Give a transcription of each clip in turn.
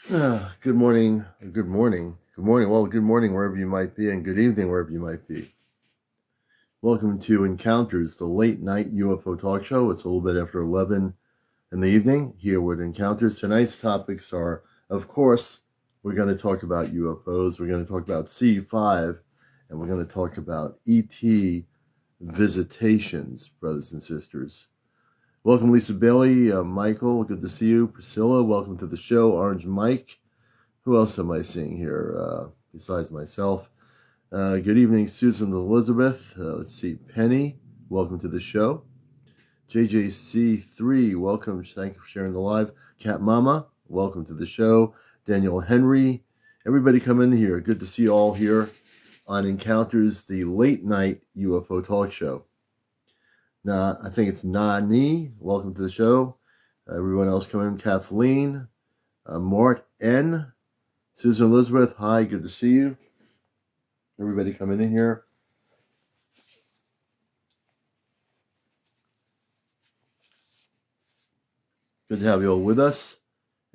Good morning, good morning, good morning. Well, good morning wherever you might be, and good evening wherever you might be. Welcome to Encounters, the late night UFO talk show. It's a little bit after 11 in the evening here with Encounters. Tonight's topics are, of course, we're going to talk about UFOs, we're going to talk about C5, and we're going to talk about ET visitations, brothers and sisters. Welcome, Lisa Bailey, Michael, good to see you. Priscilla, welcome to the show. Orange Mike. Who else am I seeing here besides myself? Good evening, Susan Elizabeth. Let's see, Penny, welcome to the show. JJC3, welcome. Thank you for sharing the live. Cat Mama, welcome to the show. Daniel Henry, everybody come in here. Good to see you all here on Encounters, the late night UFO talk show. Now, I think it's Nani, welcome to the show. Everyone else come in. Kathleen, Mark N., Susan Elizabeth, hi, good to see you. Everybody coming in here. Good to have you all with us.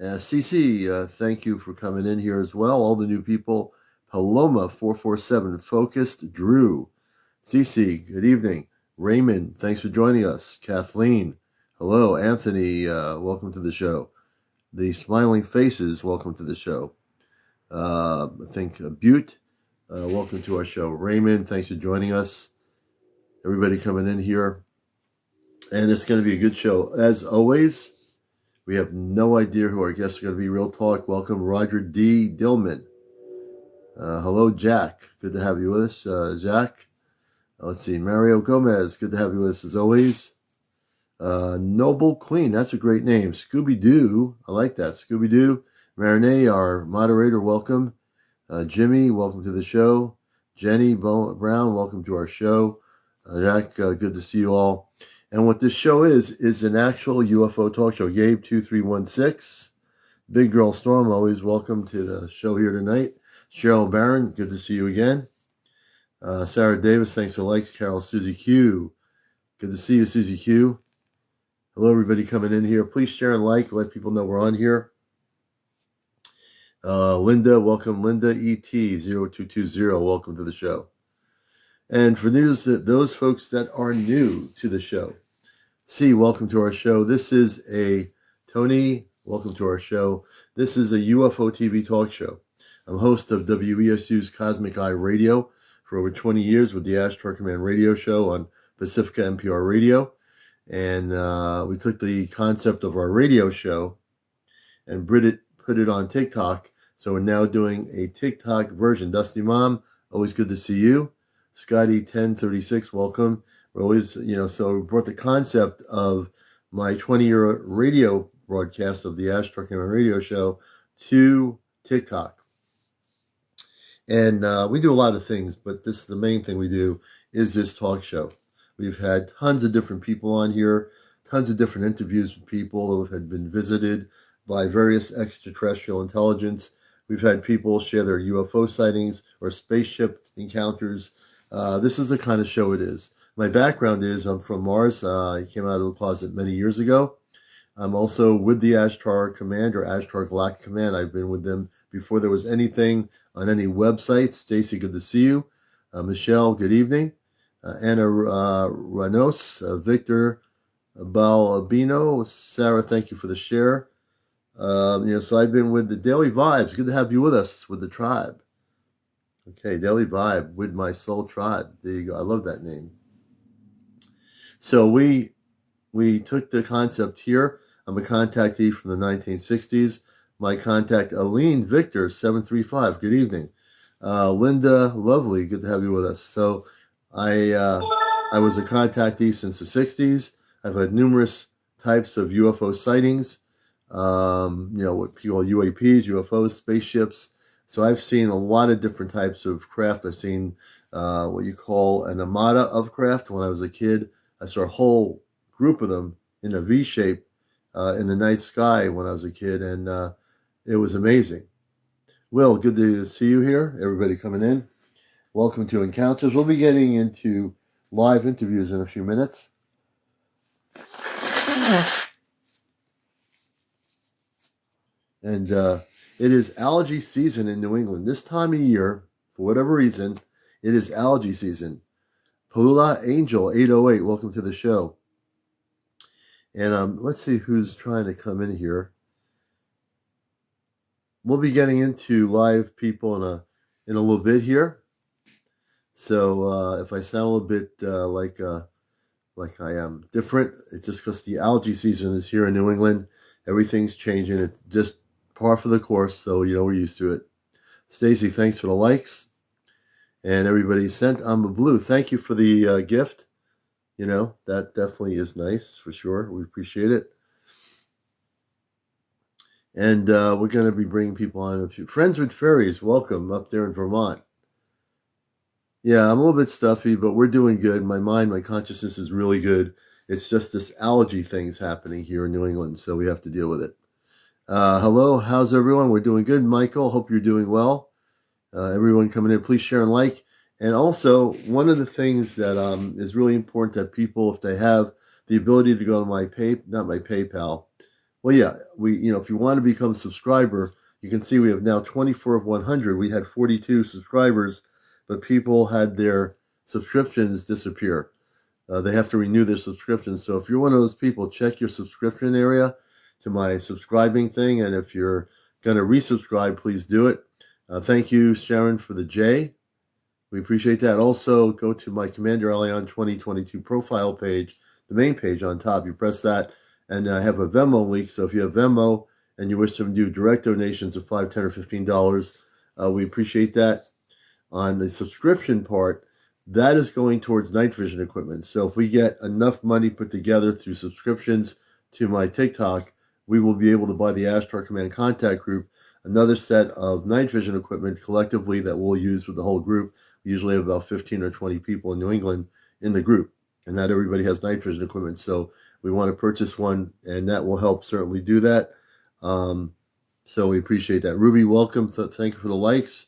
CC, thank you for coming in here as well. All the new people. Paloma 447, Focused, Drew. CC, good evening. Raymond, thanks for joining us. Kathleen, hello. Anthony, welcome to the show. The Smiling Faces, welcome to the show. I think Butte, welcome to our show. Raymond, thanks for joining us. Everybody coming in here. And it's going to be a good show. As always, we have no idea who our guests are going to be. Real talk. Welcome, Roger D. Dillman. Hello, Jack. Good to have you with us, Jack. Let's see. Mario Gomez. Good to have you with us as always. Noble Queen. That's a great name. Scooby-Doo. I like that. Scooby-Doo. Marinee, our moderator, welcome. Jimmy, welcome to the show. Jenny Brown, welcome to our show. Jack, good to see you all. And what this show is an actual UFO talk show. Gabe 2316, Big Girl Storm, always welcome to the show here tonight. Cheryl Barron, good to see you again. Sarah Davis, thanks for likes. Carol Susie Q, good to see you, Susie Q. Hello, everybody coming in here. Please share and like, let people know we're on here. Linda, welcome. Linda ET0220, welcome to the show. And for those folks that are new to the show, welcome to our show. This is Tony, welcome to our show. This is a UFO TV talk show. I'm host of WESU's Cosmic Eye Radio for over 20 years with the Ashtar Command radio show on Pacifica NPR Radio. And we took the concept of our radio show and put it on TikTok. So we're now doing a TikTok version. Dusty Mom, always good to see you. Scotty 1036, welcome. We're always, so we brought the concept of my 20-year radio broadcast of the Ashtar Command radio show to TikTok. And we do a lot of things, but the main thing we do is this talk show. We've had tons of different people on here, tons of different interviews with people who have been visited by various extraterrestrial intelligence. We've had people share their UFO sightings or spaceship encounters. This is the kind of show it is. My background is I'm from Mars. I came out of the closet many years ago. I'm also with the Ashtar Command or Ashtar Galactic Command. I've been with them before there was anything on any website. Stacy, good to see you. Michelle, good evening. Anna Ranos, Victor Balbino, Sarah, thank you for the share. So I've been with the Daily Vibes. Good to have you with us with the tribe. Okay, Daily Vibe with my soul tribe. There you go. I love that name. So we took the concept here. I'm a contactee from the 1960s. My contact, Aline Victor 735. Good evening. Linda, lovely. Good to have you with us. So I was a contactee since the 60s. I've had numerous types of UFO sightings. What people call UAPs, UFOs, spaceships. So I've seen a lot of different types of craft. I've seen what you call an armada of craft. When I was a kid, I saw a whole group of them in a V shape in the night sky when I was a kid, and it was amazing. Will, good to see you here. Everybody coming in. Welcome to Encounters. We'll be getting into live interviews in a few minutes. And It is algae season in New England. This time of year, for whatever reason, it is algae season. Palula Angel 808, welcome to the show. And let's see who's trying to come in here. We'll be getting into live people in a little bit here. So if I sound a little bit like I am different, it's just because the algae season is here in New England. Everything's changing. It's just par for the course, so we're used to it. Stacy, thanks for the likes. And everybody sent on the blue. Thank you for the gift. That definitely is nice for sure. We appreciate it. And we're going to be bringing people on. A few Friends with Fairies, welcome up there in Vermont. Yeah, I'm a little bit stuffy, but we're doing good. My mind, my consciousness is really good. It's just this allergy thing's happening here in New England, so we have to deal with it. Hello, how's everyone? We're doing good. Michael, hope you're doing well. Everyone coming in, please share and like. And also, one of the things that is really important that people, if they have the ability to go to my PayPal. Well, yeah, if you want to become a subscriber, you can see we have now 24 of 100. We had 42 subscribers, but people had their subscriptions disappear. They have to renew their subscriptions. So if you're one of those people, check your subscription area to my subscribing thing. And if you're going to resubscribe, please do it. Thank you, Sharon, for the J. We appreciate that. Also, go to my CmdrAleon 2022 profile page, the main page on top. You press that, and I have a Venmo link. So if you have Venmo and you wish to do direct donations of $5, $10, or $15, we appreciate that. On the subscription part, that is going towards night vision equipment. So if we get enough money put together through subscriptions to my TikTok, we will be able to buy the Ashtar Command Contact Group another set of night vision equipment collectively that we'll use with the whole group. We usually have about 15 or 20 people in New England in the group, and not everybody has night vision equipment. So we want to purchase one, and that will help certainly do that. So we appreciate that. Ruby, welcome. Thank you for the likes.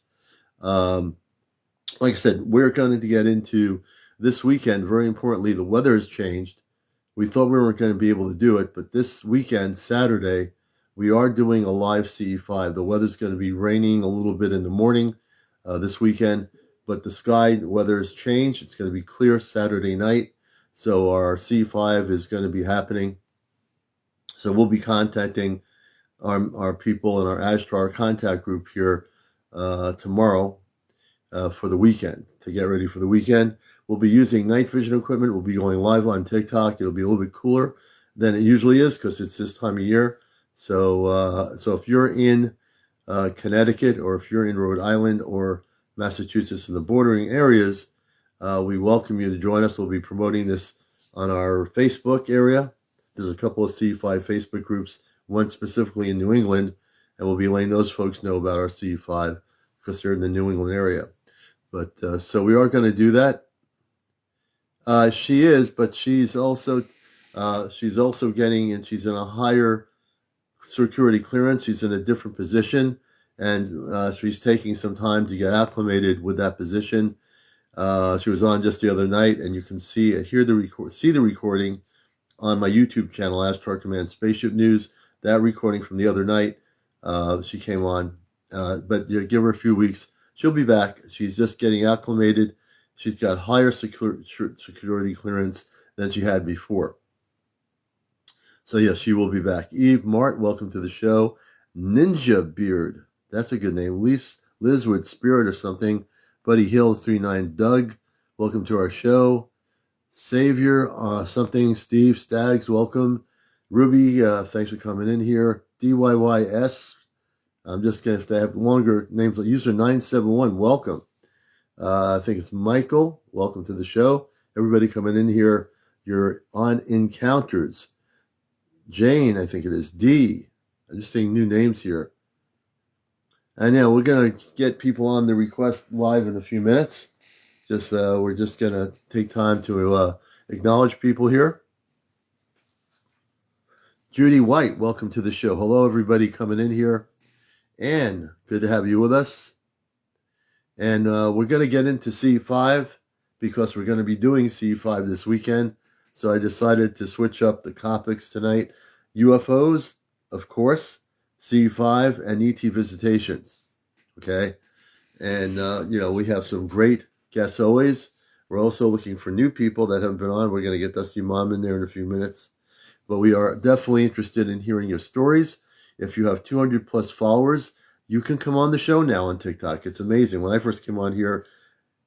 Like I said, we're going to get into this weekend. Very importantly, the weather has changed. We thought we weren't going to be able to do it, but this weekend, Saturday, we are doing a live CE5. The weather's going to be raining a little bit in the morning this weekend, but the weather has changed. It's going to be clear Saturday night, so our CE5 is going to be happening. So we'll be contacting our people in our Ashtar contact group here tomorrow for the weekend, to get ready for the weekend. We'll be using night vision equipment. We'll be going live on TikTok. It'll be a little bit cooler than it usually is because it's this time of year. So if you're in Connecticut, or if you're in Rhode Island or Massachusetts in the bordering areas, we welcome you to join us. We'll be promoting this on our Facebook area. There's a couple of C5 Facebook groups, one specifically in New England, and we'll be letting those folks know about our C5 because they're in the New England area. But so we are going to do that. She is, but she's also getting, and she's in a higher security clearance. She's in a different position, and she's taking some time to get acclimated with that position. She was on just the other night, and you can see the recording on my YouTube channel, Ashtar Command Spaceship News. That recording from the other night, she came on, but give her a few weeks. She'll be back. She's just getting acclimated. She's got higher security clearance than she had before. So, yes, she will be back. Eve Mart, welcome to the show. Ninja Beard, that's a good name. Lizwood Spirit or something. Buddy Hill 39. Doug, welcome to our show. Savior something. Steve Staggs, welcome. Ruby, thanks for coming in here. DYYS, I'm just going to have to have longer names. User 971, welcome. I think it's Michael, welcome to the show. Everybody coming in here, you're on Encounters. Jane, I think it is. D. I'm just saying new names here. And yeah, we're going to get people on the request live in a few minutes. We're just going to take time to acknowledge people here. Judy White, welcome to the show. Hello, everybody coming in here. Anne, good to have you with us. And we're going to get into C5 because we're going to be doing C5 this weekend. So I decided to switch up the topics tonight. UFOs, of course, C5 and ET visitations. Okay. And, we have some great guests always. We're also looking for new people that haven't been on. We're going to get Dusty Mom in there in a few minutes. But we are definitely interested in hearing your stories. If you have 200 plus followers, you can come on the show now on TikTok. It's amazing. When I first came on here,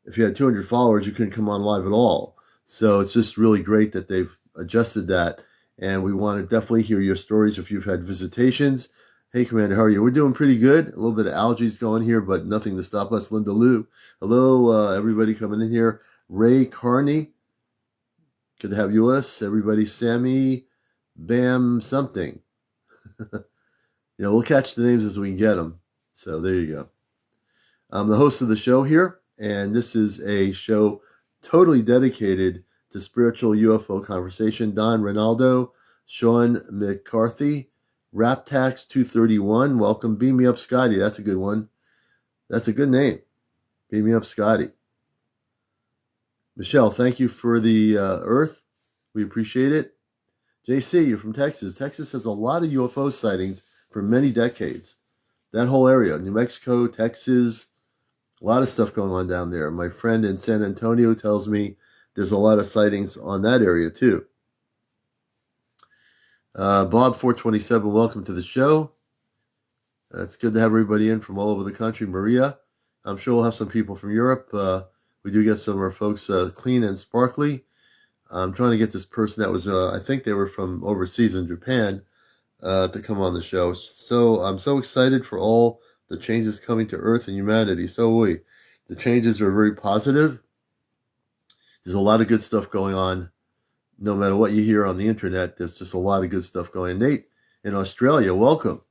if you had 200 followers, you couldn't come on live at all. So it's just really great that they've adjusted that. And we want to definitely hear your stories if you've had visitations. Hey, Commander, how are you? We're doing pretty good. A little bit of allergies going here, but nothing to stop us. Linda Lou. Hello, everybody coming in here. Ray Carney. Good to have you with us. Everybody, Sammy, Bam, something. We'll catch the names as we can get them. So there you go. I'm the host of the show here, and this is a show totally dedicated to spiritual UFO conversation. Don Ronaldo, Sean McCarthy, Raptax 231. Welcome. Beam Me Up Scotty. That's a good one. That's a good name. Beam Me Up Scotty. Michelle, thank you for the Earth. We appreciate it. JC, you're from Texas. Texas has a lot of UFO sightings for many decades. That whole area, New Mexico, Texas, a lot of stuff going on down there. My friend in San Antonio tells me there's a lot of sightings on that area too. Bob 427, welcome to the show. It's good to have everybody in from all over the country. Maria, I'm sure we'll have some people from Europe. We do get some of our folks clean and sparkly. I'm trying to get this person that was, I think they were from overseas in Japan, to come on the show. So I'm so excited for all the changes coming to Earth and humanity. So are we. The changes are very positive. There's a lot of good stuff going on. No matter what you hear on the internet, there's just a lot of good stuff going on. Nate in Australia, welcome.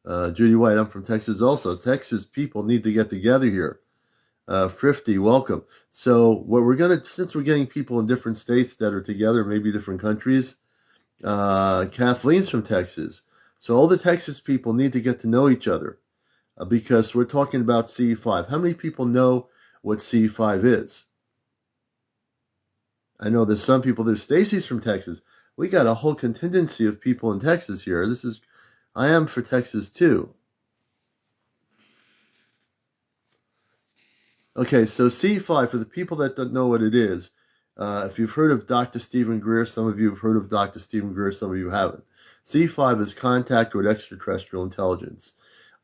Judy White, I'm from Texas also. Texas people need to get together here. Thrifty, welcome. So what we're going to, since we're getting people in different states that are together, maybe different countries, Kathleen's from Texas. So all the Texas people need to get to know each other because we're talking about C5. How many people know what C5 is? I know there's some people. There's Stacy's from Texas. We got a whole contingency of people in Texas here. I am for Texas too. Okay, so C5, for the people that don't know what it is, if you've heard of Dr. Stephen Greer, some of you have heard of Dr. Stephen Greer, some of you haven't. C5 is contact with extraterrestrial intelligence.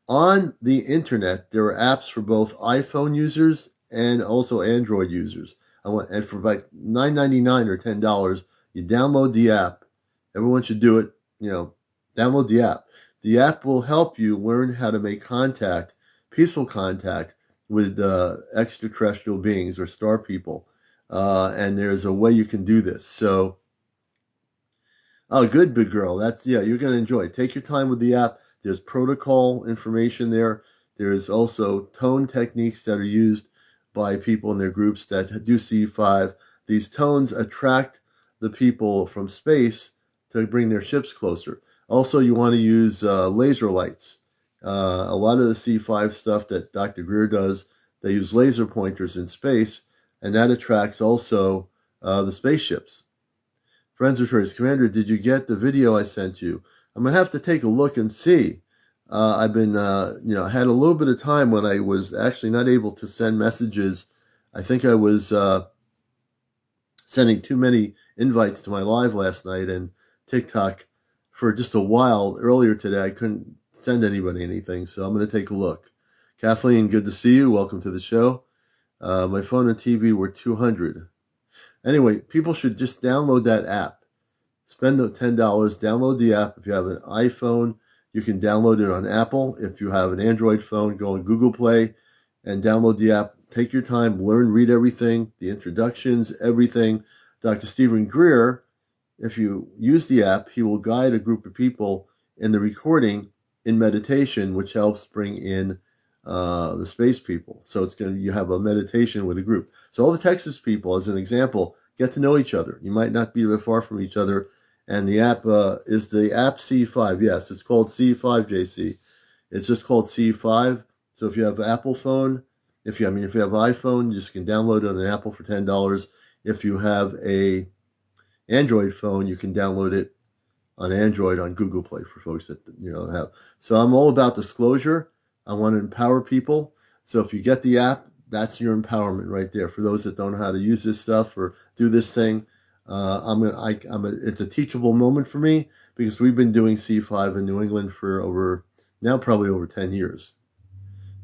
On the internet, there are apps for both iPhone users and also Android users. And for about $9.99 or $10, you download the app. Everyone should do it. Download the app. The app will help you learn how to make contact, peaceful contact, with extraterrestrial beings or star people. And there's a way you can do this. So, good, big girl. You're going to enjoy it. Take your time with the app. There's protocol information there. There's also tone techniques that are used by people in their groups that do C5. These tones attract the people from space to bring their ships closer. Also, you want to use laser lights. A lot of the C5 stuff that Dr. Greer does, they use laser pointers in space, and that attracts also the spaceships. Friends of yours, Commander, did you get the video I sent you? I'm going to have to take a look and see. I've been, had a little bit of time when I was actually not able to send messages. I think I was sending too many invites to my live last night, and TikTok for just a while earlier today, I couldn't send anybody anything, so I'm going to take a look. Kathleen, good to see you. Welcome to the show. My phone and TV were $200. Anyway, people should just download that app. Spend the $10, download the app. If you have an iPhone, you can download it on Apple. If you have an Android phone, go on Google Play and download the app. Take your time, learn, read everything, the introductions, everything. Dr. Stephen Greer, if you use the app, he will guide a group of people in the recording in meditation, which helps bring in the space people. So you have a meditation with a group. So all the Texas people, as an example, get to know each other. You might not be very far from each other. And the app is the app C5. Yes, it's called C5, JC. It's just called C5. So if you have an Apple phone, if you have iPhone, you just can download it on an Apple for $10. If you have a Android phone, you can download it on Android on Google Play for folks that have. So I'm all about disclosure. I want to empower people. So if you get the app, that's your empowerment right there. For those that don't know how to use this stuff or do this thing, it's a teachable moment for me because we've been doing C5 in New England for probably over 10 years.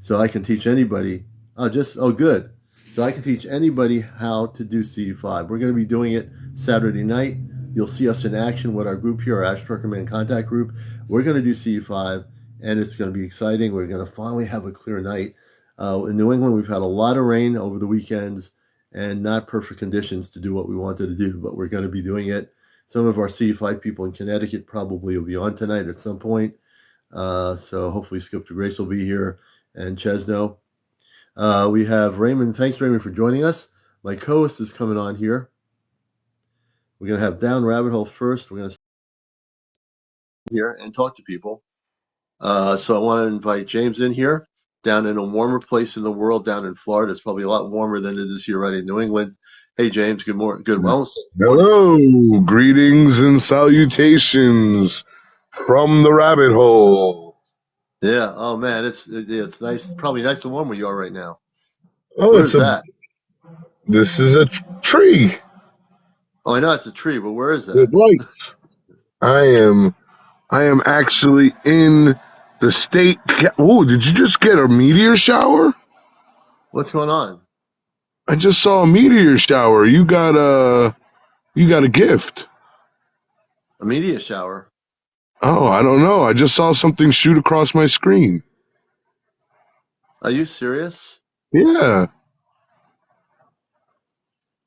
So I can teach anybody. Good. So I can teach anybody how to do C5. We're going to be doing it Saturday night. You'll see us in action with our group here, our Ash Trucker Man Contact Group. We're going to do C5, and it's going to be exciting. We're going to finally have a clear night. In New England, we've had a lot of rain over the weekends and not perfect conditions to do what we wanted to do, but we're going to be doing it. Some of our C5 people in Connecticut probably will be on tonight at some point. So hopefully Skip to Grace will be here and Chesno. We have Raymond. Thanks, Raymond, for joining us. My co-host is coming on here. We're going to have Down Rabbit Hole first. We're going to here and talk to people. So I want to invite James in here, down in a warmer place in the world, down in Florida. It's probably a lot warmer than it is here right in New England. Hey, James, good morning. Good morning. Hello, greetings and salutations from the rabbit hole. Yeah. Oh man, it's nice. Probably nice and warm where you are right now. Oh, Where's that? This is a tree. Oh, I know it's a tree, but where is that? With lights. I am actually in the state. Oh, did you just get a meteor shower? What's going on? I just saw a meteor shower. You got a gift. A meteor shower? Oh, I don't know. I just saw something shoot across my screen. Are you serious? Yeah.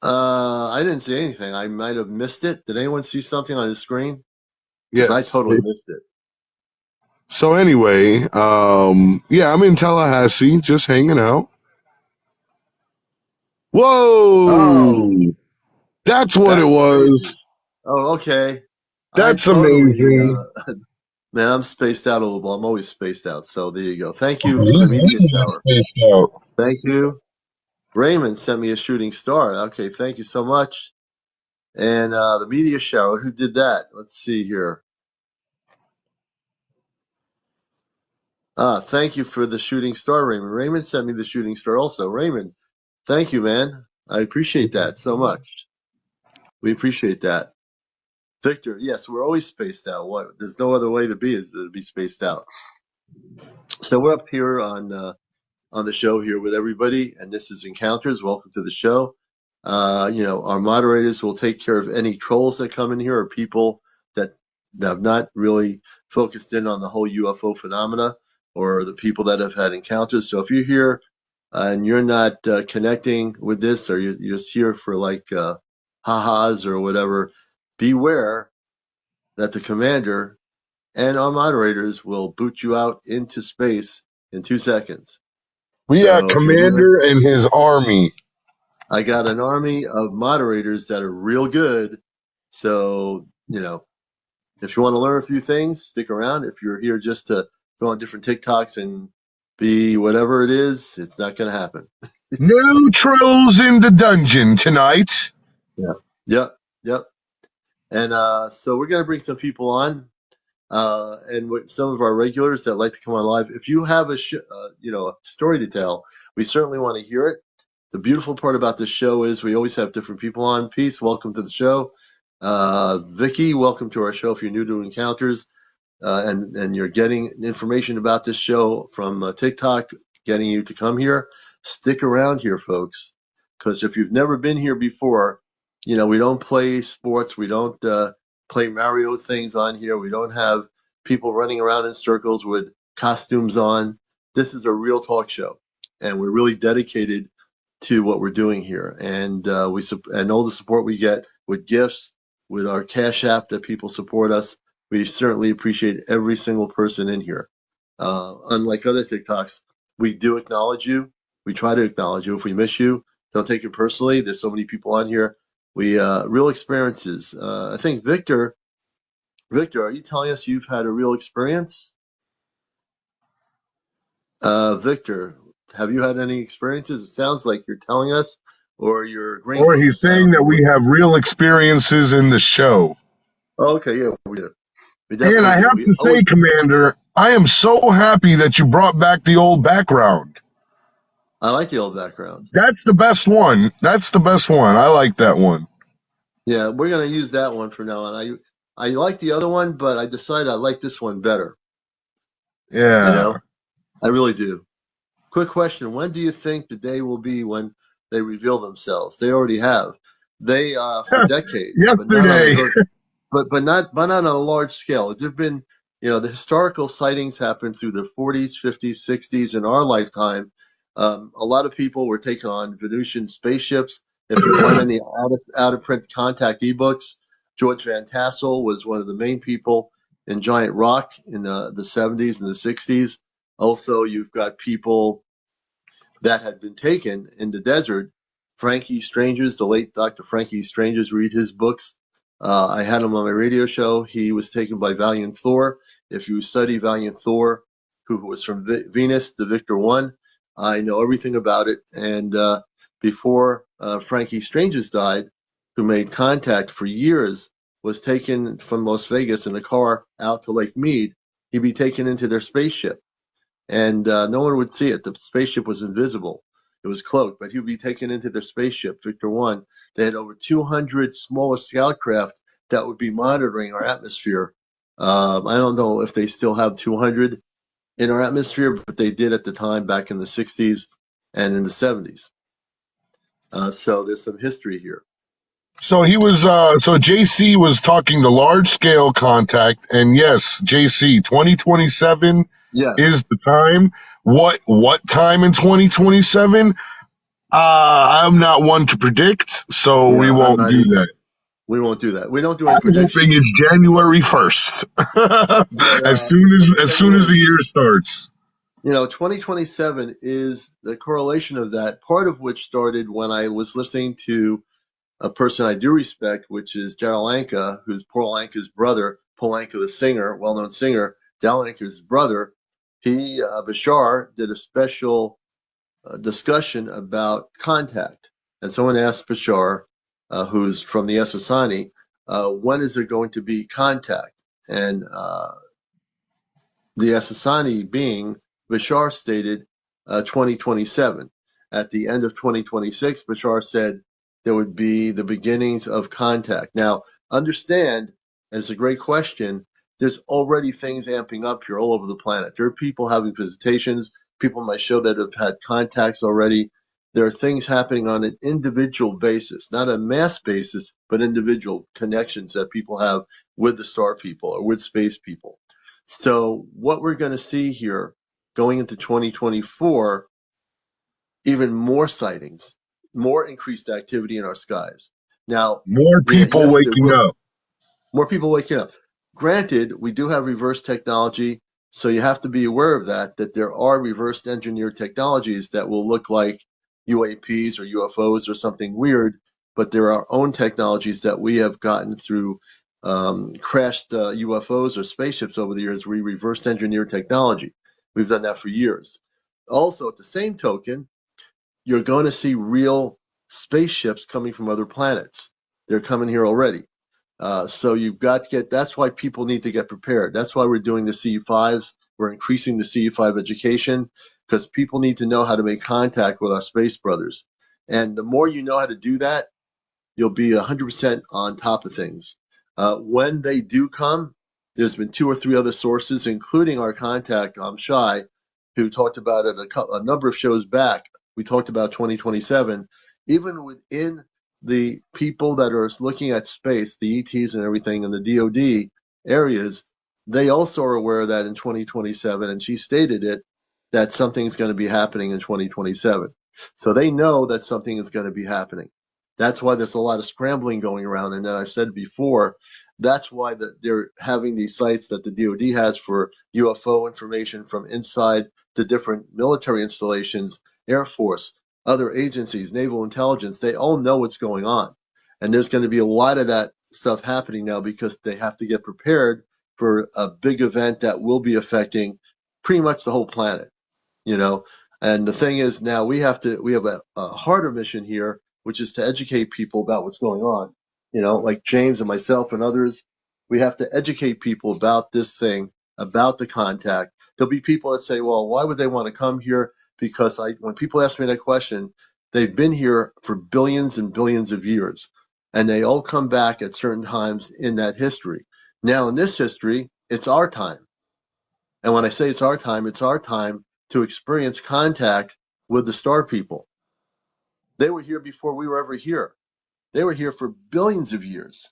I didn't see anything. I might have missed it. Did anyone see something on his screen? Yes. I totally missed it. So anyway, yeah, I'm in Tallahassee, just hanging out. Whoa! Oh, that's what it was. Amazing. Oh, okay. That's amazing. Man, I'm spaced out a little bit. I'm always spaced out. So there you go. Thank you for the media shower. Thank you. Raymond sent me a shooting star. Okay, thank you so much. And the media shower, who did that? Let's see here. Thank you for the shooting star, Raymond. Raymond sent me the shooting star also. Raymond, thank you, man. I appreciate that so much. We appreciate that. Victor, yes, we're always spaced out. There's no other way to be spaced out. So we're up here on the show here with everybody, and this is Encounters. Welcome to the show. Our moderators will take care of any trolls that come in here or people that have not really focused in on the whole UFO phenomena or the people that have had encounters. So if you're here and you're not connecting with this, or you're just here for like ha-has or whatever, beware that the commander and our moderators will boot you out into space in 2 seconds. We got Commander and his army. I got an army of moderators that are real good. So, if you want to learn a few things, stick around. If you're here just to go on different TikToks and be whatever it is, it's not going to happen. No trolls in the dungeon tonight. Yep. And so we're going to bring some people on. And with some of our regulars that like to come on live. If you have a story to tell, we certainly want to hear it. The beautiful part about this show is we always have different people on. Peace, welcome to the show. Vicky, welcome to our show. If you're new to Encounters and you're getting information about this show from TikTok, getting you to come here, stick around here, folks. Because if you've never been here before, we don't play sports. We don't play Mario things on here. We don't have people running around in circles with costumes on. This is a real talk show, and we're really dedicated to what we're doing here. And and all the support we get with gifts, with our Cash App that people support us. We certainly appreciate every single person in here. Unlike other TikToks, we do acknowledge you. We try to acknowledge you. If we miss you, don't take it personally. There's so many people on here. We real experiences. I think Victor, are you telling us you've had a real experience? Victor, have you had any experiences? It sounds like you're telling us, or you're agreeing. Or he's saying that we have real experiences in the show. Oh, okay, yeah, we do. We And definitely I do. have We to say, always, Commander, I am so happy that you brought back the old background. I like the old background. That's the best one. That's the best one. I like that one. Yeah, we're gonna use that one from now on. I like the other one, but I decided I like this one better. You Yeah. know, I really do. Quick question: when do you think the day will be when they reveal themselves? They already have. They for decades, but not on a Yesterday. very but not on a large scale. There've been, the historical sightings happened through the 40s, 50s, 60s. In our lifetime, a lot of people were taken on Venusian spaceships. If you find any out of print contact ebooks, George Van Tassel was one of the main people in Giant Rock in the 70s and the 60s. Also, you've got people that had been taken in the desert. Frankie Strangers, the late Dr. Frankie Strangers, read his books. I had him on my radio show. He was taken by Valiant Thor. If you study Valiant Thor, who was from Venus, the Victor One, I know everything about it. And before Frankie Strangers died, who made contact for years, was taken from Las Vegas in a car out to Lake Mead. He'd be taken into their spaceship and no one would see it. The spaceship was invisible. It was cloaked, but he would be taken into their spaceship, Victor 1. They had over 200 smaller scout craft that would be monitoring our atmosphere. I don't know if they still have 200 in our atmosphere, but they did at the time back in the 60s and in the 70s. So there's some history here. So JC was talking to large scale contact, and yes, JC, 2027 Yes. is the time. What time in 2027? I'm not one to predict, so we Yeah, I'm won't not do either. that. We won't do that. We don't do any I'm hoping predictions. it's January 1st. But As the thing soon as the is, year starts. 2027 is the correlation of that, part of which started when I was listening to a person I do respect, which is Daryl Anka, who's Paul Anka's brother. Paul Anka, the singer, well-known singer, Daryl Anka's brother. Bashar, did a special discussion about contact. And someone asked Bashar, who's from the Essassani, when is there going to be contact? And the Essassani being, Bashar stated 2027. At the end of 2026, Bashar said there would be the beginnings of contact. Now, understand, and it's a great question, there's already things amping up here all over the planet. There are people having visitations, people on my show that have had contacts already. There are things happening on an individual basis, not a mass basis, but individual connections that people have with the star people or with space people. So what we're going to see here going into 2024, even more sightings, more increased activity in our skies. Now, More people yes, there waking will up. more people waking up. Granted, we do have reverse technology, so you have to be aware of that there are reverse engineered technologies that will look like UAPs or UFOs or something weird, but there are our own technologies that we have gotten through crashed UFOs or spaceships over the years. We reverse engineer technology. We've done that for years. Also, at the same token, you're going to see real spaceships coming from other planets. They're coming here already. So you've got to get, that's why people need to get prepared. That's why we're doing the CE5s. We're increasing the CE5 education because people need to know how to make contact with our space brothers. And the more you know how to do that, you'll be 100% on top of things. When they do come, there's been 2 or 3 other sources, including our contact, Shai, who talked about it a number of shows back. We talked about 2027. Even within the people that are looking at space, the ETs and everything in the DoD areas, they also are aware that in 2027, and she stated it, that something's going to be happening in 2027. So they know that something is going to be happening. That's why there's a lot of scrambling going around. And then I've said before, that's why they're having these sites that the DoD has for UFO information from inside the different military installations, Air Force, other agencies, naval intelligence. They all know what's going on. And there's going to be a lot of that stuff happening now because they have to get prepared for a big event that will be affecting pretty much the whole planet, you know. And the thing is, now we have a harder mission here, which is to educate people about what's going on, like James and myself and others. We have to educate people about this thing, about the contact. There'll be people that say, well, why would they want to come here? Because when people ask me that question, they've been here for billions and billions of years, and they all come back at certain times in that history. Now, in this history, it's our time. And when I say it's our time to experience contact with the star people. They were here before we were ever here. They were here for billions of years.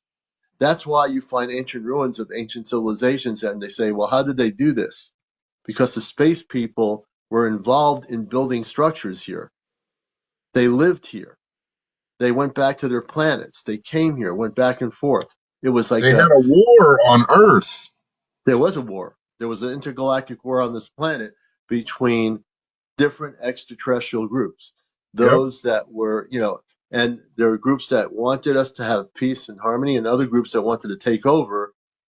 That's why you find ancient ruins of ancient civilizations, and they say, well, how did they do this? Because the space people were involved in building structures here. They lived here. They went back to their planets. They came here, went back and forth. It was like They had a war on Earth. there was a war. There was an intergalactic war on this planet between different extraterrestrial groups. Yep. Those that were, and there were groups that wanted us to have peace and harmony, and other groups that wanted to take over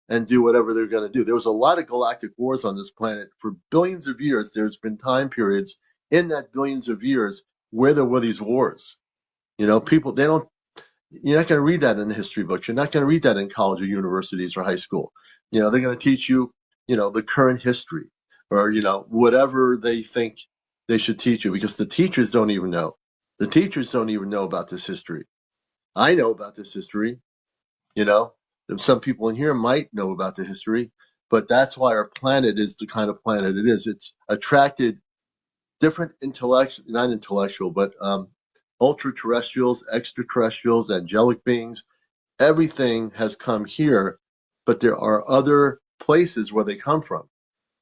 and do whatever they're going to do. There was a lot of galactic wars on this planet for billions of years. There's been time periods in that billions of years where there were these wars. People, you're not going to read that in the history books. You're not going to read that in college or universities or high school. They're going to teach you, the current history or, whatever they think they should teach you, because the teachers don't even know. The teachers don't even know about this history. I know about this history. Some people in here might know about the history, but that's why our planet is the kind of planet it is. It's attracted different not intellectual, but ultra terrestrials, extraterrestrials, angelic beings. Everything has come here, but there are other places where they come from,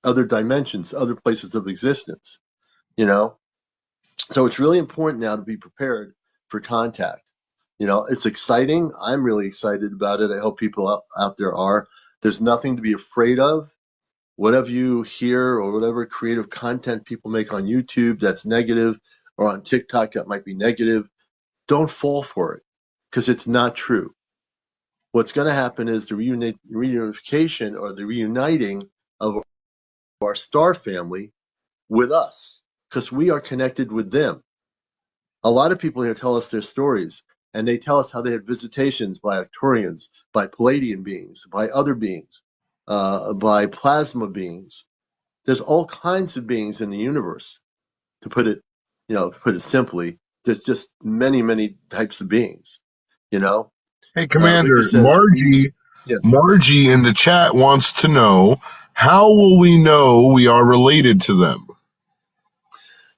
other dimensions, other places of existence, So it's really important now to be prepared for contact. It's exciting. I'm really excited about it. I hope people out there are. There's nothing to be afraid of. Whatever you hear or whatever creative content people make on YouTube that's negative, or on TikTok that might be negative, don't fall for it, because it's not true. What's going to happen is the reunification or the reuniting of our star family with us, because we are connected with them. A lot of people here tell us their stories, and they tell us how they had visitations by Arcturians, by Palladian beings, by other beings, by plasma beings. There's all kinds of beings in the universe. To put it simply, there's just many, many types of beings. Hey, Richard Commander, says, yeah. Margie in the chat wants to know, how will we know we are related to them?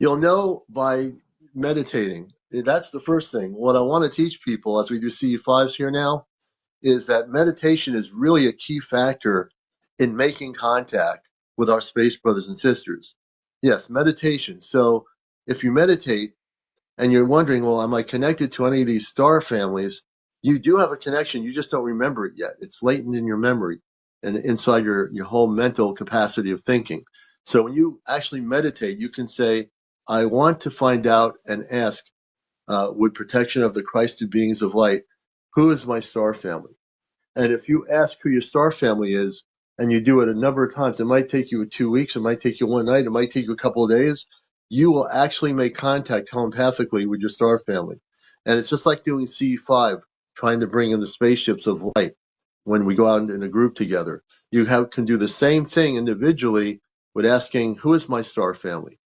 You'll know by meditating. That's the first thing. What I want to teach people as we do CE5s here now is that meditation is really a key factor in making contact with our space brothers and sisters. Yes, meditation. So if you meditate and you're wondering, well, am I connected to any of these star families? You do have a connection. You just don't remember it yet. It's latent in your memory and inside your whole mental capacity of thinking. So when you actually meditate, you can say, I want to find out and ask, with protection of the Christed beings of light, who is my star family? And if you ask who your star family is, and you do it a number of times, it might take you 2 weeks, it might take you one night, it might take you a couple of days, you will actually make contact telepathically with your star family. And it's just like doing CE5, trying to bring in the spaceships of light when we go out in a group together. You can do the same thing individually with asking, who is my star family?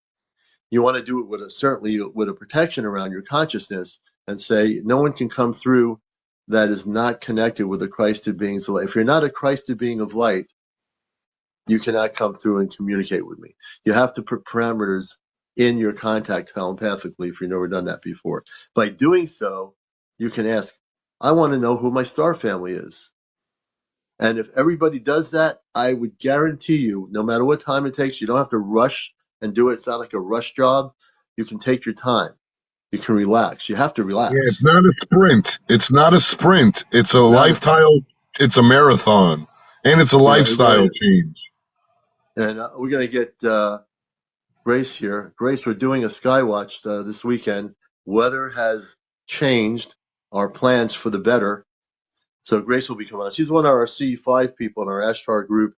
You want to do it certainly with a protection around your consciousness, and say, no one can come through that is not connected with the Christed beings of light. If you're not a Christed being of light, you cannot come through and communicate with me. You have to put parameters in your contact telepathically if you've never done that before. By doing so, you can ask, I want to know who my star family is. And if everybody does that, I would guarantee you, no matter what time it takes, you don't have to rush and do it. It's not like a rush job. You can take your time. You can relax. You have to Yeah, it's relax. not a sprint. It's not a sprint. It's a Not a, lifestyle. It's a marathon, and it's a it really lifestyle is. change. And we're going to get Grace here. Grace, we're doing a Skywatch this weekend. Weather has changed our plans for the better. So Grace will be coming on. She's one of our C5 people in our Ashtar group.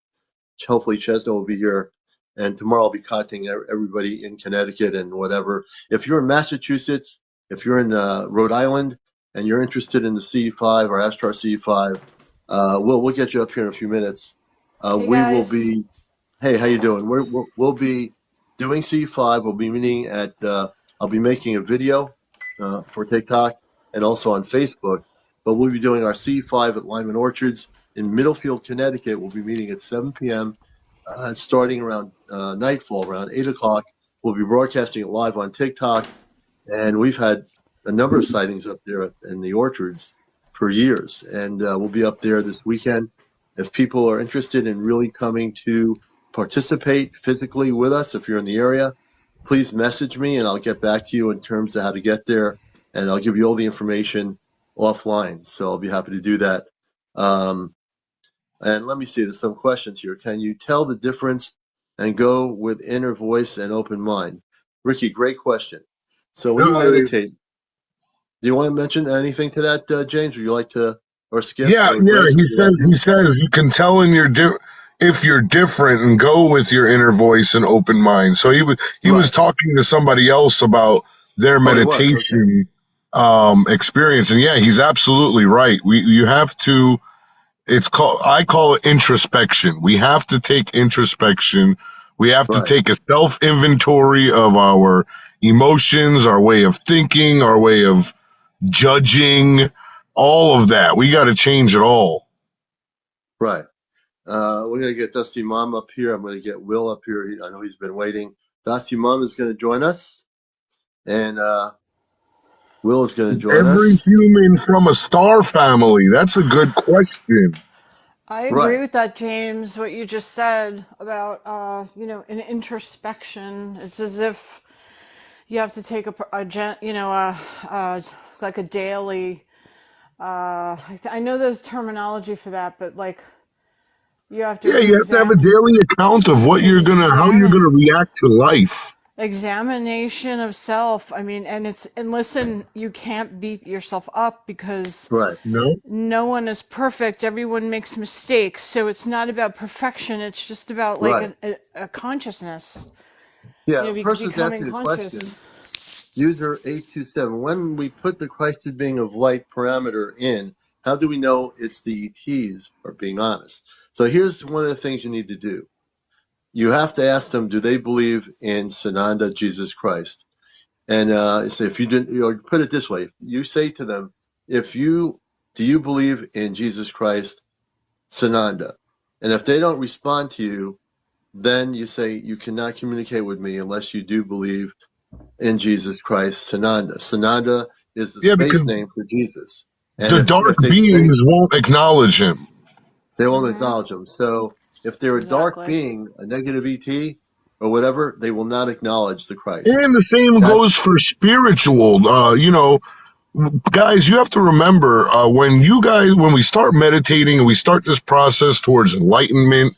Hopefully Chesno will be here. And tomorrow I'll be contacting everybody in Connecticut and whatever. If you're in Massachusetts, if you're in Rhode Island, and you're interested in the C5 or Ashtar C5, We'll get you up here in a few minutes. Hey We will guys. be. Hey, how you doing? We'll be doing C5. We'll be meeting at. I'll be making a video for TikTok and also on Facebook. But we'll be doing our C5 at Lyman Orchards in Middlefield, Connecticut. We'll be meeting at 7 p.m. Starting around nightfall, around 8 o'clock. We'll be broadcasting it live on TikTok, and we've had a number of sightings up there in the orchards for years. And we'll be up there this weekend. If people are interested in really coming to participate physically with us, if you're in the area, please message me and I'll get back to you in terms of how to get there. And I'll give you all the information offline. So I'll be happy to do that. And let me see, there's some questions here. Can you tell the difference and go with inner voice and open mind? Ricky, great question. So when you meditate, do you want to mention anything to that, James? Would you like to, or Skip Yeah, or yeah. Grace? Would you like to? He says you can tell in your if you're different and go with your inner voice and open mind. So he was Right. talking to somebody else about their Oh, he was. Okay. meditation experience, and yeah, he's absolutely right. You have to. I call it introspection. We have to take introspection. We have to Right. take a self inventory of our emotions, our way of thinking, our way of judging, all of that. We got to change it all. Right. We're going to get Dusty Mom up here. I'm going to get Will up here. I know he's been waiting. Dusty Mom is going to join us, and Will is going to join Every us. human from a star family. That's a good question. I Right. agree with that, James, what you just said about, an introspection. It's as if you have to take like a daily, I know there's terminology for that, but like you have Yeah, to you have to have a daily account of how you're gonna examine react to life. examination of self. I mean, and listen, you can't beat yourself up because Right. No, no one is perfect. Everyone makes mistakes. So it's not about perfection. It's just about like Right. a consciousness, Yeah. The person's becoming asking the conscious. question. User 827. When we put the Christed being of light parameter in, how do we know it's the ETs are being honest? So here's one of the things you need to do. You have to ask them, do they believe in Sananda, Jesus Christ? And so if you didn't, or put it this way, you say to them, do you believe in Jesus Christ, Sananda? And if they don't respond to you, then you say, you cannot communicate with me unless you do believe in Jesus Christ, Sananda. Sananda is the yeah, because space name for Jesus. And the dark if they say beings won't acknowledge him. they won't Mm-hmm. acknowledge him. So if they're a dark Exactly. being, a negative ET or whatever, they will not acknowledge the Christ. And the same That's goes for spiritual. Guys, you have to remember when we start meditating and we start this process towards enlightenment.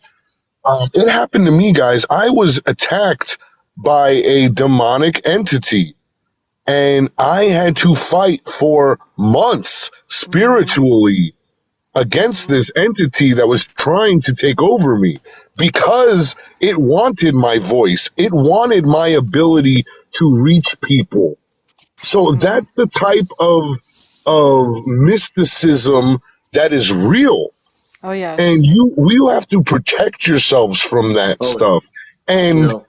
It happened to me, guys. I was attacked by a demonic entity, and I had to fight for months Mm-hmm. spiritually against Mm-hmm. this entity that was trying to take over me because it wanted my voice. It wanted my ability to reach people. So Mm-hmm. that's the type of mysticism that is real. Oh And yes. you have to protect yourselves from that oh, stuff. you And know,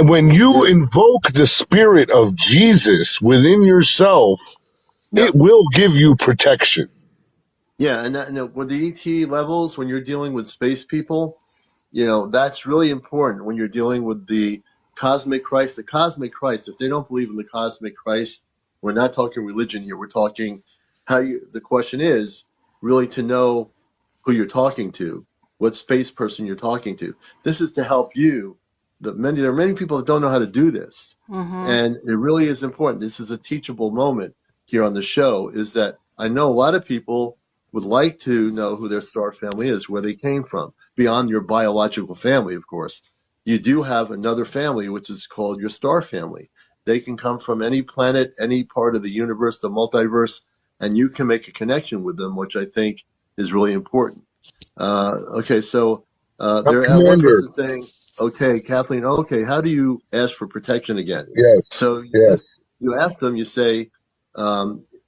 when you there, invoke the spirit of Jesus within yourself, yeah. it will give you protection. Yeah, and with the ET levels, when you're dealing with space people, that's really important when you're dealing with the cosmic Christ. The cosmic Christ, if they don't believe in the cosmic Christ, we're not talking religion here. We're talking the question is really to know who you're talking to, what space person you're talking to. This is to help you. There are many people that don't know how to do this. Mm-hmm. And it really is important. This is a teachable moment here on the show, is that I know a lot of people would like to know who their star family is, where they came from, beyond your biological family, of course. You do have another family, which is called your star family. They can come from any planet, any part of the universe, the multiverse, and you can make a connection with them, which I think is really important. Okay, so one Commander, person saying, "Okay, Kathleen, okay, how do you ask for protection again?" yes, So yes. you ask them. You say,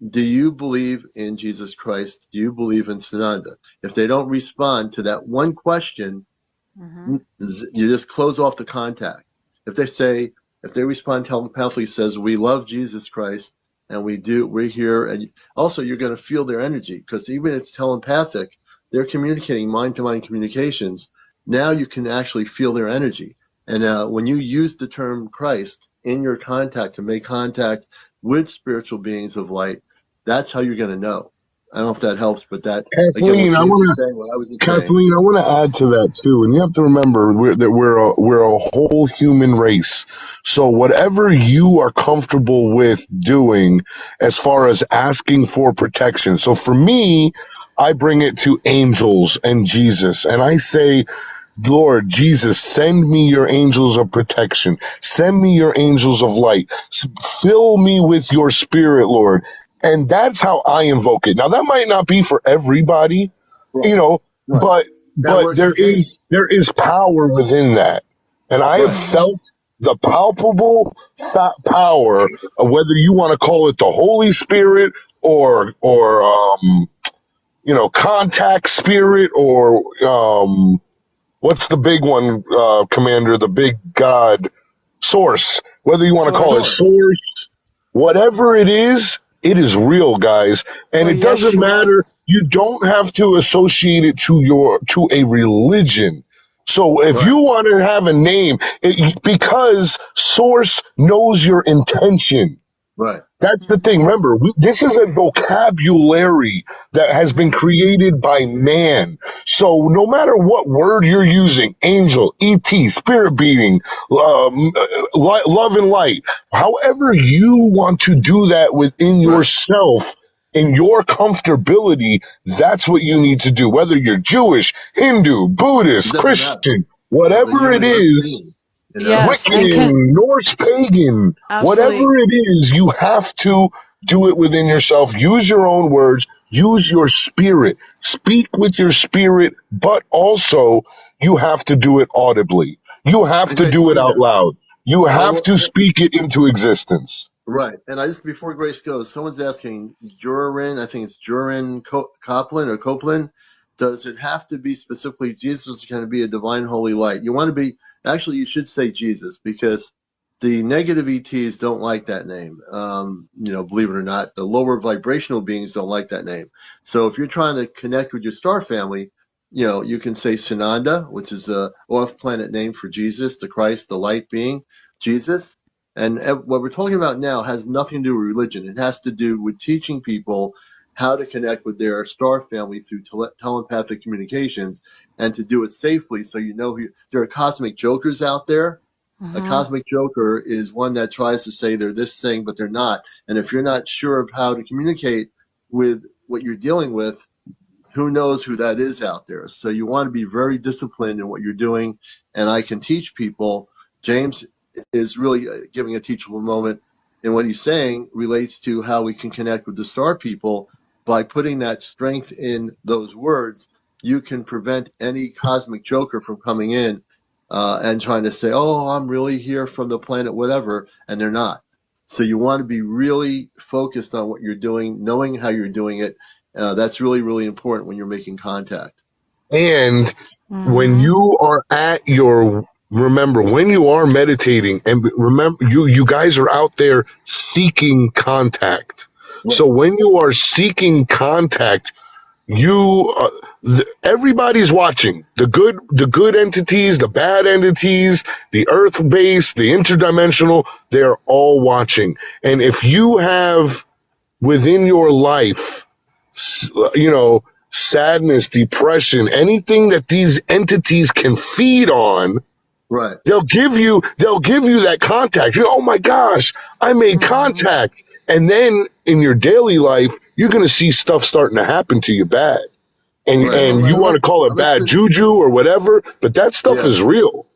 do you believe in Jesus Christ? Do you believe in Sananda? If they don't respond to that one question, you just close off the contact. If they respond telepathically, says, we love Jesus Christ and we're here. And also you're going to feel their energy, because even if it's telepathic, they're communicating mind to mind communications. Now you can actually feel their energy. And when you use the term Christ in your contact to make contact with spiritual beings of light, that's how you're going to know. I don't know if that helps, but that, again, what Kathleen, I James want is to saying, what I was just saying. Kathleen, I want to add to that too, and you have to remember that we're a whole human race. So whatever you are comfortable with doing, as far as asking for protection. So for me, I bring it to angels and Jesus, and I say, Lord Jesus, send me your angels of protection. Send me your angels of light. Fill me with your spirit, Lord. And that's how I invoke it. Now, that might not be for everybody, Right, you know, right. but That but works for James. there is power within that. And I have Right, felt the palpable power of, whether you want to call it the Holy Spirit or contact spirit, or what's the big one, Commander? The big God source. Whether you want to call it Source. source. source, whatever it is real, guys. And Or it doesn't Yeshua. matter. You don't have to associate it to a religion. So if Right, you want to have a name, because source knows your intention. right, That's the thing. Remember, this is a vocabulary that has been created by man. So no matter what word you're using, angel, ET, spirit being, love and light, however you want to do that within right. yourself, in your comfortability, that's what you need to do. Whether you're Jewish, Hindu, It Buddhist, doesn't matter. Christian, As a whatever it human is, being, Yes, and can Wiccan, Norse pagan, absolutely. whatever it is, you have to do it within yourself. Use your own words, use your spirit, speak with your spirit, but also you have to do it audibly. You have to Okay, do it out yeah. loud. You have to Well, speak it into existence. right. And I just, before Grace goes, someone's asking Jurin, I think it's Jurin Copeland or Copeland. Does it have to be specifically Jesus, or can it be a divine holy light? You want to be, actually, you should say Jesus, because the negative ETs don't like that name. Believe it or not, the lower vibrational beings don't like that name. So if you're trying to connect with your star family, you can say Sananda, which is a off-planet name for Jesus, the Christ, the light being, Jesus. And what we're talking about now has nothing to do with religion. It has to do with teaching people how to connect with their star family through telepathic communications, and to do it safely. So there are cosmic jokers out there. A cosmic joker is one that tries to say they're this thing, but they're not. And if you're not sure of how to communicate with what you're dealing with, who knows who that is out there. So you want to be very disciplined in what you're doing. And I can teach people. James is really giving a teachable moment, and what he's saying relates to how we can connect with the star people. By putting that strength in those words, you can prevent any cosmic joker from coming in and trying to say, oh, I'm really here from the planet whatever, and they're not. So you want to be really focused on what you're doing, knowing how you're doing it. That's really, really important when you're making contact. And when you are remember, when you are meditating, and remember, you guys are out there seeking contact. Right, So when you are seeking contact, you everybody's watching, the good entities, the bad entities, the earth based, the interdimensional, they're all watching. And if you have within your life, you know, sadness, depression, anything that these entities can feed on, right, they'll give you that contact. Oh my gosh, I made contact. And then in your daily life, you're going to see stuff starting to happen to you bad. And right. and you want to call it I'd like bad to, juju or whatever, but that stuff yeah. is real.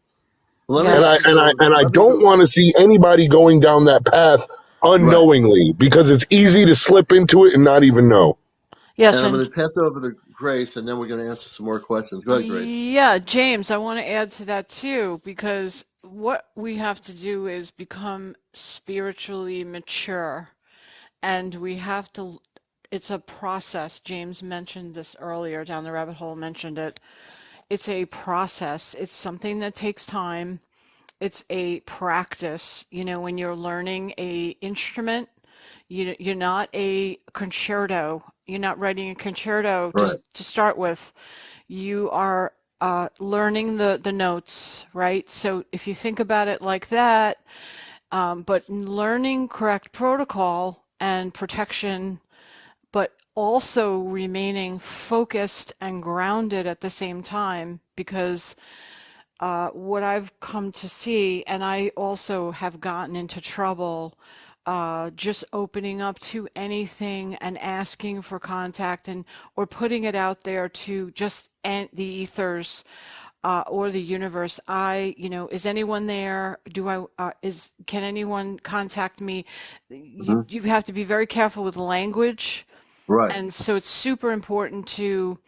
And I Yes. and I and I Let me don't go. want to see anybody going down that path Right. unknowingly, because it's easy to slip into it and not even know. And Yes, I'm and going to pass it over to Grace, and then we're going to answer some more questions. Go ahead, Grace. yeah, James, I want to add to that too, because what we have to do is become spiritually mature. and we have to, it's a process. James mentioned this earlier, down the rabbit hole mentioned it. It's a process. It's something that takes time. It's a practice. You know, when you're learning a instrument, you're not a concerto. You're not writing a concerto Right. to start with. You are learning the notes, right? So if you think about it like that, but learning correct protocol and protection, but also remaining focused and grounded at the same time, because what I've come to see, and I also have gotten into trouble just opening up to anything and asking for contact, and or putting it out there to just the ethers or the universe. Is anyone there? Can anyone contact me? Hmm. You have to be very careful with language, Right. and so it's super important to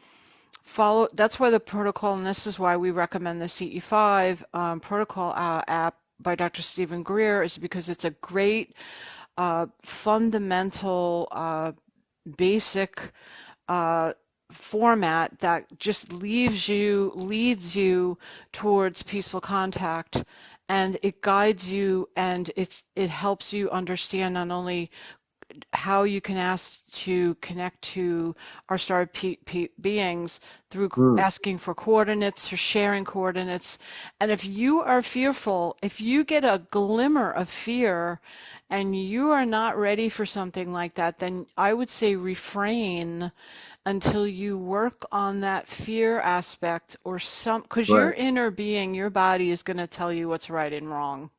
follow. That's why the protocol, and this is why we recommend the CE5 protocol app by Dr. Stephen Greer, is because it's a great fundamental basic format that just leads you towards peaceful contact, and it guides you, and it helps you understand not only how you can ask to connect to our star beings through Mm. asking for coordinates or sharing coordinates. And if you are fearful, if you get a glimmer of fear and you are not ready for something like that, then I would say refrain until you work on that fear aspect, or because your Right. inner being, your body is going to tell you what's right and wrong.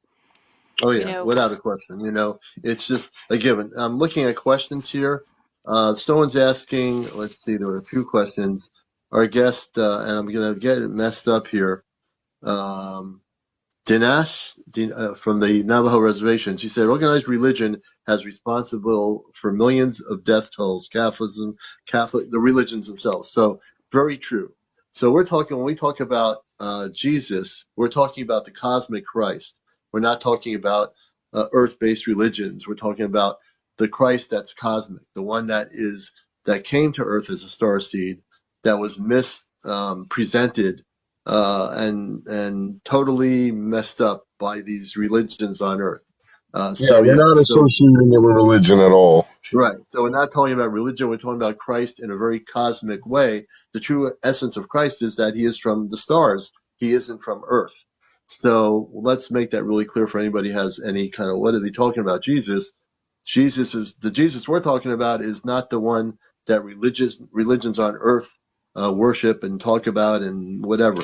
Oh You yeah, know, without a question. It's just a given. I'm looking at questions here. Someone's asking. Let's see. There were a few questions. Our guest, and I'm gonna get it messed up here. Um, from the Navajo reservation. She said, organized religion has responsible for millions of death tolls, the religions themselves. So very true. So when we talk about Jesus, we're talking about the cosmic Christ. We're not talking about earth-based religions. We're talking about the Christ that's cosmic, the one that came to earth as a star seed, that was mispresented and totally messed up by these religions on earth. Yeah, So we're yeah, not so associating it with religion at all. right. So we're not talking about religion. We're talking about Christ in a very cosmic way. The true essence of Christ is that he is from the stars. He isn't from earth. So let's make that really clear for anybody who has any kind of, what is he talking about? The Jesus we're talking about is not the one that religions on earth worship and talk about and whatever.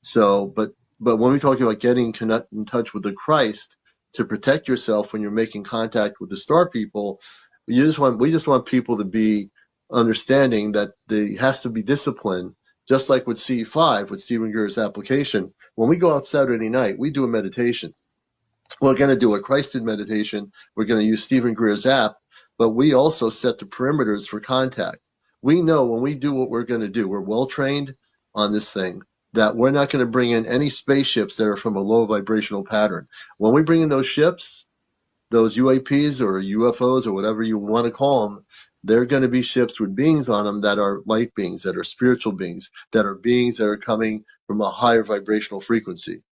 So, but when we talk about getting in touch with the Christ to protect yourself when you're making contact with the star people, we just want people to be understanding that there has to be discipline, just like with C5, with Stephen Greer's application. When we go out Saturday night, we do a meditation. We're going to do a Christed meditation. We're going to use Stephen Greer's app, but we also set the perimeters for contact. We know when we do what we're going to do, we're well trained on this thing, that we're not going to bring in any spaceships that are from a low vibrational pattern. When we bring in those ships, those UAPs or UFOs or whatever you want to call them, they're going to be ships with beings on them that are light beings, that are spiritual beings, that are beings that are coming from a higher vibrational frequency,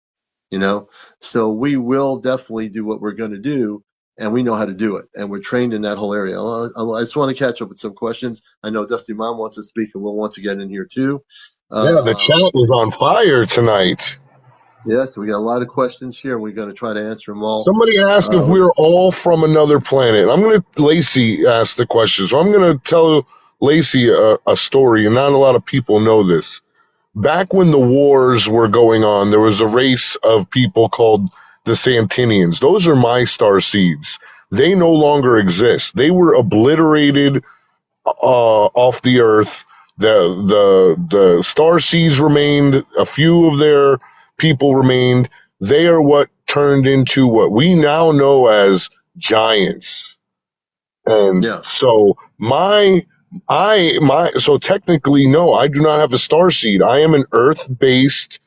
you know? So we will definitely do what we're going to do, and we know how to do it, and we're trained in that whole area. I just want to catch up with some questions. I know Dusty Mom wants to speak, and Will wants to get in here too. Yeah, the chat Let's is see. on fire tonight. Yeah, so we got a lot of questions here, and we're going to try to answer them all. Somebody asked if we're all from another planet. Lacey asked the question, so I'm going to tell Lacey a story, and not a lot of people know this. Back when the wars were going on, there was a race of people called the Santinians. Those are my star seeds. They no longer exist. They were obliterated off the earth. The star seeds remained. A few of their people remained. They are what turned into what we now know as giants. And Yeah, so so technically, no, I do not have a star seed. I am an earth based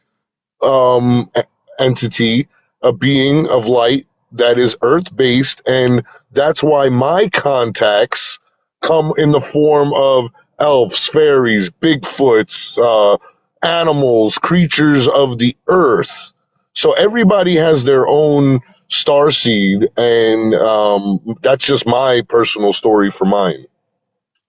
um entity, a being of light, that is Earth-based, and that's why my contacts come in the form of elves, fairies, Bigfoots, animals, creatures of the Earth. So everybody has their own star seed, and that's just my personal story for mine.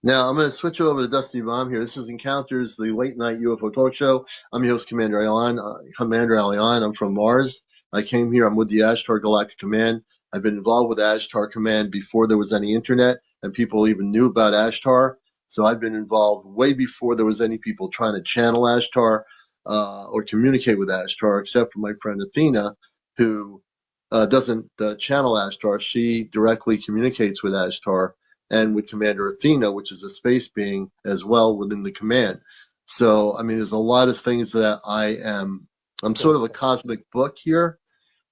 Now, I'm going to switch it over to Dusty Bomb here. This is Encounters, the late night UFO talk show. I'm your host, CmdrAleon. I'm from Mars. I came here. I'm with the Ashtar Galactic Command. I've been involved with Ashtar Command before there was any internet and people even knew about Ashtar. So I've been involved way before there was any people trying to channel Ashtar or communicate with Ashtar, except for my friend Athena, who doesn't channel Ashtar. She directly communicates with Ashtar and with Commander Athena, which is a space being as well within the command. So, I mean, there's a lot of things that I'm sort of a cosmic book here.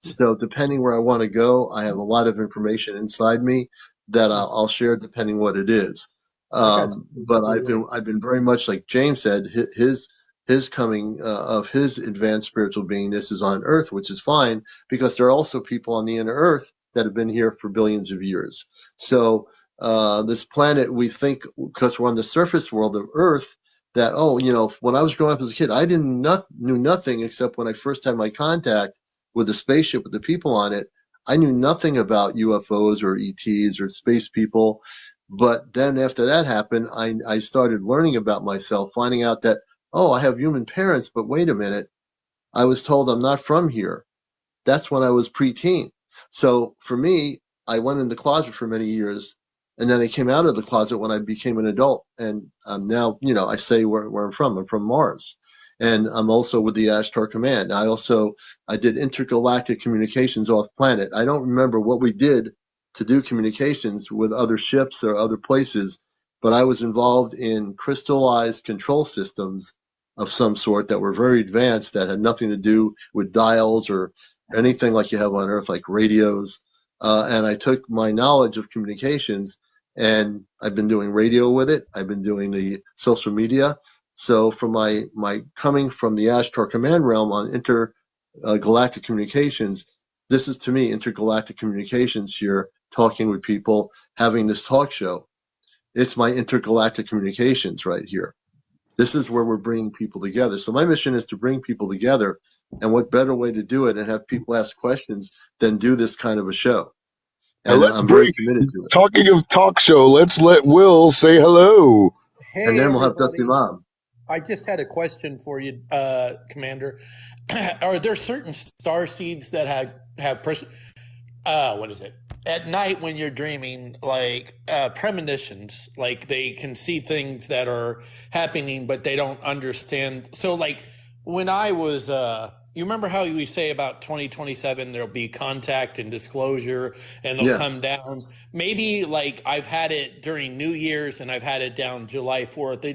So depending where I want to go, I have a lot of information inside me that I'll share depending what it is. But I've been very much like James said, his coming of his advanced spiritual beingness is on Earth, which is fine because there are also people on the inner Earth that have been here for billions of years. So this planet, we think because we're on the surface world of Earth, that when I was growing up as a kid, I knew nothing except when I first had my contact with the spaceship with the people on it. I knew nothing about UFOs or ETs or space people. But then after that happened, I started learning about myself, finding out that, I have human parents, but wait a minute. I was told I'm not from here. That's when I was preteen. So for me, I went in the closet for many years, and then I came out of the closet when I became an adult. And I'm now, I say where I'm from. I'm from Mars, and I'm also with the Ashtar Command. I did intergalactic communications off planet. I don't remember what we did to do communications with other ships or other places, but I was involved in crystallized control systems of some sort that were very advanced that had nothing to do with dials or anything like you have on Earth, like radios. And I took my knowledge of communications and I've been doing radio with it. I've been doing the social media. So for my coming from the Ashtar Command realm on intergalactic communications, this is to me intergalactic communications here, talking with people, having this talk show. It's my intergalactic communications right here. This is where we're bringing people together. So my mission is to bring people together. And what better way to do it and have people ask questions than do this kind of a show? And And let's I'm very bring, committed to it. talking of talk show, let's let Will say hello. And Hey, then we'll have Dusty everybody. Mom. I just had a question for you, Commander. Are there certain star seeds that what is it? At night when you're dreaming, like premonitions, like they can see things that are happening, but they don't understand. So, like when I was, you remember how we say about 2027 there'll be contact and disclosure, and they'll Yeah. come down. Maybe like I've had it during New Year's, and I've had it down July 4th.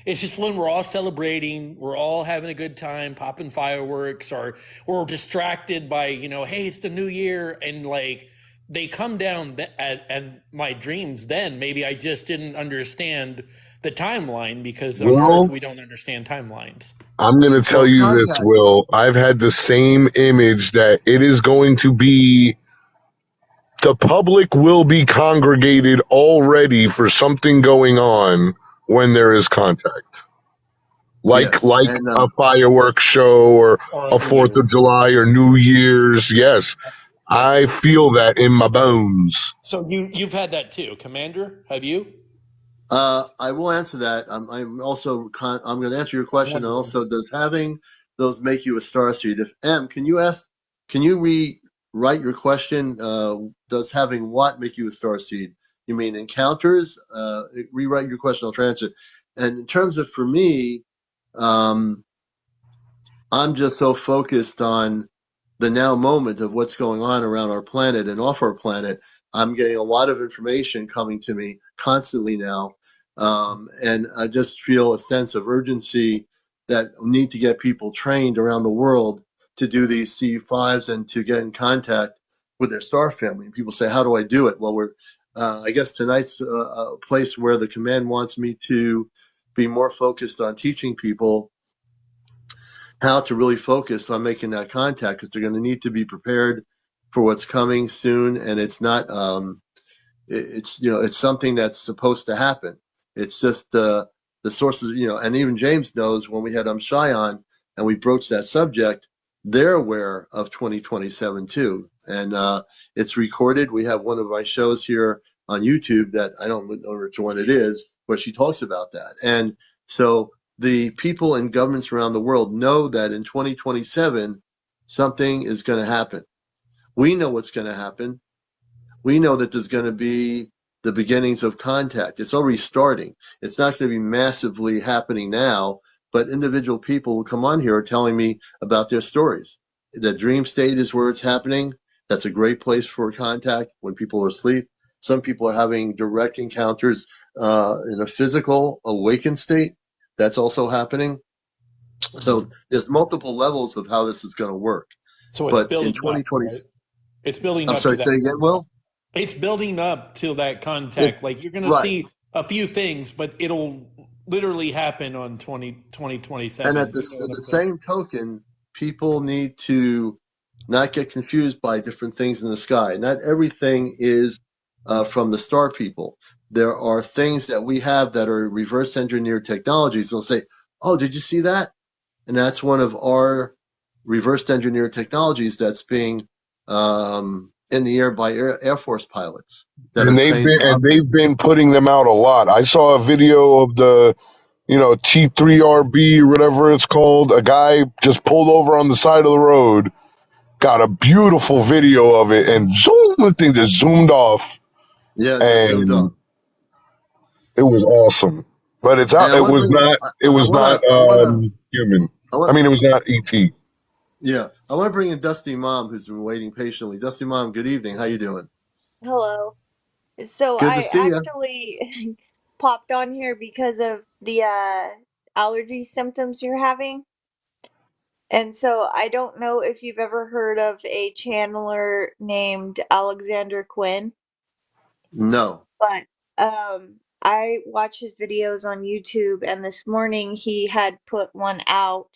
It's just when we're all celebrating, we're all having a good time, popping fireworks, or we're distracted by, hey, it's the new year, and like they come down and my dreams. Then maybe I just didn't understand the timeline because on Earth Will, we don't understand timelines. I'm going to tell Well, you this, contact. Will. I've had the same image that it is going to be, the public will be congregated already for something going on when there is contact. Like Yes. like And a fireworks show or Or a a New 4th Year. of July or New Year's. Yes, I feel that in my bones. So you've had that too, Commander? Have you? I will answer that. I'm also I'm going to answer your question. And Wondering. also, does having those make you a starseed? If can you rewrite your question? Does having what make you a starseed? You mean encounters? Rewrite your question. I'll try to answer it. And in terms of for me, um, I'm just so focused on the now moment of what's going on around our planet and off our planet. I'm getting a lot of information coming to me constantly now. And I just feel a sense of urgency that need to get people trained around the world to do these C5s and to get in contact with their star family. And people say, how do I do it? Well, I guess tonight's a place where the command wants me to be more focused on teaching people how to really focus on making that contact because they're going to need to be prepared for what's coming soon, and it's not. It's it's something that's supposed to happen. It's just the sources, and even James knows when we had Shy on and we broached that subject, they're aware of 2027 too, and it's recorded. We have one of my shows here on YouTube that I don't know which one it is, but she talks about that, and so the people in governments around the world know that in 2027 something is going to happen. We know what's going to happen. We know that there's going to be the beginnings of contact. It's already starting. It's not going to be massively happening now, but individual people will come on here telling me about their stories. The dream state is where it's happening. That's a great place for contact when people are asleep. Some people are having direct encounters in a physical awakened state. That's also happening. So there's multiple levels of how this is going to work. So it's But in building up, 2020, right? It's building I'm up to sorry, that say again, contact. Will? It's building up to that contact. It, Like you're going to right. see a few things, but it'll literally happen on 2027. And at You know what the I'm saying? same token, people need to not get confused by different things in the sky. Not everything is from the star people. There are things that we have that are reverse engineered technologies. They'll say, "Oh, did you see that?" And that's one of our reverse engineered technologies that's being in the air by Air Force pilots that are And trained to operate. they've been putting them out a lot. I saw a video of the T3RB or whatever it's called. A guy just pulled over on the side of the road, got a beautiful video of it, and zoom, the thing just zoomed off, Yeah, they're zoomed up. and it was awesome. But it's And out. I want to bring it. It was not I want to. human. I I want. mean, it was not ET. Yeah, I want to bring in Dusty Mom, who's been waiting patiently. Dusty Mom, good evening. How you doing? Hello. So Good to I see you. actually popped on here because of the allergy symptoms you're having. And so I don't know if you've ever heard of a channeler named Alexander Quinn, No. but I watch his videos on YouTube, and this morning he had put one out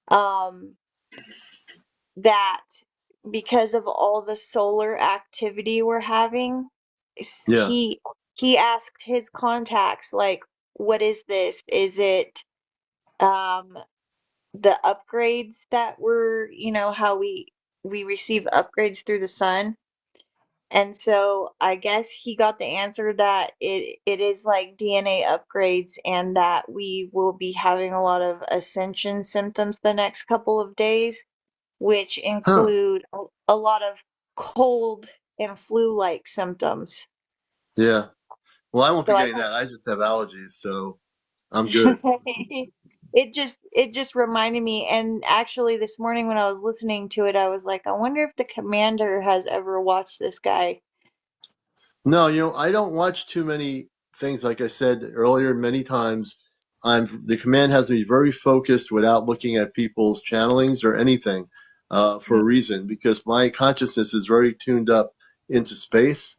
um that because of all the solar activity we're having, Yeah. he asked his contacts, like, what is this? Is it um the upgrades that we're, how we receive upgrades through the sun? And so I guess he got the answer that it is like DNA upgrades, and that we will be having a lot of ascension symptoms the next couple of days, which Huh. include a lot of cold and flu-like symptoms. Yeah. Well, I won't be So I getting thought that. I just have allergies, so I'm good. it just reminded me, and actually this morning when I was listening to it, I was like, I wonder if the commander has ever watched this guy. No, I don't watch too many things. Like I said earlier, many times, the command has me very focused without looking at people's channelings or anything, for a reason, because my consciousness is very tuned up into space.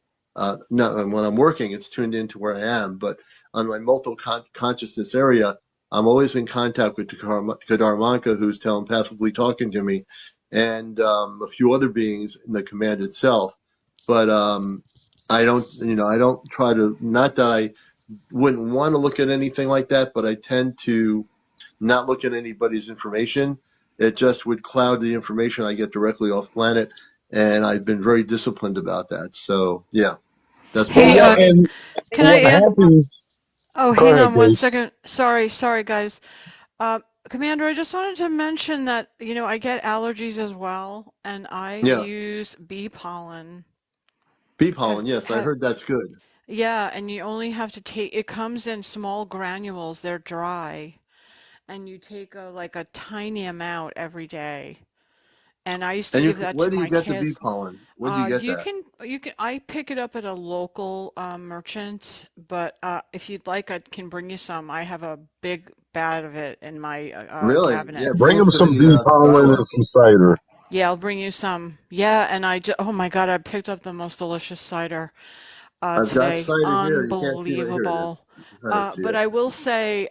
No, and when I'm working, it's tuned into where I am. But on my multiple consciousness area, I'm always in contact with the Kadarmanka, who's telepathically talking to me, and a few other beings in the command itself. But I don't try to, not that I wouldn't want to look at anything like that, but I tend to not look at anybody's information. It just would cloud the information I get directly off planet. And I've been very disciplined about that. So yeah, that's been Hey, Well, happening. can I What add? happens? Oh, Go hang ahead, on one Grace. second. Sorry, guys. Uh, Commander, I just wanted to mention that, I get allergies as well, and I Yeah. use bee pollen. Bee Have, pollen. Yes. I have, heard that's good. yeah, and you only have to take, it comes in small granules, they're dry, and you take like a tiny amount every day. And I used to And give that where to do you my get the bee kids. pollen? Where do you get that? I pick it up at a local merchant, but if you'd like, I can bring you some. I have a big vat of it in my Really? cabinet. Yeah. Bring Bring it him to some bee the pollen and dialogue. some cider. Yeah, I'll bring you some. Yeah, and oh my God, I picked up the most delicious cider I've got today. cider here. You can't see, but here it is. Unbelievable. You can kind of see But it. I will say,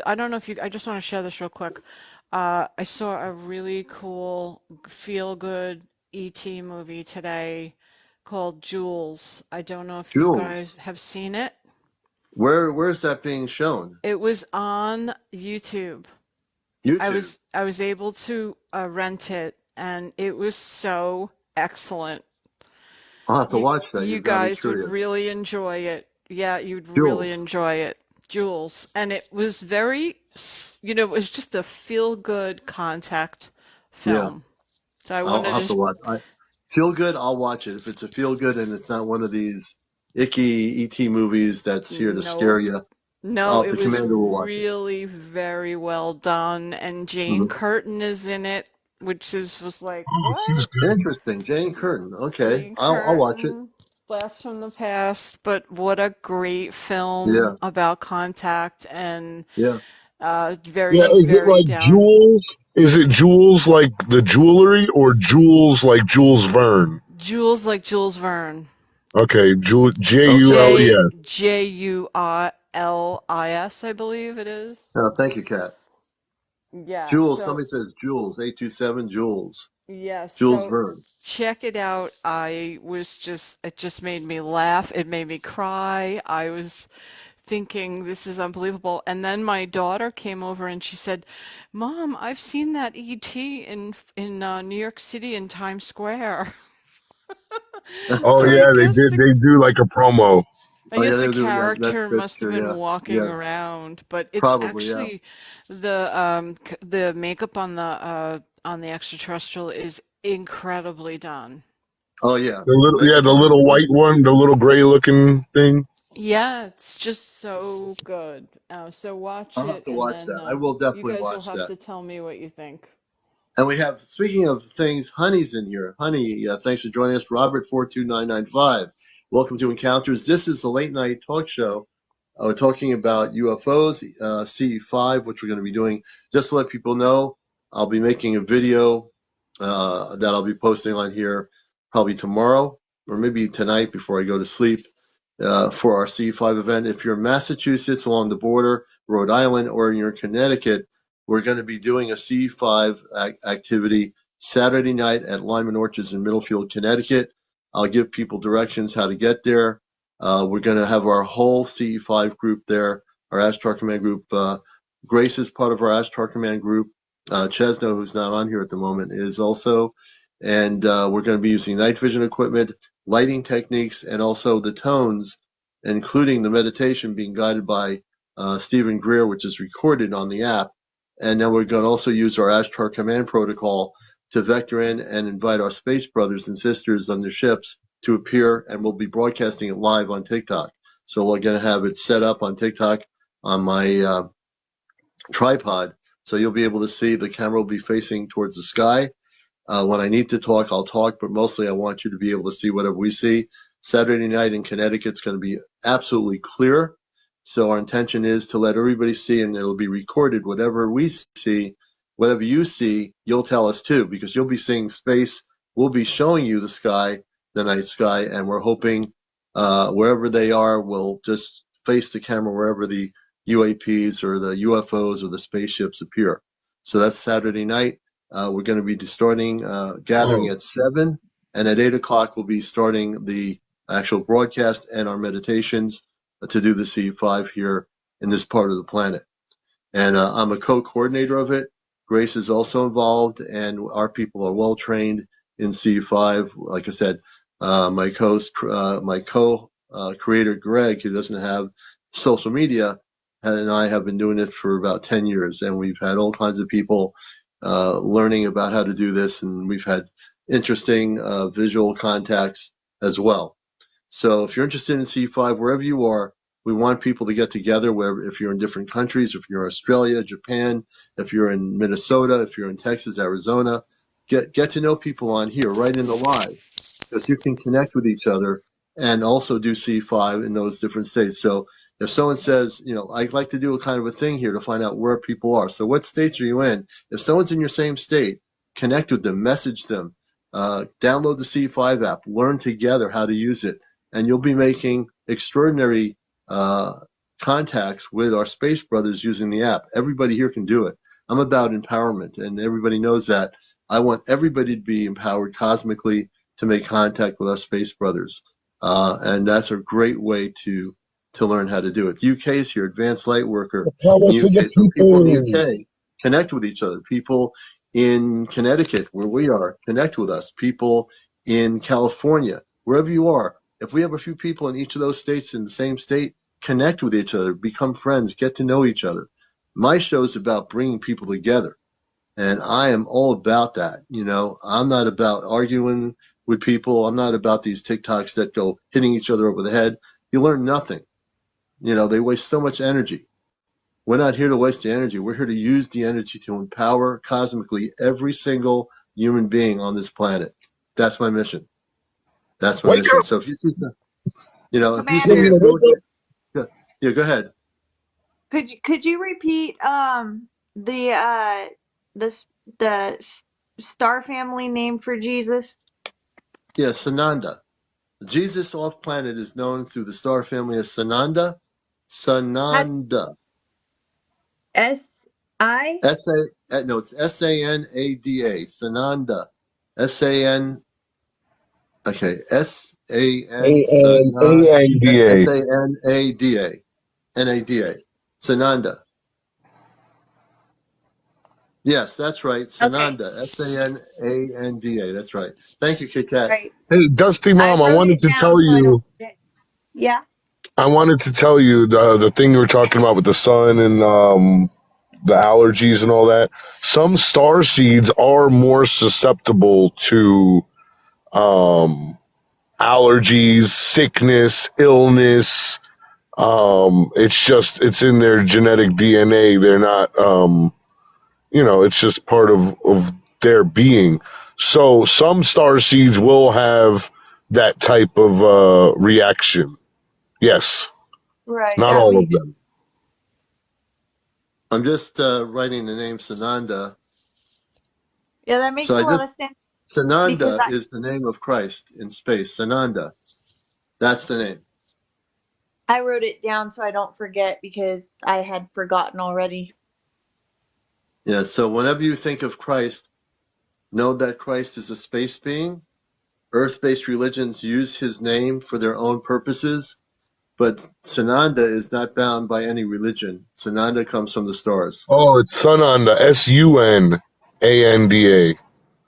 I don't know if I just want to share this real quick. I saw a really cool, feel good ET movie today called Jules. I don't know if you Jules. guys have seen it. Where's that being shown? It was on YouTube. YouTube. I was able to rent it, and it was so excellent. I'll have to watch that. You You've got me guys would curious. really enjoy it. Yeah, you'd really Jules. enjoy it. Jules. And it was very, it was just a feel-good contact Yeah. film. So I I'll wanted have to to, watch. Feel good. I'll watch it. If it's a feel good and it's not one of these icky ET movies that's here to scare nope. you, No, it the was commander will watch it. really very well done. And Jane Mhm. Curtin is in it, which was like, Oh, she's what? good. Interesting. Jane Curtin. Okay. Jane I'll watch it. Curtin, Blast from the Past, but what a great Yeah. film about contact and Yeah. Yeah, very, is it very like down. Jules? Is it Jules like the jewelry or Jules like Jules Verne? Jules like Jules Verne. Okay, Okay. Jules, Julius, I believe it is. Thank you, Kat. Yeah, Jules. so Somebody says Jules. 827 Jules. yeah, Jules so Verne. check it out. It just made me laugh. It made me cry. I was thinking this is unbelievable. And then my daughter came over and she said, "Mom, I've seen that ET in New York City in Times Square." Oh So yeah, they did. They do like a promo. I Oh yeah, guess the they're doing that. character That's must have true. been Yeah. walking Yeah. around, but it's Probably. Yeah. actually the makeup on the extraterrestrial is incredibly done. Oh yeah. The Yeah, makeup the on it is little white wonderful. one, the little gray looking thing. Yeah, it's just so good. So watch I'll have it, to and watch then that. I will you definitely guys will watch have that. to tell me what you think. And we have, speaking of things, Honey's in here. Honey, thanks for joining us. Robert42995. Welcome to Encounters. This is the late night talk show. We're talking about UFOs, CE5, which we're going to be doing. Just to let people know, I'll be making a video that I'll be posting on here probably tomorrow or maybe tonight before I go to sleep for our CE5 event. If you're in Massachusetts along the border, Rhode Island, or you're in Connecticut, we're going to be doing a CE5 activity Saturday night at Lyman Orchards in Middlefield, Connecticut. I'll give people directions how to get there. We're going to have our whole CE5 group there, our Ashtar Command group. Grace is part of our Ashtar Command group. Chesno, who's not on here at the moment, is also. And we're going to be using night vision equipment, lighting techniques, and also the tones, including the meditation being guided by Stephen Greer, which is recorded on the app. And then we're going to also use our Ashtar Command protocol to vector in and invite our space brothers and sisters on their ships to appear, and we'll be broadcasting it live on TikTok. So we're going to have it set up on TikTok on my tripod, so you'll be able to see the camera will be facing towards the sky. When I need to talk, I'll talk, but mostly I want you to be able to see whatever we see. Saturday night in Connecticut's going to be absolutely clear. So our intention is to let everybody see, and it'll be recorded. Whatever we see, whatever you see, you'll tell us too, because you'll be seeing space. We'll be showing you the sky, the night sky, and we're hoping wherever they are, we'll just face the camera wherever the UAPs or the UFOs or the spaceships appear. So that's Saturday night. We're going to be starting gathering Oh, at 7, and at 8 o'clock we'll be starting the actual broadcast and our meditations to do the C5 here in this part of the planet. And I'm a co-coordinator of it. Grace is also involved, and our people are well trained in C5. Like I said, my co-creator Greg, who doesn't have social media, and I have been doing it for about 10 years, and we've had all kinds of people learning about how to do this, and we've had interesting visual contacts as well. So if you're interested in C5, wherever you are, we want people to get together, wherever, if you're in different countries, if you're in Australia, Japan, if you're in Minnesota, if you're in Texas, Arizona, get to know people on here right in the live, because you can connect with each other and also do C5 in those different states. So if someone says, I'd like to do a kind of a thing here to find out where people are. So what states are you in? If someone's in your same state, connect with them, message them, download the C5 app, learn together how to use it, and you'll be making extraordinary contacts with our space brothers using the app. Everybody here can do it. I'm about empowerment, and everybody knows that. I want everybody to be empowered cosmically to make contact with our space brothers. And that's a great way to learn how to do it. The UK is here, Advanced Light Worker Power in the to the UK. So people in the people. UK connect with each other. People in Connecticut, where we are, connect with us. People in California, wherever you are. If we have a few people in each of those states in the same state, connect with each other, become friends, get to know each other. My show is about bringing people together. And I am all about that. I'm not about arguing with people. I'm not about these TikToks that go hitting each other over the head. You learn nothing. They waste so much energy. We're not here to waste the energy. We're here to use the energy to empower cosmically every single human being on this planet. That's my mission. That's my Wake mission. up. So if you see, if you see You're Commander, a gonna wake up. yeah, go ahead. could you repeat the the star family name for Jesus? Yeah, Sananda. Jesus off planet is known through the star family as Sananda. Has Sananda. S-I? No, it's Sanada. Sananda. S-A-N, okay, S-A-N, Sananda. ANDA. S-A-N-A-D-A. N-A-D-A. Sananda. Yes, that's right. Okay, Sananda. S-A-N-A-N-D-A. That's right. Thank you, Kit Kat. right. Hey, Dusty I Mom, wrote it down so I don't forget. Yeah. I wanted to tell you the thing you were talking about with the sun and the allergies and all that. Some star seeds are more susceptible to um, allergies, sickness, illness. It's in their genetic DNA. They're not, it's just part of their being. So some star seeds will have that type of reaction. Yes, Right. not Yeah, all me of too. them. I'm just writing the name Sananda. Yeah, that So makes a lot of sense because Sananda is the name of Christ in space. Sananda. That's the name. I wrote it down so I don't forget because I had forgotten already. Yeah, so whenever you think of Christ, know that Christ is a space being. Earth-based religions use his name for their own purposes, but Sananda is not bound by any religion. Sananda comes from the stars. Oh, it's Sunanda. Sunanda.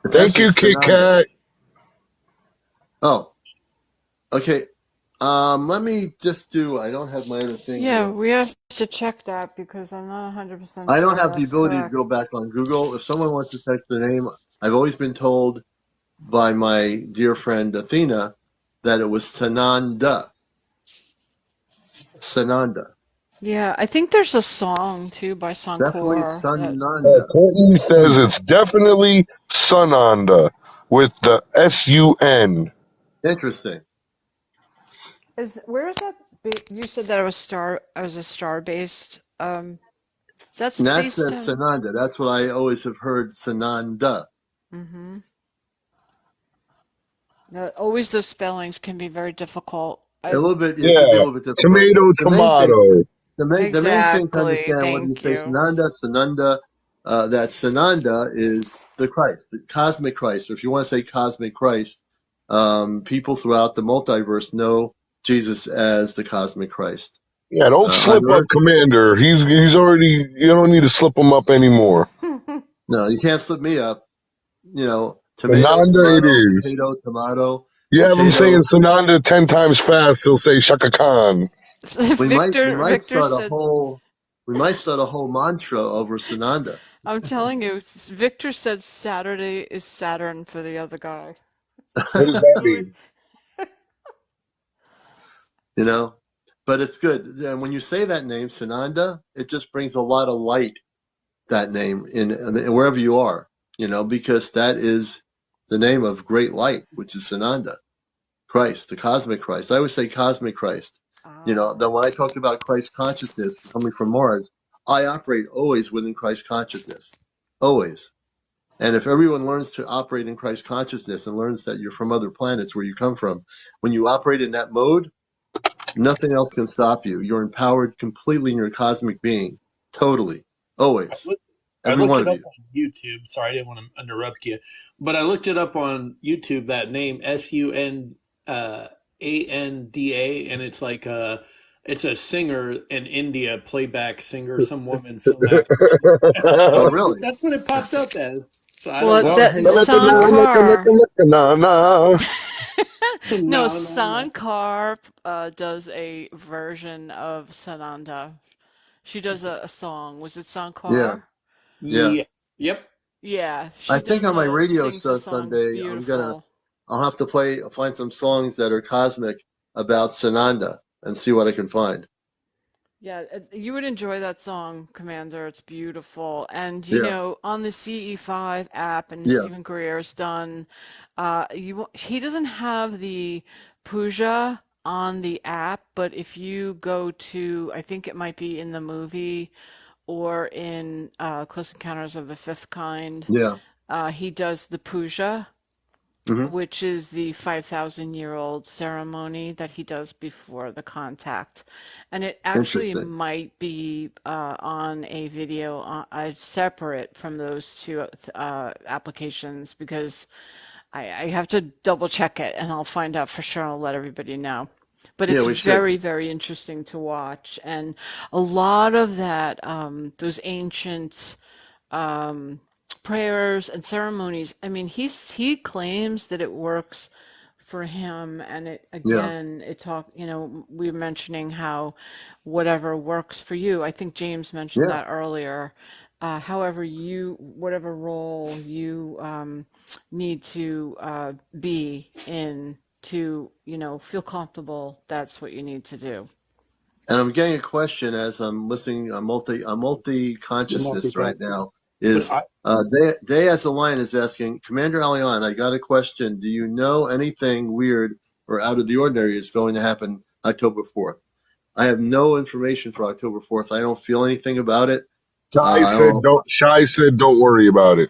The S Thank you, is Kit Sananda. Kat. Oh, okay. Let me just I don't have my other thing Yeah, here. we have to check that because I'm not 100% I don't sure have the that's ability to correct. go back on Google. If someone wants to type the name, I've always been told by my dear friend Athena that it was Sananda. Sananda. Yeah, I think there's a song too by Definitely Sankor that Sananda. Courtney says it's definitely Sunanda with the SUN. Interesting. is. Where is that? You said that it was a star based. Is that And that's based on? Sananda. That's what I always have heard, Sananda. Mm-hmm. Always the spellings can be very difficult. A little bit, it could be a Yeah, little bit difficult. tomato, The main thing, tomato. the main thing to Exactly. understand when you Thank say you. Sananda, that Sananda is the Christ, the cosmic Christ. Or if you want to say cosmic Christ, people throughout the multiverse know Jesus as the cosmic Christ. Yeah, don't On slip up, Earth, Commander. He's already. You don't need to slip him up anymore. no, you can't slip me up. Tomato, Sananda it tomato, is. potato, tomato, You have him saying potato. Sananda 10 times fast. He'll say Shaka Khan. We might we Victor might Victor start a said whole mantra over Sananda. I'm telling you, Victor said Saturday is Saturn for the other guy. What does that Really? mean? you know, but it's good. And when you say that name, Sananda, it just brings a lot of light. That name in wherever you are, because that is the name of great light, which is Sananda, Christ, the cosmic Christ. I always say cosmic Christ. Ah. Then when I talk about Christ consciousness coming from Mars, I operate always within Christ consciousness, always. And if everyone learns to operate in Christ consciousness and learns that you're from other planets where you come from, when you operate in that mode, nothing else can stop you. You're empowered completely in your cosmic being, totally, always, I Every looked one it of up you. on YouTube. Sorry, I didn't want to interrupt you, but I looked it up on YouTube. That name Sunda, and it's like it's a singer in India, playback singer, some woman film actress. Oh, really? That's what it popped up as. So I don't Well, Well, know. that hey, Sankar, Nah. no, No, no, no. Sankar does a version of Sananda. She does a song. Was it yeah, Sankar? yeah. Yeah. Yep. Yeah, I she think does on my radio sings a show song. It's Sunday, beautiful. I'll have to find some songs that are cosmic about Sananda and see what I can find. Yeah, you would enjoy that song, Commander. It's beautiful. And Yeah, on the CE5 app, and yeah, Stephen Greer's done, he doesn't have the puja on the app, but if you go to, I think it might be in the movie or in Close Encounters of the Fifth Kind, yeah. he does the puja, Hmm. which is the 5,000-year-old ceremony that he does before the contact. And it actually Interesting. might be on a video separate from those two applications because I have to double check it and I'll find out for sure. I'll let everybody know. But Yeah, it's we should. very, very interesting to watch. And a lot of that, those ancient um, prayers and ceremonies. I mean, he claims that it works for him, and it Yeah, again, it talk. We were mentioning how whatever works for you. I think James mentioned yeah. that earlier. However, whatever role you need to be in to, feel comfortable, that's what you need to do. And I'm getting a question as I'm listening. I'm multi You're consciousness right multitasking. now. But Is Day as a Lion is asking Commander Alion, I got a question. Do you know anything weird or out of the ordinary is going to happen October 4th? I have no information for October 4th. I don't feel anything about it. I don't know. Shy said don't worry about it.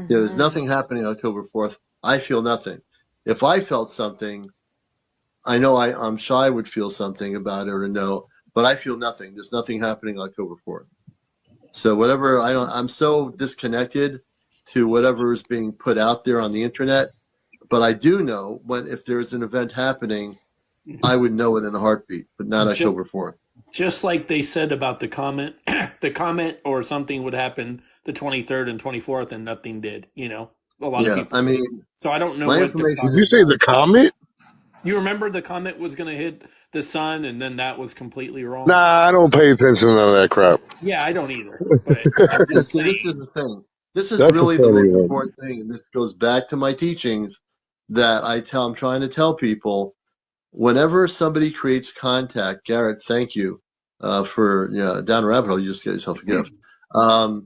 Yeah, there's Hmm. nothing happening October 4th. I feel nothing. If I felt something, I know I'm Shy would feel something about it or no, but I feel nothing. There's nothing happening October 4th. So whatever, I'm so disconnected to whatever is being put out there on the internet. But I do know if there's an event happening, I would know it in a heartbeat, but not just October 4th. just like they said about the comment, the comment or something would happen the 23rd and 24th, and nothing did. A lot of Yeah, people I did. mean, So I don't know my what they're Did information you talking is say about. the comet? You remember the comet was going to hit the sun, and then that was completely wrong. Nah, I don't pay attention to that crap. Yeah, I don't either. But I'm yeah. just See, this is saying. the thing. This is That's a really the funny most one. important thing, and this goes back to my teachings that I'm trying to tell people. Whenever somebody creates contact, Garrett, thank you for down the rabbit hole. You just get yourself a gift. Um,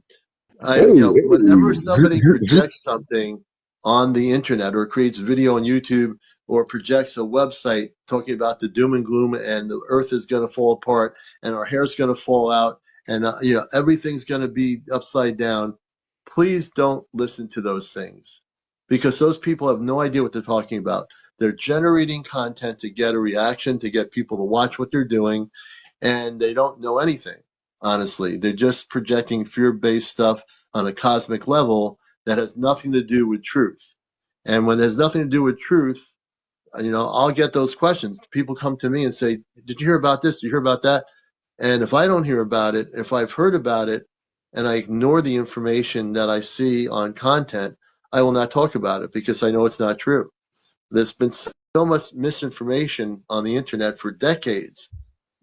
Hey, whenever hey. somebody projects something on the internet or creates video on YouTube or projects a website talking about the doom and gloom and the earth is going to fall apart and our hair's going to fall out and everything's going to be upside down, please don't listen to those things because those people have no idea what they're talking about. They're generating content to get a reaction, to get people to watch what they're doing, and they don't know anything. Honestly, they're just projecting fear-based stuff on a cosmic level that has nothing to do with truth. And when it has nothing to do with truth, I'll get those questions. People come to me and say, "Did you hear about this? Did you hear about that?" And if I don't hear about it, if I've heard about it, and I ignore the information that I see on content, I will not talk about it because I know it's not true. There's been so much misinformation on the internet for decades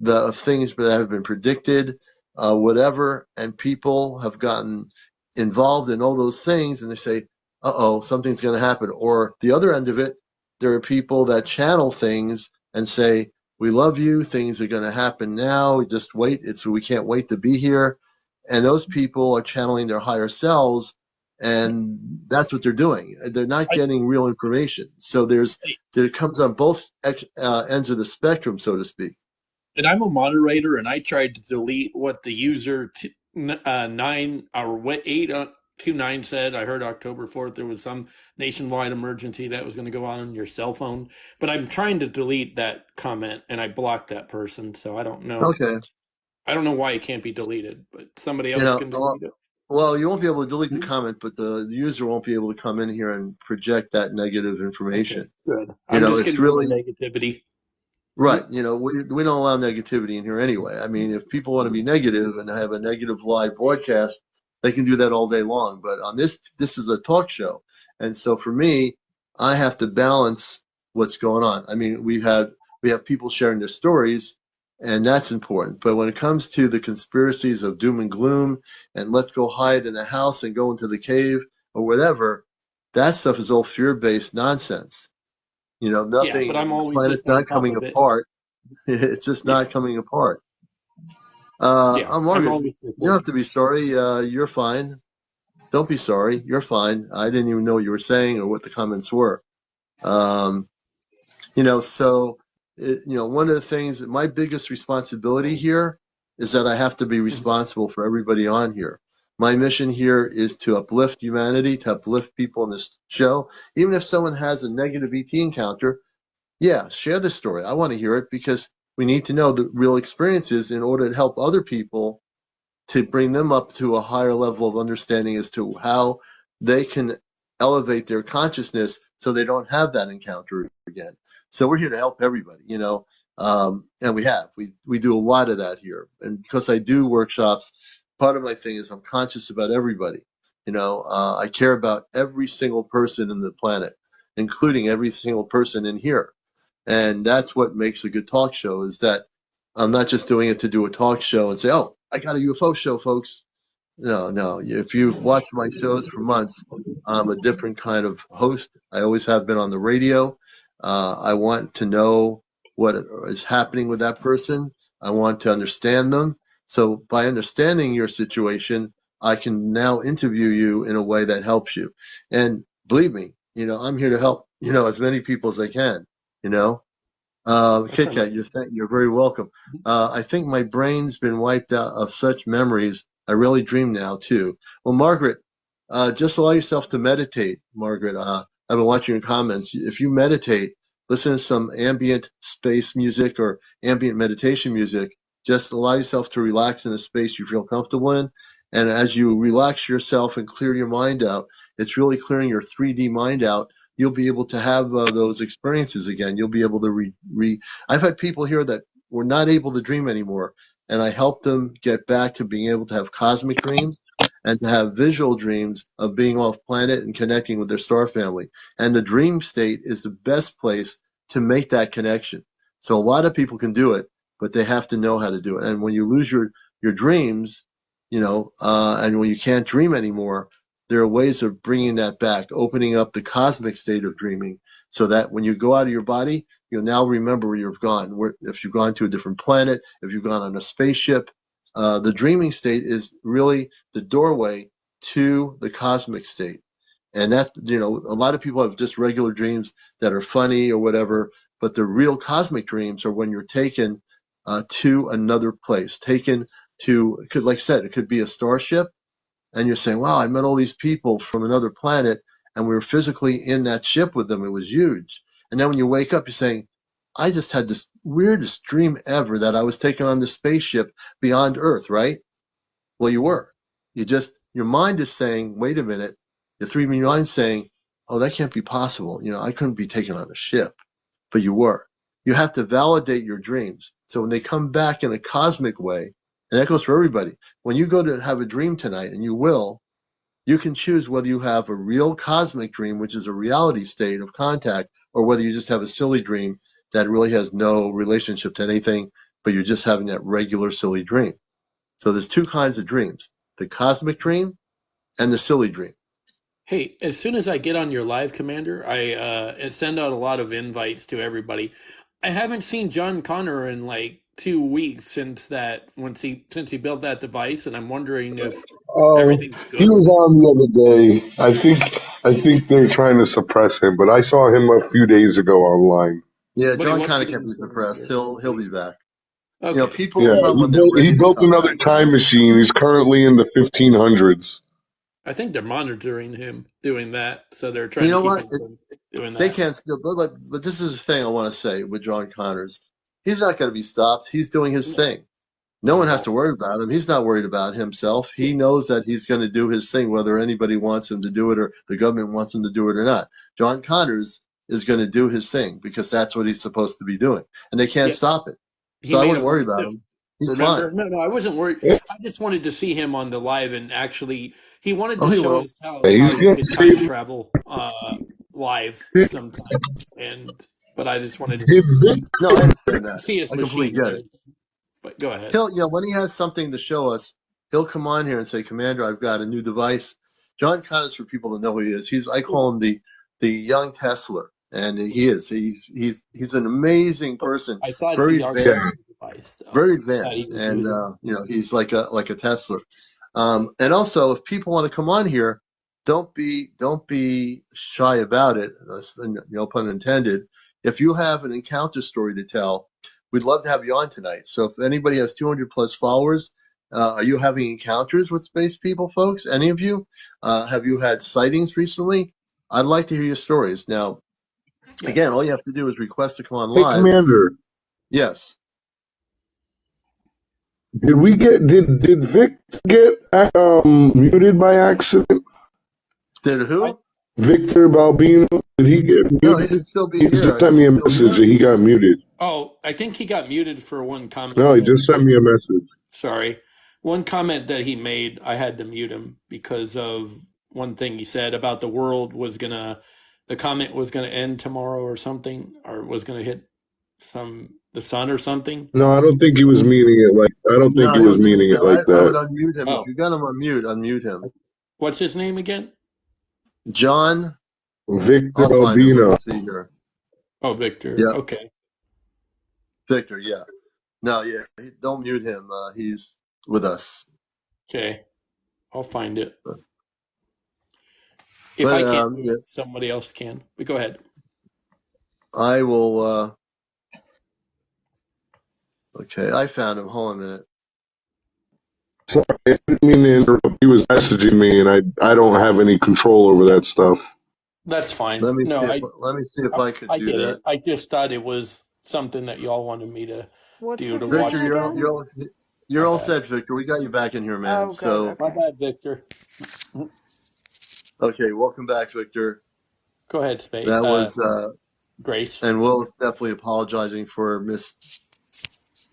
of things that have been predicted, whatever, and people have gotten involved in all those things, and they say, "Uh-oh, something's going to happen." Or the other end of it, there are people that channel things and say, "We love you. Things are going to happen now. Just wait. We can't wait to be here." And those people are channeling their higher selves, and that's what they're doing. They're not I, getting real information. So there comes on both ends of the spectrum, so to speak. and I'm a moderator, and I tried to delete what the user 9 or what 829 said. I heard October 4th there was some nationwide emergency that was going to go on your cell phone, but I'm trying to delete that comment, and I blocked that person. So I don't know. Okay. I don't know why it can't be deleted, but somebody You else know, can delete it. Well, you won't be able to delete the comment, but the user won't be able to come in here and project that negative Okay, information. good. You I'm know, just it's getting rid of really my negativity. right. You know, we don't allow negativity in here anyway. I mean, if people want to be negative and have a negative live broadcast, they can do that all day long. But on this is a talk show. And so for me, I have to balance what's going on. I mean, we have people sharing their stories, and that's important. But when it comes to the conspiracies of doom and gloom and let's go hide in the house and go into the cave or whatever, that stuff is all fear-based nonsense. You know, Yeah, but nothing, I'm the always planet's just on not top coming of it. apart. It's just Yeah, not coming apart. yeah. I'm Margaret, always you don't prepared. have to be sorry. You're fine. Don't be sorry. You're fine. I didn't even know what you were saying or what the comments were. Um, you know, so, one of the things that my biggest responsibility here is that I have to be Mhm. responsible for everybody on here. My mission here is to uplift humanity, to uplift people in this show. Even if someone has a negative ET encounter, yeah, share the story. I want to hear it because we need to know the real experiences in order to help other people to bring them up to a higher level of understanding as to how they can elevate their consciousness so they don't have that encounter again. So we're here to help everybody, and we do a lot of that here. And because I do workshops, part of my thing is I'm conscious about everybody. I care about every single person in the planet, including every single person in here. And that's what makes a good talk show is that I'm not just doing it to do a talk show and say, oh, I got a UFO show, folks. No, no. If you've watched my shows for months, I'm a different kind of host. I always have been on the radio. I want to know what is happening with that person. I want to understand them. So by understanding your situation, I can now interview you in a way that helps you. And believe me, I'm here to help, as many people as I can, you know. That Kit sounds Kat, you're very welcome. I think my brain's been wiped out of such memories. I really dream now too. Well, Margaret, just allow yourself to meditate, Margaret. I've been watching your comments. If you meditate, listen to some ambient space music or ambient meditation music. Just allow yourself to relax in a space you feel comfortable in. And as you relax yourself and clear your mind out, it's really clearing your 3D mind out. You'll be able to have those experiences again. You'll be able to I've had people here that were not able to dream anymore, and I helped them get back to being able to have cosmic dreams and to have visual dreams of being off planet and connecting with their star family. And the dream state is the best place to make that connection. So a lot of people can do it, but they have to know how to do it. And when you lose your dreams, and when you can't dream anymore, there are ways of bringing that back, opening up the cosmic state of dreaming so that when you go out of your body, you'll now remember where you've gone. If you've gone to a different planet, if you've gone on a spaceship, the dreaming state is really the doorway to the cosmic state. And that's, a lot of people have just regular dreams that are funny or whatever, but the real cosmic dreams are when you're taken to another place, taken to, like I said, it could be a starship and you're saying, wow, I met all these people from another planet and we were physically in that ship with them. It was huge. And then when you wake up, you're saying, I just had this weirdest dream ever that I was taken on this spaceship beyond Earth, right? Well, you were. Your mind is saying, wait a minute. Your 3D mind's saying, oh, that can't be possible. I couldn't be taken on a ship, but you were. You have to validate your dreams. So when they come back in a cosmic way, and that goes for everybody, when you go to have a dream tonight, and you will, you can choose whether you have a real cosmic dream, which is a reality state of contact, or whether you just have a silly dream that really has no relationship to anything, but you're just having that regular silly dream. So there's two kinds of dreams, the cosmic dream and the silly dream. Hey, as soon as I get on your live, Commander, I send out a lot of invites to everybody. I haven't seen John Connor in like 2 weeks since he built that device, and I'm wondering if everything's He good. was on the other day. I think they're trying to suppress him, but I saw him a few days ago online. Yeah, But he John wasn't Connor in can't the be server suppressed. here. He'll be back. Okay, People Yeah, come he when they're built, he ready to built come another back. time machine. He's currently in the 1500s. I think they're monitoring him doing that, so they're trying You to know keep what? him from doing They that. can't still, but this is the thing I want to say with John Connors. He's not going to be stopped. He's doing his No, thing. No one has to worry about him. He's not worried about himself. He knows that he's going to do his thing, whether anybody wants him to do it or the government wants him to do it or not. John Connors is going to do his thing because that's what he's supposed to be doing, and they can't stop it. He So I made wouldn't a worry voice about too. him. He's Remember? fine. No, I wasn't worried. Yeah. I just wanted to see him on the live and actually he wanted Oh, to he show will. us how He's you gonna could time travel live sometime. But I just wanted did Vic No, I understand that. to see his I completely machine and get it. everything. But go ahead. When he has something to show us, he'll come on here and say, "Commander, I've got a new device." John Connors, for people to know who he is, I call him the young Tesla, and he is. He's an amazing person, I thought very he already yeah. advanced. had a device, though. Very I thought he advanced, was and using. he's like a Tesla. And also, if people want to come on here, don't be shy about it. No pun intended. If you have an encounter story to tell, we'd love to have you on tonight. So if anybody has 200 plus followers, are you having encounters with space people, folks? Any of you? Have you had sightings recently? I'd like to hear your stories. Now, Yeah. again, all you have to do is request to come on Hey, live. Commander, Yes. did Vic get muted by accident? Did who? Victor Balbino, did he get No, he muted? should still be He here. just Is sent he me a still message here? that he got muted. Oh, I think he got muted for one comment No, he that just sent me a message. Sorry. One comment that he made, I had to mute him because of one thing he said about the world the comment was gonna end tomorrow or something, or was gonna hit the sun or something. No, I don't think he was meaning it like. I don't think No, he he was was meaning it like I would that. unmute him. If Oh, you got him on mute, unmute him. what's his name again? John, Victor I'll find him. Let me Albino. see here. Oh, Victor. Yeah, Okay. Victor, yeah. No, yeah, don't mute him. He's with us. Okay. I'll find it. If But I can't do yeah, it, somebody else can. But go ahead. I will. Okay, I found him. Hold on a minute. Sorry, I didn't mean to interrupt. He was messaging me, and I don't have any control over that stuff. That's fine. Let me No, see if I could I do get that. it. I just thought it was something that y'all wanted me to What's do to his watch. name Victor, again? you're My all bad. set, Victor. We got you back in here, man. Oh, good. So, My Okay. bad, Victor. okay, welcome back, Victor. Go ahead, That was Grace. and Will is definitely apologizing for mismuting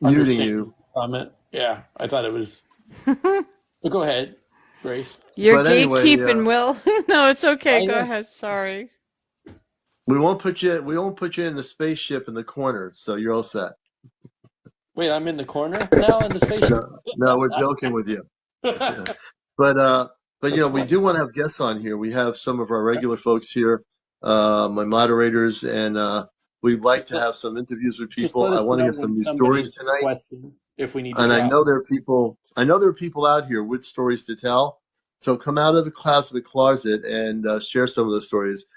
Understanding you. comment. Yeah, I thought it was. But go ahead, Grace. You're But anyway, gatekeeping, Will. No, it's okay. I Go know. ahead. Sorry. we won't put you in the spaceship in the corner, so you're all set. Wait, I'm in the corner now in the spaceship. No, we're joking with you. But That's we fine. do want to have guests on here. We have some of our regular folks here, my moderators, and we'd like Just to have some interviews with just people. let I us want to know hear some when new stories somebody's tonight. requesting if we need to And I know travel. there are people out here with stories to tell. So come out of the cosmic closet and share some of those stories.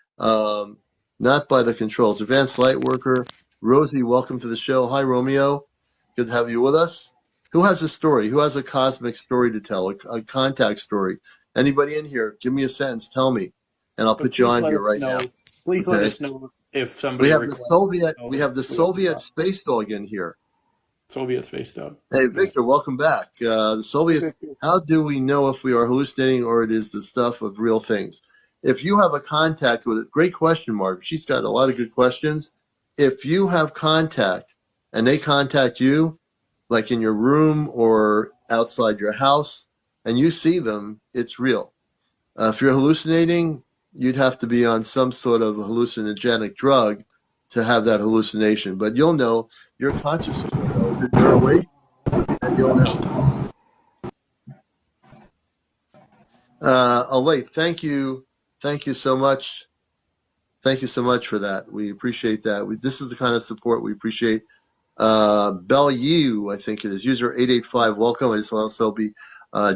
Not by the controls. Advanced light worker, Rosie, welcome to the show. Hi, Romeo. Good to have you with us. Who has a story? Who has a cosmic story to tell? A contact story? Anybody in here? Give me a sentence. Tell me, and I'll But put you please on let here us right now. know. Please let Okay. us know if We somebody have the requests. Soviet. So We have the we open Soviet up. space dog in here. Soviet space dog. Hey, Nice. Victor, welcome back. The Soviets, Victor. how do we know if we are hallucinating or it is the stuff of real things? If you have a contact with it, great question, Mark. She's got a lot of good questions. If you have contact and they contact you, like in your room or outside your house, and you see them, it's real. If you're hallucinating, you'd have to be on some sort of hallucinogenic drug to have that hallucination. But you'll know, your consciousness will know that you're awake and you'll know. Alay, thank you. Thank you so much. Thank you so much for that. We appreciate that. This is the kind of support we appreciate. Bellew, I think it is, user 885, welcome. I just want to also be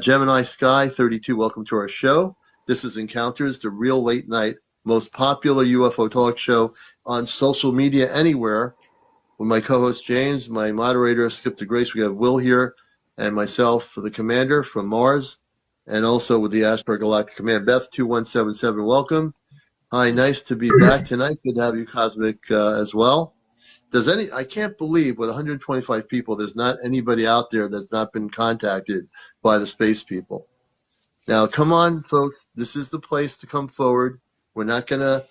Gemini Sky 32, welcome to our show. This is Encounters, the real late night, most popular UFO talk show on social media anywhere. With my co-host James, my moderator Skip to Grace, we have Will here, and myself for the commander from Mars, and also with the Ashtar Galactic Command, Beth 2177. Welcome. Hi, nice to be back tonight. Good to have you, Cosmic, as well. I can't believe with 125 people, there's not anybody out there that's not been contacted by the space people. Now, come on, folks. This is the place to come forward. We're not going to,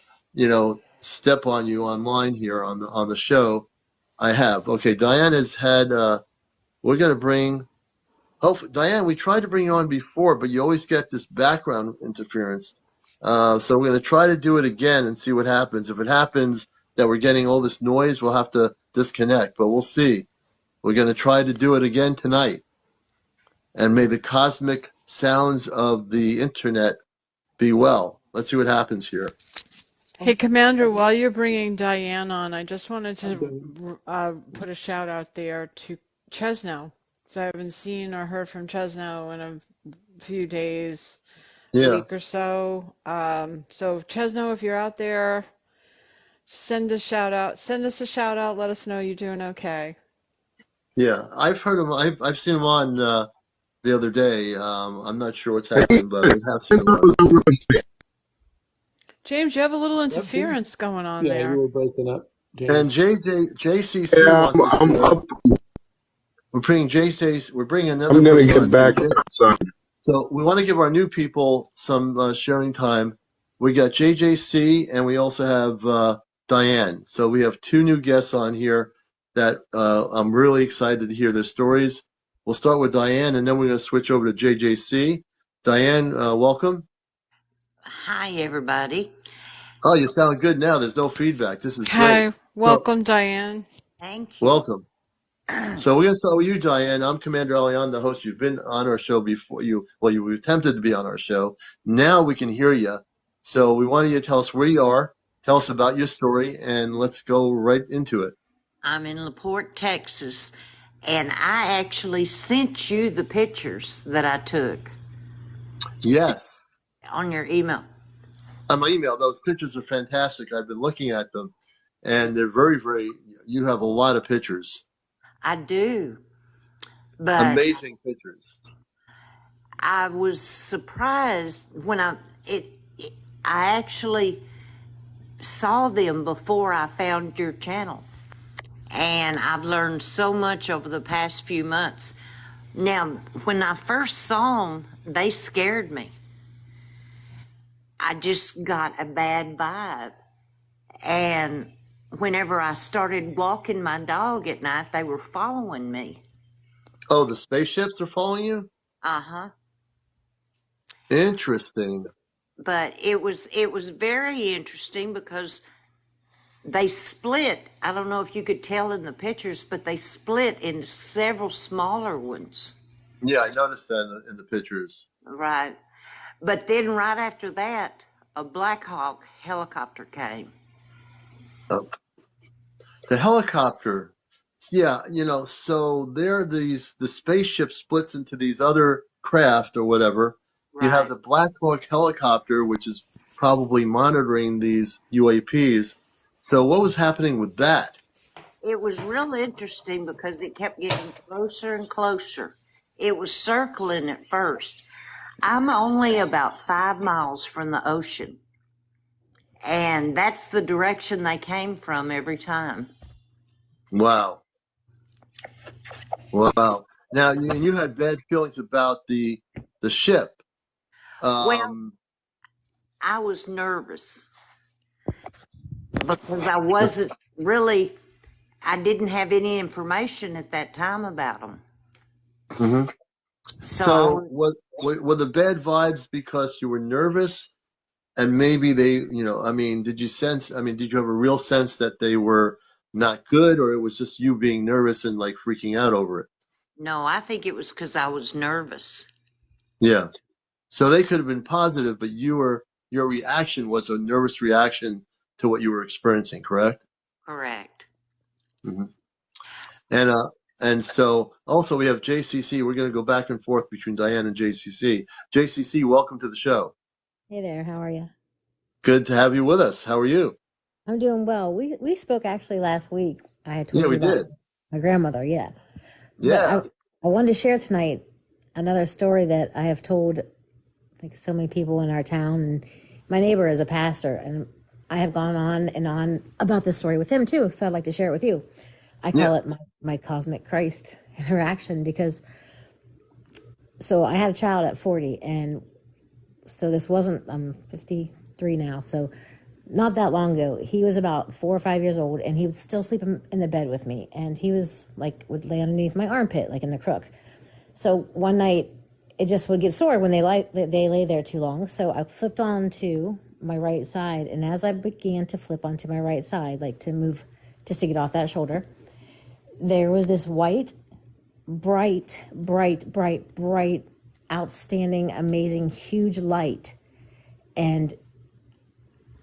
step on you online here on the show. I have. Okay, Diane has had, we're going to bring, hopefully, Diane, we tried to bring you on before, but you always get this background interference. So we're going to try to do it again and see what happens. If it happens that we're getting all this noise, we'll have to disconnect, but we'll see. We're going to try to do it again tonight. And may the cosmic sounds of the internet be well. Let's see what happens here. Hey, Commander, while you're bringing Diane on, I just wanted to put a shout out there to Chesno. So I haven't seen or heard from Chesno in a few days, week or so. So Chesno, if you're out there, send us a shout out. Let us know you're doing okay. Yeah, I've heard him. I've seen him on the other day. I'm not sure what's happening, but I have seen him on. James, you have a little interference going on there. Yeah, you were breaking up, James. And JCC wants to. We're bringing JC. We're bringing another. I'm going to person get back. So we want to give our new people some sharing time. We got JJC and we also have Diane. So we have two new guests on here that I'm really excited to hear their stories. We'll start with Diane and then we're going to switch over to JJC. Diane, welcome. Hi, everybody. Oh, you sound good now. There's no feedback. This is great. Hi, welcome, Diane. Thank you. Welcome. So we're going to start with you, Diane. I'm CmdrAleon, the host. You've been on our show before. You attempted to be on our show. Now we can hear you. So we wanted you to tell us where you are, tell us about your story, and let's go right into it. I'm in LaPorte, Texas, and I actually sent you the pictures that I took. Yes. On your email. On my email. Those pictures are fantastic. I've been looking at them, and they're very, very, you have a lot of pictures. I do. But amazing pictures. I was surprised when I actually saw them before I found your channel. And I've learned so much over the past few months. Now, when I first saw them, they scared me. I just got a bad vibe. And whenever I started walking my dog at night, they were following me. Oh, the spaceships are following you? Uh-huh. Interesting. But it was very interesting because they split. I don't know if you could tell in the pictures, but they split into several smaller ones. Yeah, I noticed that in the pictures. Right. But then right after that, a Black Hawk helicopter came. Oh. The helicopter. Yeah, so the spaceship splits into these other craft or whatever. Right. You have the Black Hawk helicopter, which is probably monitoring these UAPs. So what was happening with that? It was real interesting because it kept getting closer and closer. It was circling at first. I'm only about 5 miles from the ocean. And that's the direction they came from every time. Wow. Wow. Now, you had bad feelings about the ship. Well, I was nervous because I wasn't really, I didn't have any information at that time about them. Mm-hmm. So were the bad vibes because you were nervous? And maybe they, did you have a real sense that they were not good, or it was just you being nervous and like freaking out over it? No, I think it was because I was nervous. Yeah. So they could have been positive, but your reaction was a nervous reaction to what you were experiencing, correct? Correct. Mm-hmm. And so also we have JCC. We're going to go back and forth between Diane and JCC. JCC, welcome to the show. Hey there, how are you? Good to have you with us. How are you? I'm doing well. We spoke actually last week. I had told you about did. My grandmother, yeah. Yeah. But I wanted to share tonight another story that I have told like so many people in our town. And my neighbor is a pastor, and I have gone on and on about this story with him too, so I'd like to share it with you. I call it my cosmic Christ interaction because, so I had a child at 40, and so this wasn't, I'm 53 now, so not that long ago. He was about 4 or 5 years old, and he would still sleep in the bed with me, and he was like, would lay underneath my armpit, like in the crook. So one night, it just would get sore when they lay there too long. So I flipped onto my right side, and as I began to flip onto my right side, like to move, just to get off that shoulder, there was this white, bright, outstanding, amazing, huge light. And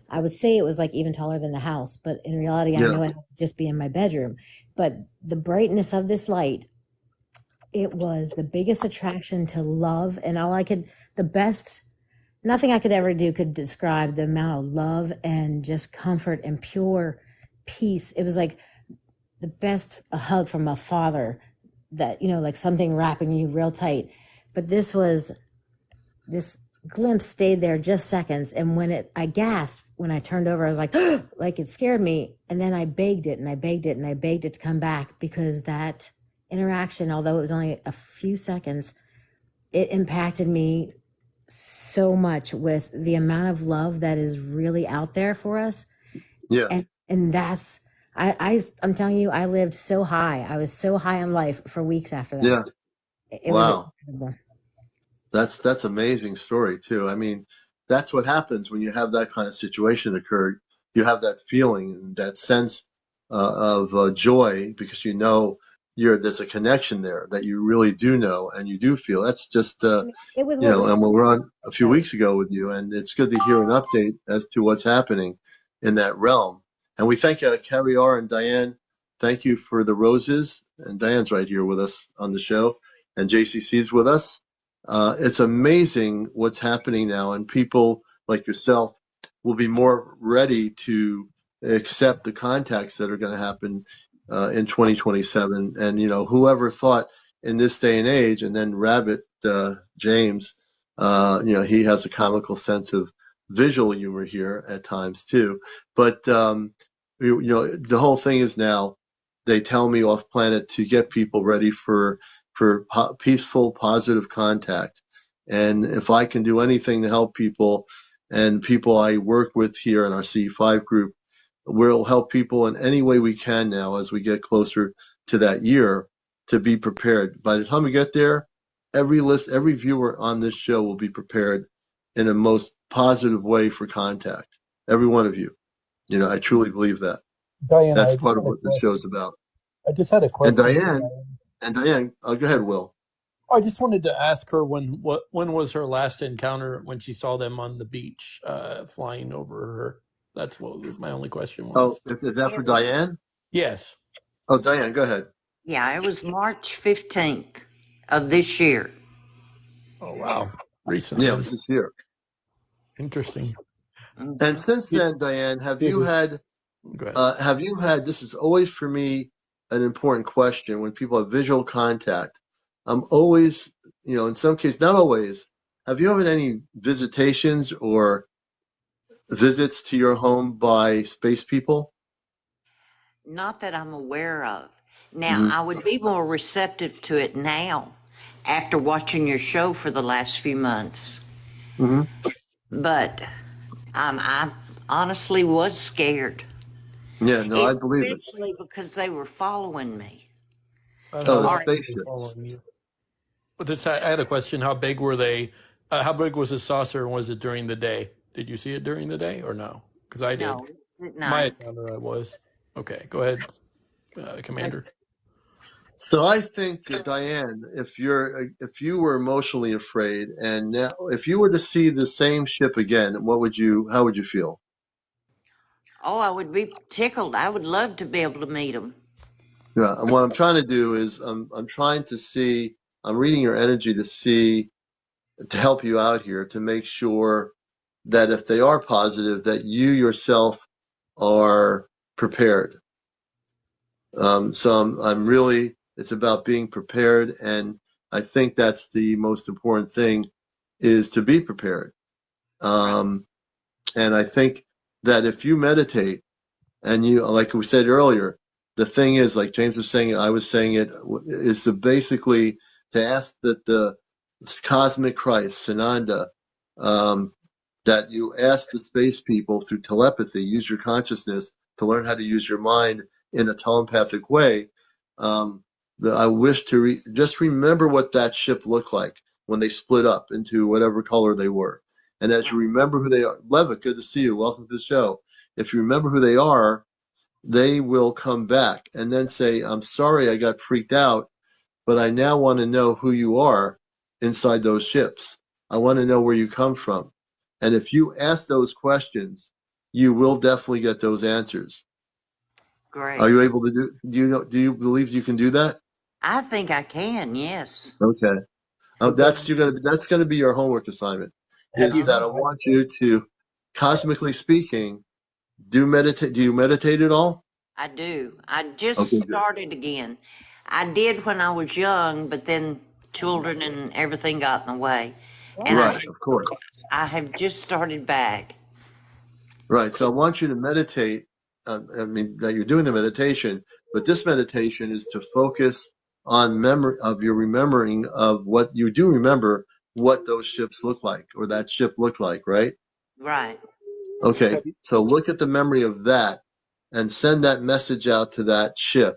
I would say it was like even taller than the house, but in reality, I know it would just be in my bedroom. But the brightness of this light, it was the biggest attraction to love. And nothing I could ever do could describe the amount of love and just comfort and pure peace. It was like the best hug from a father, that, like something wrapping you real tight. But this glimpse stayed there just seconds. And I gasped when I turned over. I was like, like it scared me. And then I begged it and I begged it and I begged it to come back, because that interaction, although it was only a few seconds, it impacted me so much with the amount of love that is really out there for us. Yeah. And that's, I'm telling you, I lived so high. I was so high on life for weeks after that. Yeah. It was incredible. That's amazing story too. I mean, that's what happens when you have that kind of situation occur. You have that feeling and that sense of joy, because there's a connection there that you really do know and you do feel. That's just It was and we were on a few weeks ago with you, and it's good to hear an update as to what's happening in that realm. And we thank Carrie R and Diane. Thank you for the roses. And Diane's right here with us on the show, and JCC's with us. It's amazing what's happening now, and people like yourself will be more ready to accept the contacts that are going to happen in 2027. And whoever thought in this day and age, and then Rabbit James, he has a comical sense of visual humor here at times too. But the whole thing is now, they tell me off planet to get people ready for peaceful, positive contact. And if I can do anything to help people, and people I work with here in our C5 group, we'll help people in any way we can now as we get closer to that year, to be prepared. By the time we get there, every viewer on this show will be prepared in a most positive way for contact. Every one of you. I truly believe that. Diane, that's part of what this show's about. I just had a question. And Diane, go ahead, Will. I just wanted to ask her when was her last encounter, when she saw them on the beach flying over her. That's what my only question was. Oh, is that for Diane? Yes. Oh, Diane, go ahead. Yeah, it was March 15th of this year. Oh, wow. Recently. Yeah, it was this year. Interesting. And since then, Diane, have you had, this is always for me an important question when people have visual contact. I'm always, in some cases, not always, have you had any visitations or visits to your home by space people? Not that I'm aware of. Now, I would be more receptive to it now after watching your show for the last few months. But I honestly was scared. Yeah, no, I believe it. Especially because they were following me. Oh, the spaceships. I had a question. How big were they? How big was the saucer, and was it during the day? Did you see it during the day or no? Because I did. No, it's at night. My encounter, I was. Okay, go ahead, Commander. So I think, Diane, if you were emotionally afraid, and now if you were to see the same ship again, how would you feel? Oh, I would be tickled. I would love to be able to meet them. Yeah, and what I'm trying to do is I'm trying to see. I'm reading your energy to help you out here, to make sure that if they are positive, that you yourself are prepared. So I'm really, it's about being prepared, and I think that's the most important thing, is to be prepared. And I think that if you meditate and you, like we said earlier, the thing is, like James was saying, I was saying it, is to basically to ask that the cosmic Christ, Sananda, that you ask the space people through telepathy, use your consciousness to learn how to use your mind in a telepathic way. I wish to just remember what that ship looked like when they split up into whatever color they were. And as you remember who they are, Levitt, good to see you. Welcome to the show. If you remember who they are, they will come back and then say, I'm sorry I got freaked out, but I now want to know who you are inside those ships. I want to know where you come from. And if you ask those questions, you will definitely get those answers. Great. Are you able to do you believe you can do that? I think I can, yes. Okay. That's going to be your homework assignment, is that I want you to, cosmically speaking, do you meditate at all? I do. I just Okay, good. started again. I did when I was young, but then children and everything got in the way. And Right, of course. I have just started back. Right. So I want you to meditate. That you're doing the meditation, but this meditation is to focus on memory of your remembering of what you do remember what those ships look like, or that ship looked like, right? Right. Okay. So look at the memory of that and send that message out to that ship.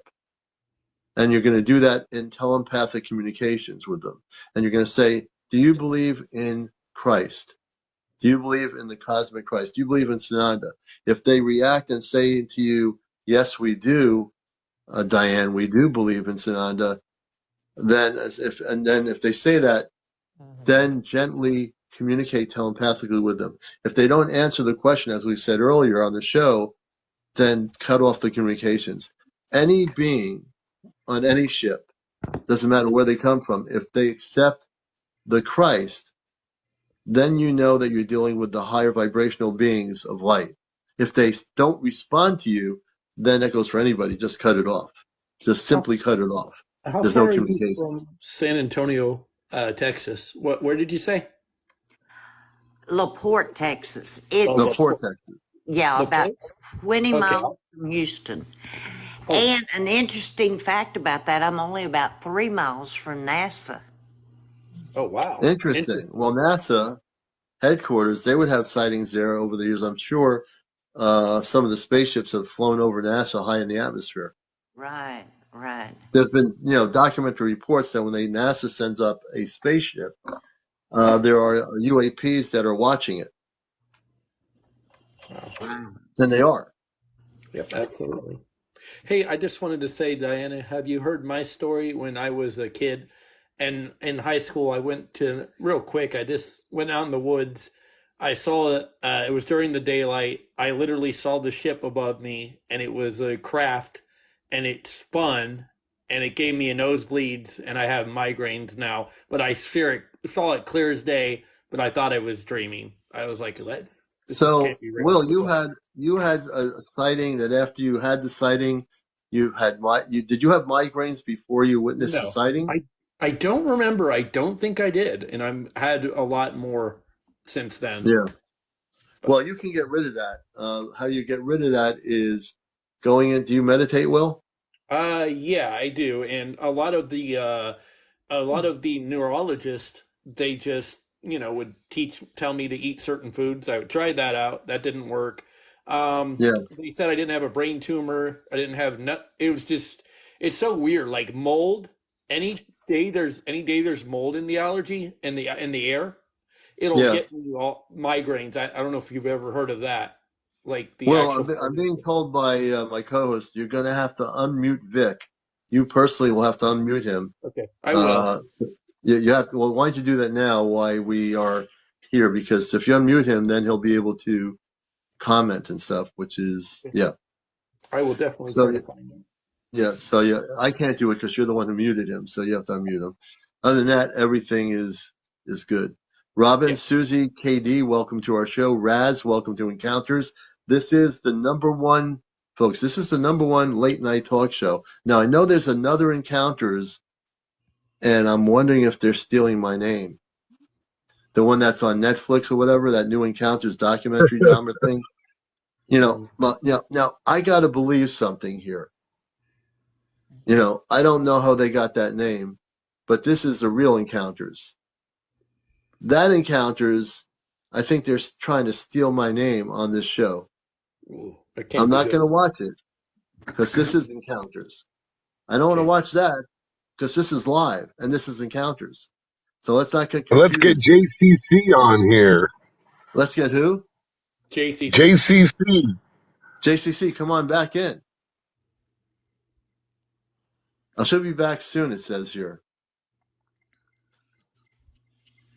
And you're going to do that in telepathic communications with them. And you're going to say, do you believe in Christ? Do you believe in the cosmic Christ? Do you believe in Sananda? If they react and say to you, yes, we do, Diane, we do believe in Sananda, then if they say that, then gently communicate telepathically with them. If they don't answer the question, as we said earlier on the show, then cut off the communications. Any being on any ship, doesn't matter where they come from, if they accept the Christ, then you know that you're dealing with the higher vibrational beings of light. If they don't respond to you, then that goes for anybody. Just cut it off. Just simply cut it off. How There's far no are you communication. from San Antonio, Texas? Where did you say? LaPorte, Texas. Oh, No, It's, poor Texas. yeah, about LaPorte? 20 Okay. miles from Houston. Oh. And an interesting fact about that, I'm only about 3 miles from NASA. Oh, wow. Interesting. Well, NASA headquarters, they would have sightings there over the years. I'm sure some of the spaceships have flown over NASA high in the atmosphere. Right, right. There's been, documentary reports that when NASA sends up a spaceship, there are UAPs that are watching it. Wow. And they are. Yep, absolutely. Hey, I just wanted to say, Diana, have you heard my story when I was a kid? And in high school, I went to, real quick, I just went out in the woods. I saw it, it was during the daylight. I literally saw the ship above me, and it was a craft, and it spun, and it gave me a nosebleeds, and I have migraines now. But I saw it clear as day, but I thought I was dreaming. I was like, this So, can't be real. Will, you had a sighting that after you had the sighting, did you have migraines before you witnessed the sighting? I don't remember. I don't think I did, and I'm had a lot more since then. Yeah. Well, you can get rid of that. How you get rid of that is going in. Do you meditate, Will? Yeah, I do, and a lot of the neurologists, they just would tell me to eat certain foods. I would try that out. That didn't work. Yeah. They said I didn't have a brain tumor. I didn't have it was just, it's so weird. Like mold. Any day there's mold in the allergy in the air, it'll Yeah. get me all migraines. I don't know if you've ever heard of that. Like the Well, actual. I'm being told by my co-host you're going to have to unmute Vic. You personally will have to unmute him. Okay, I will. So you have to. Well, why don't you do that now while we are here? Because if you unmute him, then he'll be able to comment and stuff. Which is I will definitely So try to find them. I can't do it because you're the one who muted him. So you have to unmute him. Other than that, everything is good. Robin, Yeah. Susie, KD, welcome to our show. Raz, welcome to Encounters. This is the number one, folks. This is the number one late night talk show. Now I know there's another Encounters, and I'm wondering if they're stealing my name. The one that's on Netflix or whatever, that new Encounters documentary drama thing. Now I got to believe something here. I don't know how they got that name, but this is the real Encounters. That Encounters, I think they're trying to steal my name on this show. Ooh, I'm not going to watch it because this is Encounters. I don't want to watch that because this is live and this is Encounters. So let's not get Let's get confused. JCC on here. Let's get who? JCC. JCC, come on back in. I should be back soon, it says here.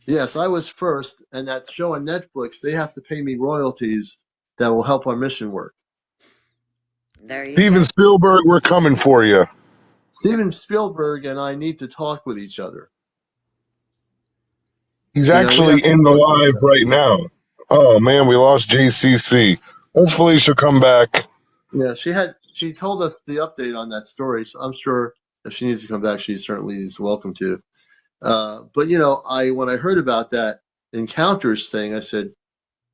Yes, I was first, and that show on Netflix, they have to pay me royalties that will help our mission work. There you Steven go. Spielberg, we're coming for you. Steven Spielberg and I need to talk with each other. He's We actually have to in the talk with each live other. right now. Oh man, we lost JCC. Hopefully she'll come back. Yeah, she told us the update on that story, so I'm sure if she needs to come back, she certainly is welcome to. But when I heard about that Encounters thing, I said,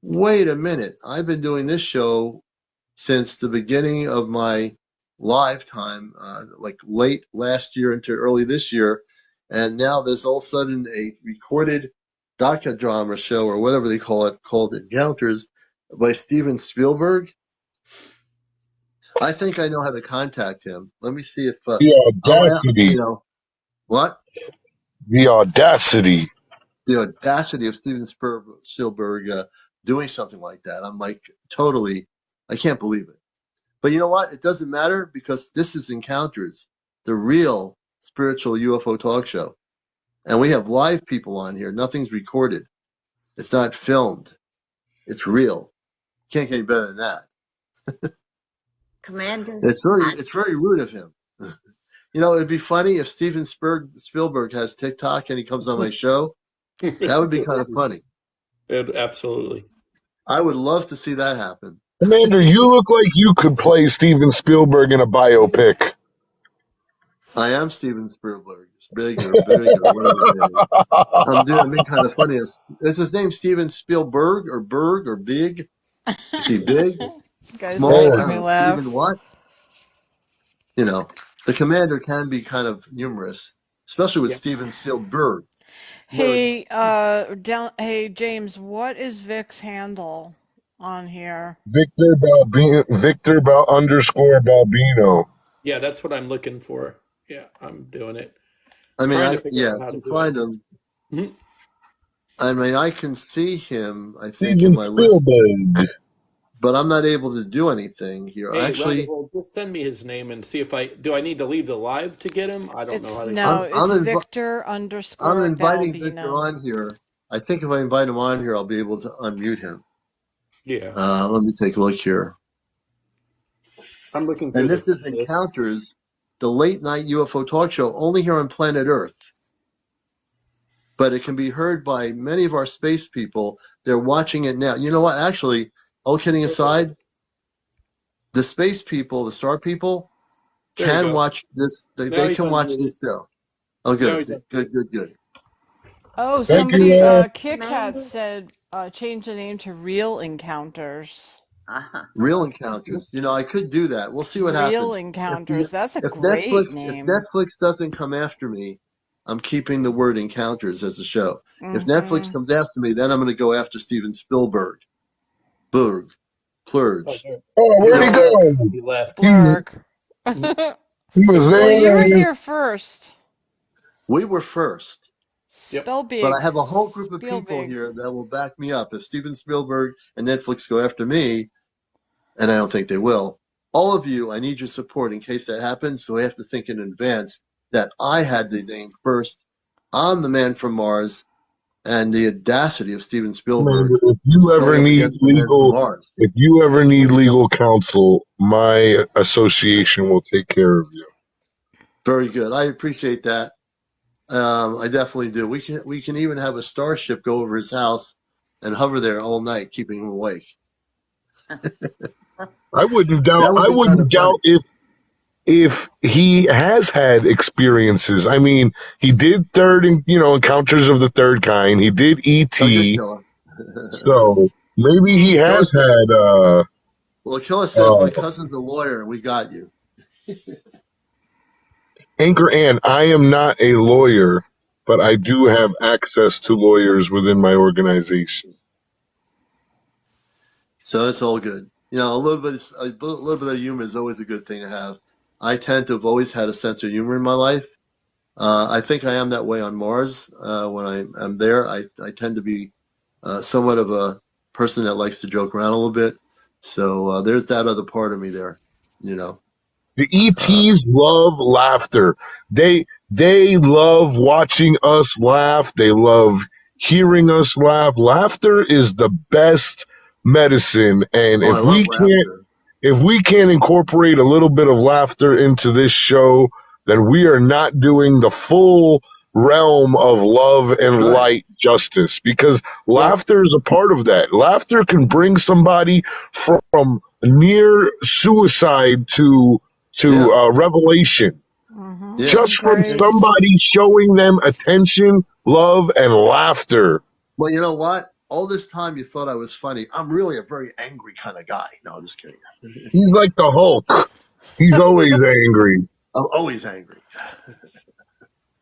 wait a minute, I've been doing this show since the beginning of my live time, like late last year into early this year, and now there's all of a sudden a recorded docudrama show or whatever they call it called Encounters by Steven Spielberg. I think I know how to contact him. Let me see if The I'll audacity. what The audacity. the audacity of Steven Spielberg doing something like that. I'm like totally, I can't believe it. But you know what? It doesn't matter because this is Encounters, the real spiritual UFO talk show. And we have live people on here. Nothing's recorded. It's not filmed. It's real. Can't get any better than that. Commander. It's very rude of him. It'd be funny if Steven Spielberg has TikTok and he comes on my show. That would be kind of funny. Absolutely. I would love to see that happen. Commander, you look like you could play Steven Spielberg in a biopic. I am Steven Spielberg. Bigger, whatever his name is. I'm being kind of funny. Is his name Steven Spielberg or Berg or Big? Is he big? This guy's Small? I making don't me know. Steven laugh. what? The commander can be kind of humorous, especially with Steven Spielberg. Hey, hey, James, what is Vic's handle on here? Victor underscore Balbino. Yeah, that's what I'm looking for. Yeah, I'm doing it. I mean, Trying to figure out how you to do find it. him. Mhm. I mean, I can see him, I think, in Steven my list, Spielberg. but I'm not able to do anything here. Hey, Actually, well, just send me his name and see if I need to leave the live to get him. I don't know how to get him. It's Victor I'm underscore inviting Victor Balbino. on here. I think if I invite him on here, I'll be able to unmute him. Yeah, Let me take a look here. I'm looking through And this is list. Encounters, the late night UFO talk show, only here on planet Earth. But it can be heard by many of our space people. They're watching it now. You know what? Actually, all kidding aside, the space people, the star people, can watch this. They can watch this show. Oh, good. Good. Oh, Thank somebody, you. Kit Kat said, change the name to Real Encounters. Real Encounters. I could do that. We'll see what Real happens. Encounters. That's a If great name. Netflix doesn't come after me, I'm keeping the word Encounters as a show. If Netflix comes after me, then I'm going to go after Steven Spielberg. Plurge. Oh, where'd he go? He left. Blurg. He was there. Well, you were here first. We were first. Spell big. But I have a whole group of Spiel people big. here that will back me up. If Steven Spielberg and Netflix go after me, and I don't think they will, all of you, I need your support in case that happens. So I have to think in advance that I had the name first. I'm the man from Mars, and the audacity of Steven Spielberg. If you ever need legal counsel, my association will take care of you. Very good. I appreciate that. I definitely do. We can even have a starship go over his house and hover there all night, keeping him awake. I wouldn't doubt. That would be kind of funny. If he has had experiences. I mean, he did Encounters of the Third Kind. He did E.T. So maybe he has had Well, Akila says my cousin's a lawyer, and we got you. Anchor Ann, I am not a lawyer, but I do have access to lawyers within my organization. So it's all good. You know, a little bit of humor is always a good thing to have. I tend to have always had a sense of humor in my life. I think I am that way on Mars. When I'm there, I tend to be somewhat of a person that likes to joke around a little bit. So there's that other part of me there. You know. The Uh, ETs love laughter. They love watching us laugh. They love hearing us laugh. Laughter is the best medicine, and I love laughter. if we can't incorporate a little bit of laughter into this show, then we are not doing the full realm of love and Right. light justice, because Well, laughter is a part of that. Laughter can bring somebody from near suicide to yeah, revelation, yeah. just from Agree. somebody showing them attention, love, and laughter. Well, you know what? All this time you thought I was funny. I'm really a very angry kind of guy. No, I'm just kidding. He's like the Hulk. He's always angry. I'm always angry.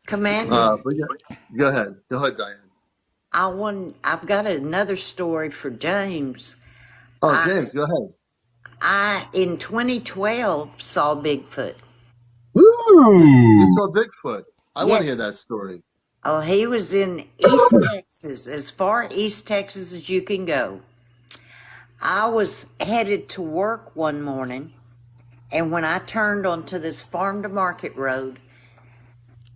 Commander, But yeah, go ahead. Go ahead, Diane. I've got another story for James. Oh, I James, go ahead. I in 2012 saw Bigfoot. You Ooh. saw Bigfoot. I want to hear Yes. that story. Oh, he was in East Texas, as far East Texas as you can go. I was headed to work one morning, and when I turned onto this farm to market road,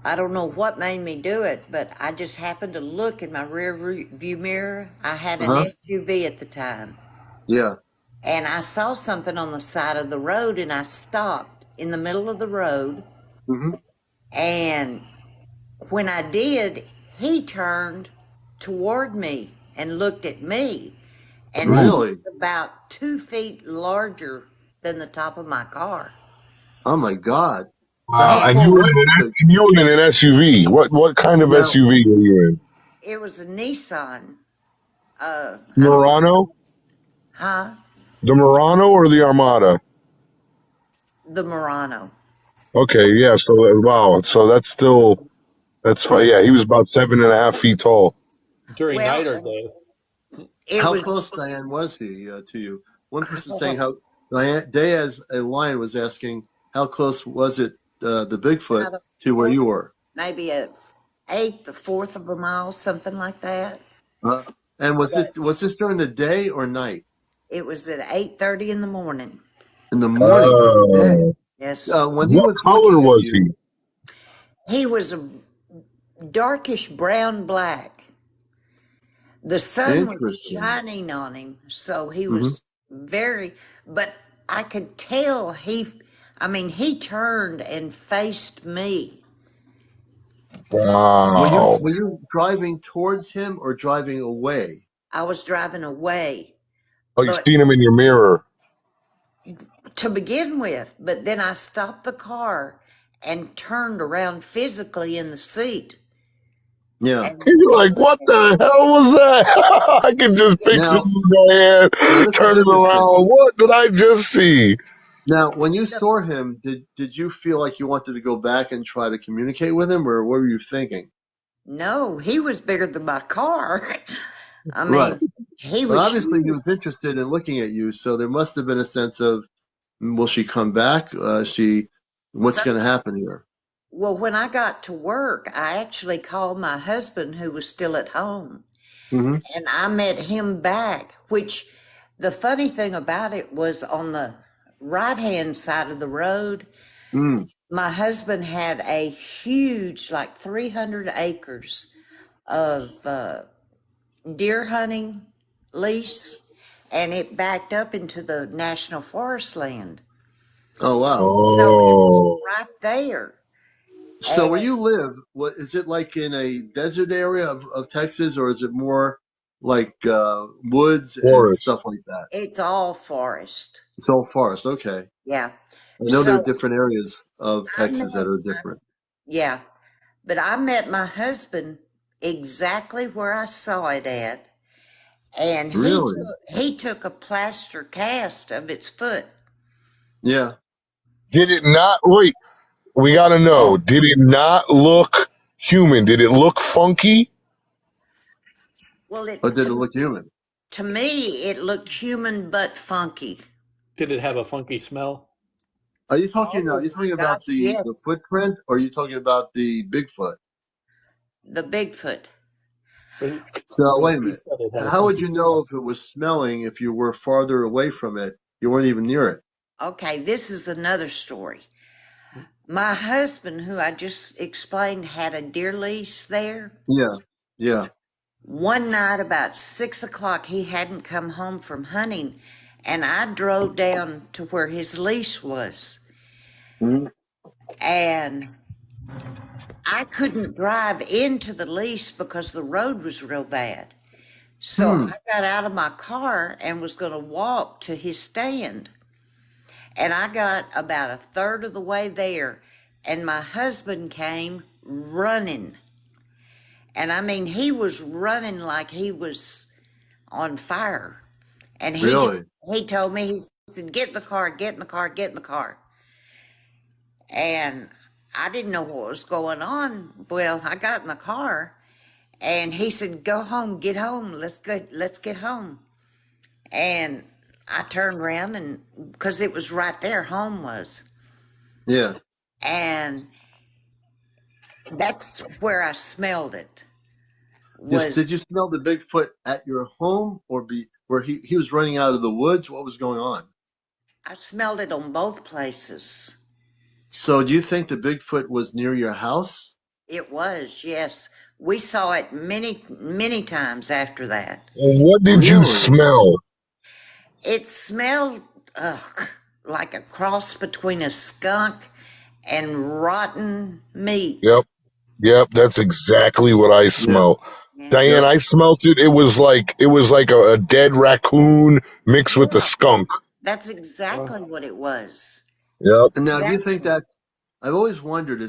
I don't know what made me do it, but I just happened to look in my rear view mirror. I had an Uh-huh. SUV at the time, Yeah. and I saw something on the side of the road, and I stopped in the middle of the road. Mm-hmm. And when I did, he turned toward me and looked at me, and he Really? was about 2 feet larger than the top of my car. Oh my God. So how Wow. And tall was the And you were in an SUV. What kind of now? SUV were you in? it was a Nissan. I don't know. Murano? Huh? The Murano or the Armada? The Murano. Okay, yeah. So wow. So that's fine. Yeah, he was about 7.5 feet tall. during Well, night or day. it How was close, Diane, was he to you? One person saying how Diane Diaz a lion was asking how close was it the Bigfoot about a to where fourth, you were? maybe a eighth, a fourth of a mile, something like that. Uh, and was But this during the day or night? it was at 8:30 in the morning. In the morning during the day. Uh, Yes, When he what was color looking at was he? you, he was a darkish brown black. The sun was interesting. shining on him, so he Hmm. was very, but I could tell he turned and faced me. Wow. Were you driving towards him or driving away? I was driving away, Oh, you but seen him in your mirror. to begin with, but then I stopped the car and turned around physically in the seat Yeah. and, And you're and like, looked what the hell was that? I can just picture Now, you, Diane, this is turning interesting. around. What did I just see? Now, when you the, saw him, did you feel like you wanted to go back and try to communicate with him, or what were you thinking? no, he was bigger than my car. I Right. mean, he But was obviously, he was huge. interested in looking at you, so there must have been a sense of, will she come back? What's So, going to happen here? well, when I got to work, I actually called my husband who was still at home, Hmm. and I met him back, which the funny thing about it was on the right hand side of the road, Mm. my husband had a huge, like 300 acres of deer hunting lease, and it backed up into the national forest land. Oh, wow. So it was Oh, right there. So And where you live, what is it like in a desert area of Texas, or is it more like woods and Forrest. stuff like that? it's all forest. It's all forest. Okay. I Yeah. know there are So different areas of I Texas that met, are different. yeah, but I met my husband exactly where I saw it at. And Really? he took a plaster cast of its foot. Yeah. Did it not? Wait, we got to know. Did it not look human? Did it look funky? Well, Or did it look human? to me, it looked human but funky. Did it have a funky smell? Are you talking? Oh Are you my talking about gosh, the yes. footprint, or are you talking about the Bigfoot? The Bigfoot. When, So when wait a you minute. said it had a How would funky you know smell. if it was smelling if you were farther away from it? You weren't even near it. Okay, this is another story. My husband, who I just explained, had a deer lease there. Yeah. Yeah. One night about 6 o'clock, he hadn't come home from hunting, and I drove down to where his lease was. Mhm. And I couldn't drive into the lease because the road was real bad. So I got out of my car and was going to walk to his stand. And I got about a third of the way there, and my husband came running. And I mean, he was running like he was on fire. And Really? he told me, he said, get in the car, get in the car, get in the car. And I didn't know what was going on. Well, I got in the car, and he said, go home, get home, let's get home. And I turned around, and because it was right there, home was. Yeah. And that's where I smelled it. Yes. Was Did you smell the Bigfoot at your home, or where he was running out of the woods? What was going on? I smelled it on both places. So, do you think the Bigfoot was near your house? It was, yes. We saw it many, many times after that. And what did you Really? smell? It smelled like a cross between a skunk and rotten meat. Yep, that's exactly what I Yeah. smell. Yeah. Diane, Yep. I smelt it. It was like a dead raccoon mixed with the Yeah, skunk. that's exactly what it was. Yep. And now, do you think Exactly. that I've always wondered,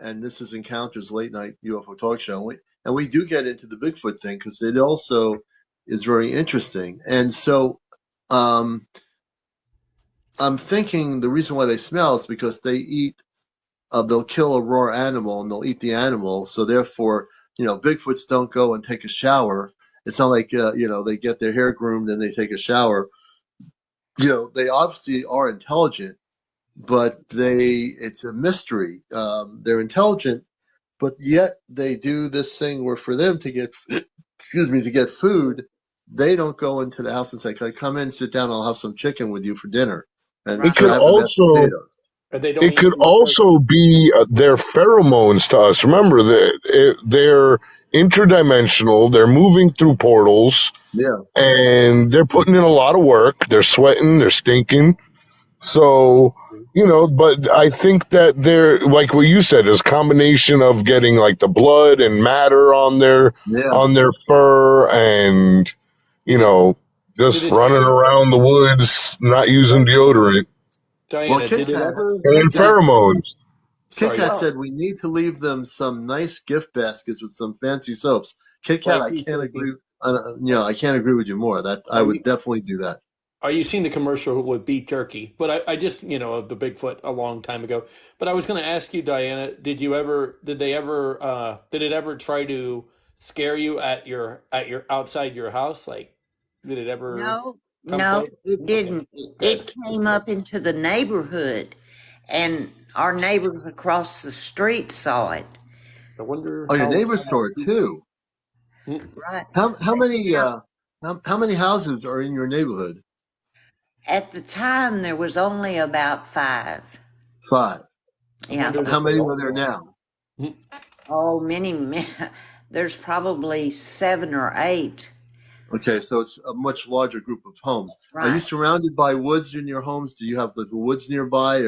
and this is Encounters late night UFO talk show, and we do get into the Bigfoot thing because it also is very interesting. And so, um, I'm thinking the reason why they smell is because they eat, they'll kill a raw animal and they'll eat the animal. So therefore, Bigfoots don't go and take a shower. It's not like, they get their hair groomed and they take a shower. They obviously are intelligent, but it's a mystery. They're intelligent, but yet they do this thing where for them to get, excuse me, to get food, they don't go into the house and say, "Can I come in, sit down, I'll have some chicken with you for dinner, and It Right. can I could have the mashed also potatoes?" Or they don't it eat could beef also jerky. be their pheromones to us. Remember that they're interdimensional. They're moving through portals, Yeah, and they're putting in a lot of work. They're sweating. They're stinking. So, but I think that they're like what you said is a combination of getting like the blood and matter yeah. on their fur and, you Did it? know, Did just it? running around the woods, not using deodorant Well, Diana, Kit did it Kat, ever? Kit and Did it? Kat, pheromones. Kit Sorry, Kat Well, said we need to leave them some nice gift baskets with some fancy soaps. Kit Kat, like I beef can't jerky. agree. I can't agree with you more. That I Are would you? definitely do that. Are you seeing the commercial with beef jerky? But I just, of the Bigfoot a long time ago. But I was going to ask you, Diana, did it ever try to scare you at your outside your house? Like, did it ever no, come no, close? it Okay, didn't. good. It came up into the neighborhood, and our neighbors across the street saw it. I wonder Oh, your how. neighbors saw it too. Right. How many Now, how many houses are in your neighborhood? at the time, there was only about 5. Five. I Yeah. wondered How if they many are all there saw now? it. Oh, many. There's probably 7 or 8. Okay, so it's a much larger group of homes. Are you Right. surrounded by woods in your homes? Do you have the woods nearby,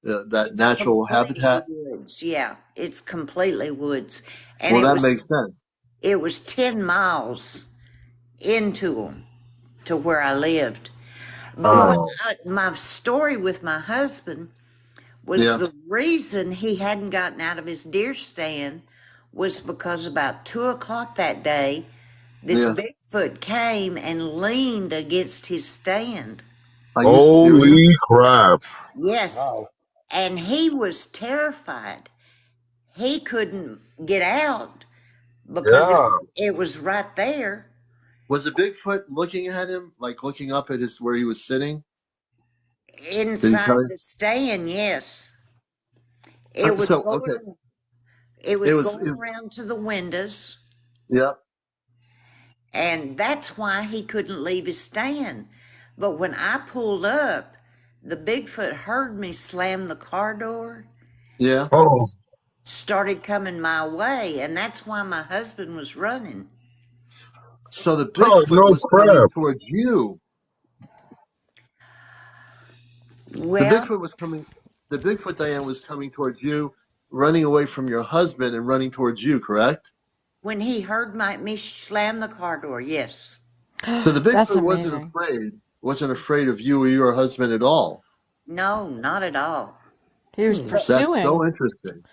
that It's natural completely habitat? woods. Yeah, it's completely woods. And Well, that makes sense. it was 10 miles into them to where I lived. But Right. my story with my husband was Yeah. the reason he hadn't gotten out of his deer stand was because about 2 o'clock that day, This Yeah. Bigfoot came and leaned against his stand. Are you serious? Holy crap. Yes. Wow. And he was terrified. He couldn't get out because Yeah. it was right there. Was the Bigfoot looking at him, like looking up at his where he was sitting? Did he Inside tell you? the stand, yes. It was So okay, going it it was was. going around to the windows, Yeah. and that's why he couldn't leave his stand. But when I pulled up, the Bigfoot heard me slam the car door, Yeah. Oh, started coming my way, and that's why my husband was running. So the oh Bigfoot no was coming crap. towards you. The Well, Bigfoot was coming. The Bigfoot, Diane, was coming towards you, running away from your husband and running towards you. Correct. when he heard me slam the car door, yes. So the That's Bigfoot wasn't amazing. afraid. Wasn't afraid of you or your husband at all. No, not at all. He was That's pursuing. so interesting.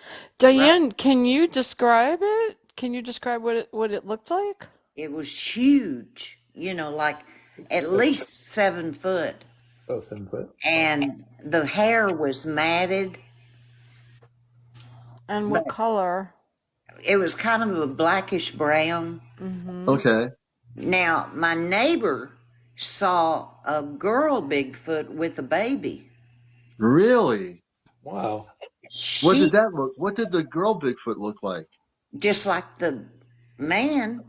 Right. Diane, can you describe it? Can you describe what it looked like? It was huge, like at least 7 foot. Oh, 7 foot. And the hair was matted, And but what color? it was kind of a blackish brown. Mm-hmm. Okay. Now, my neighbor saw a girl Bigfoot with a baby. Really? Wow. What She, did that look? What did the girl Bigfoot look like? just like the man,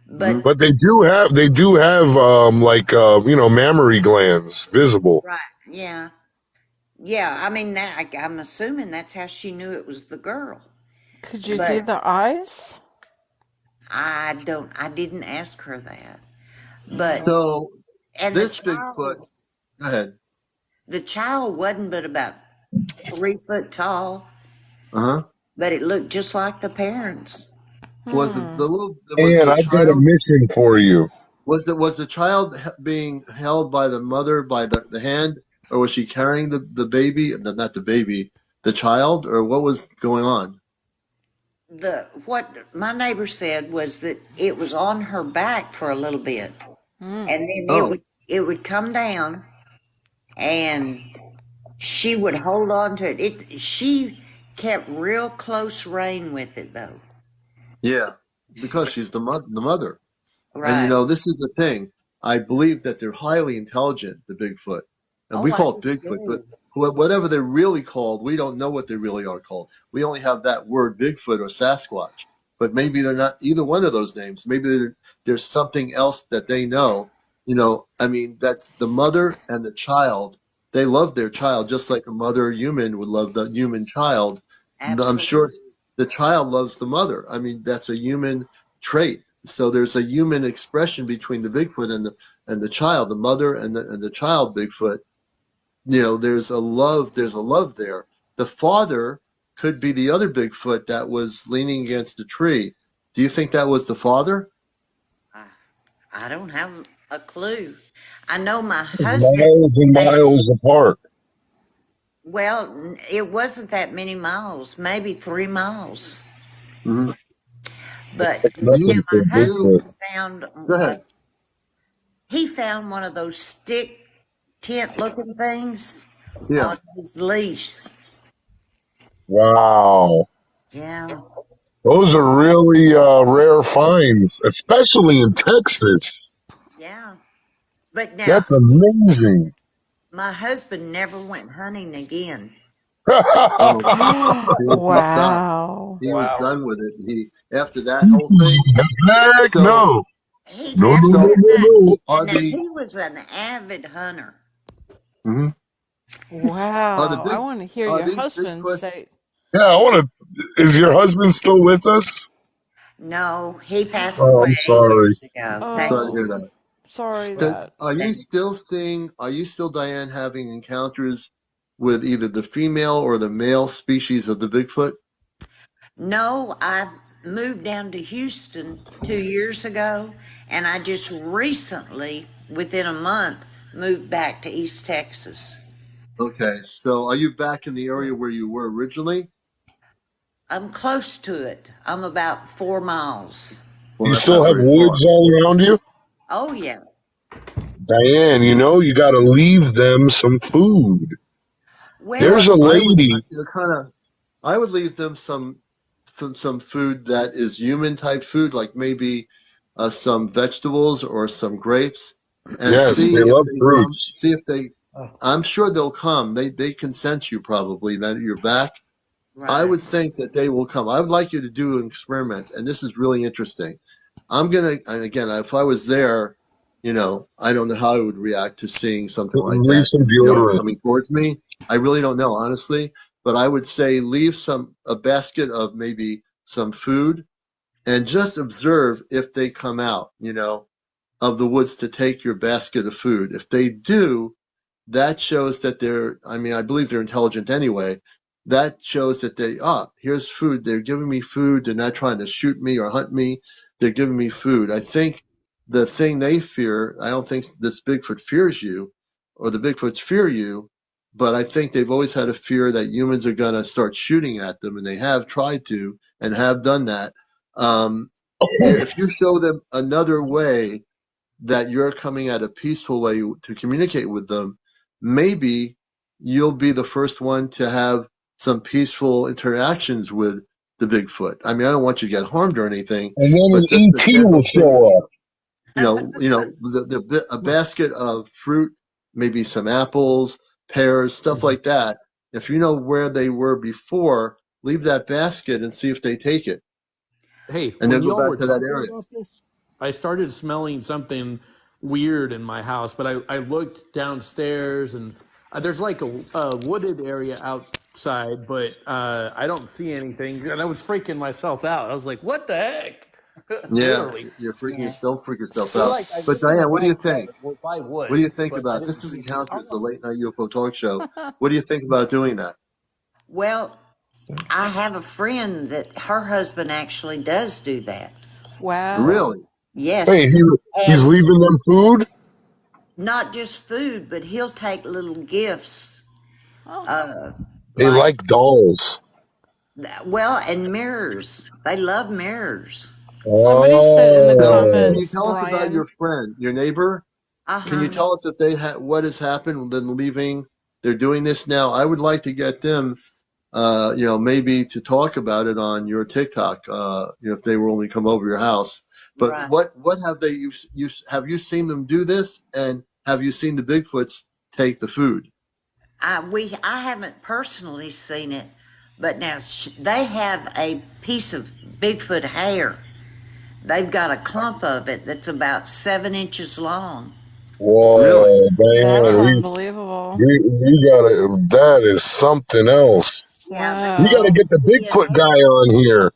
Hmm. but But they do have mammary glands visible. right, yeah. Yeah, I mean, I'm assuming that's how she knew it was the girl. Could you see But the eyes? I didn't ask her that. But, So and this Bigfoot. Go ahead. the child wasn't but about 3 foot tall, Uh huh. but it looked just like the parents. Was Hmm. And I've got a mission for you. was the child being held by the mother by the hand, or was she carrying the baby? Not the baby, the child, or what was going on? What my neighbor said was that it was on her back for a little bit, Hmm. and then Oh, it would come down, and she would hold on to it. She kept real close rein with it, though. yeah, because she's the mother. And Right. this is the thing. I believe that they're highly intelligent, the Bigfoot. And we Oh, I call it do Bigfoot, but too. whatever they're really called, we don't know what they really are called. We only have that word Bigfoot or Sasquatch. But maybe they're not either one of those names. Maybe there's something else that they know. I mean, that's the mother and the child. They love their child just like a mother human would love the human child. I'm sure Absolutely. the child loves the mother. I mean, that's a human trait. So there's a human expression between the Bigfoot and the child, the mother and the child Bigfoot. There's a love there. The father could be the other Bigfoot that was leaning against a tree. Do you think that was the father? I don't have a clue. I know my husband Miles and found, miles apart. well, it wasn't that many miles, maybe 3 miles. Mm-hmm. But That's Do yeah, you nothing for my do you husband Bigfoot. found go ahead? he found one of those stick tent looking things Yeah. on his leash. Wow. Yeah. Those are really rare finds, especially in Texas. Yeah. But now That's amazing. my husband never went hunting again. Oh, he stopped. Wow. He was Wow. done with it. He after that whole thing. Heck So no. He No, never no, no, so went no, hunting. no. are And now the he was an avid hunter. mhm. are the Wow. I big want to hear are your these husband Bigfoots? say, Yeah, I want to. Is your husband still with us? No, he passed Oh, I'm away sorry. years ago. Sorry to oh, hear that. sorry So that. are you still, Diane, having encounters with either the female or the male species of the Bigfoot? No, I moved down to Houston 2 years ago, and I just recently, within a month, moved back to East Texas. Okay, so are you back in the area where you were originally? I'm close to it. I'm about 4 miles. You that's still not have very far. woods all around you? Oh, yeah. Diane, you know you got to leave them some food. There's Well, a I would, lady. kind of, I would leave them some food that is human type food, like maybe some vegetables or some grapes, and Yes, see they if love they come. fruits. See if they. I'm sure they'll come. They can sense you probably that you're back. I right. would think that they will come. I would like you to do an experiment, and this is really interesting. And again, if I was there, I don't know how I would react to seeing something like Leave that, some deodorant. coming towards me. I really don't know, honestly, but I would say leave a basket of maybe some food and just observe if they come out, of the woods to take your basket of food. If they do, that shows that I believe they're intelligent anyway. That shows that here's food. They're giving me food. They're not trying to shoot me or hunt me. They're giving me food. I think the thing they fear, I don't think this Bigfoot fears you or the Bigfoots fear you, but I think they've always had a fear that humans are going to start shooting at them, and they have tried to and have done that. Um, if you show them another way that you're coming at a peaceful way to communicate with them, maybe you'll be the first one to have some peaceful interactions with the Bigfoot. I mean, I don't want you to get harmed or anything, And then an but just the ET will general thing, show up. a basket of fruit, maybe some apples, pears, stuff like that. If you know where they were before, leave that basket and see if they take it, Hey, and then when go y'all back were to that talking area. about this, I started smelling something weird in my house, but I looked downstairs and there's like a wooded area outside, but I don't see anything. And I was freaking myself out. I was like, what the heck? Yeah, Literally. you're freaking Yeah. yourself, freak yourself We're out. like, I But live in a Diane, what do you backyard. think? We're by What do you woods, think but I about didn't this? Is see anything. I Encounters, don't the know. late night UFO talk show. What do you think about doing that? Well, I have a friend that her husband actually does do that. Wow. Really? Yes. Hey, he's And leaving them food. not just food, but he'll take little gifts, Oh. uh, They like, like dolls. well, and mirrors. They love mirrors. Somebody said in the So, can Oh, you comments, tell us about your Brian. friend, your neighbor? Can you Uh-huh. tell us if what has happened with them leaving? They're doing this now. I would like to get them, maybe to talk about it on your TikTok. If they will only come over your house. But Right. what have they? Have you seen them do this? And have you seen the Bigfoots take the food? I haven't personally seen it, but now they have a piece of Bigfoot hair. They've got a clump of it that's about 7 inches long. Really? whoa, That's man, unbelievable. we gotta. That is something else. Yeah, We gotta Wow. get the Bigfoot guy on here.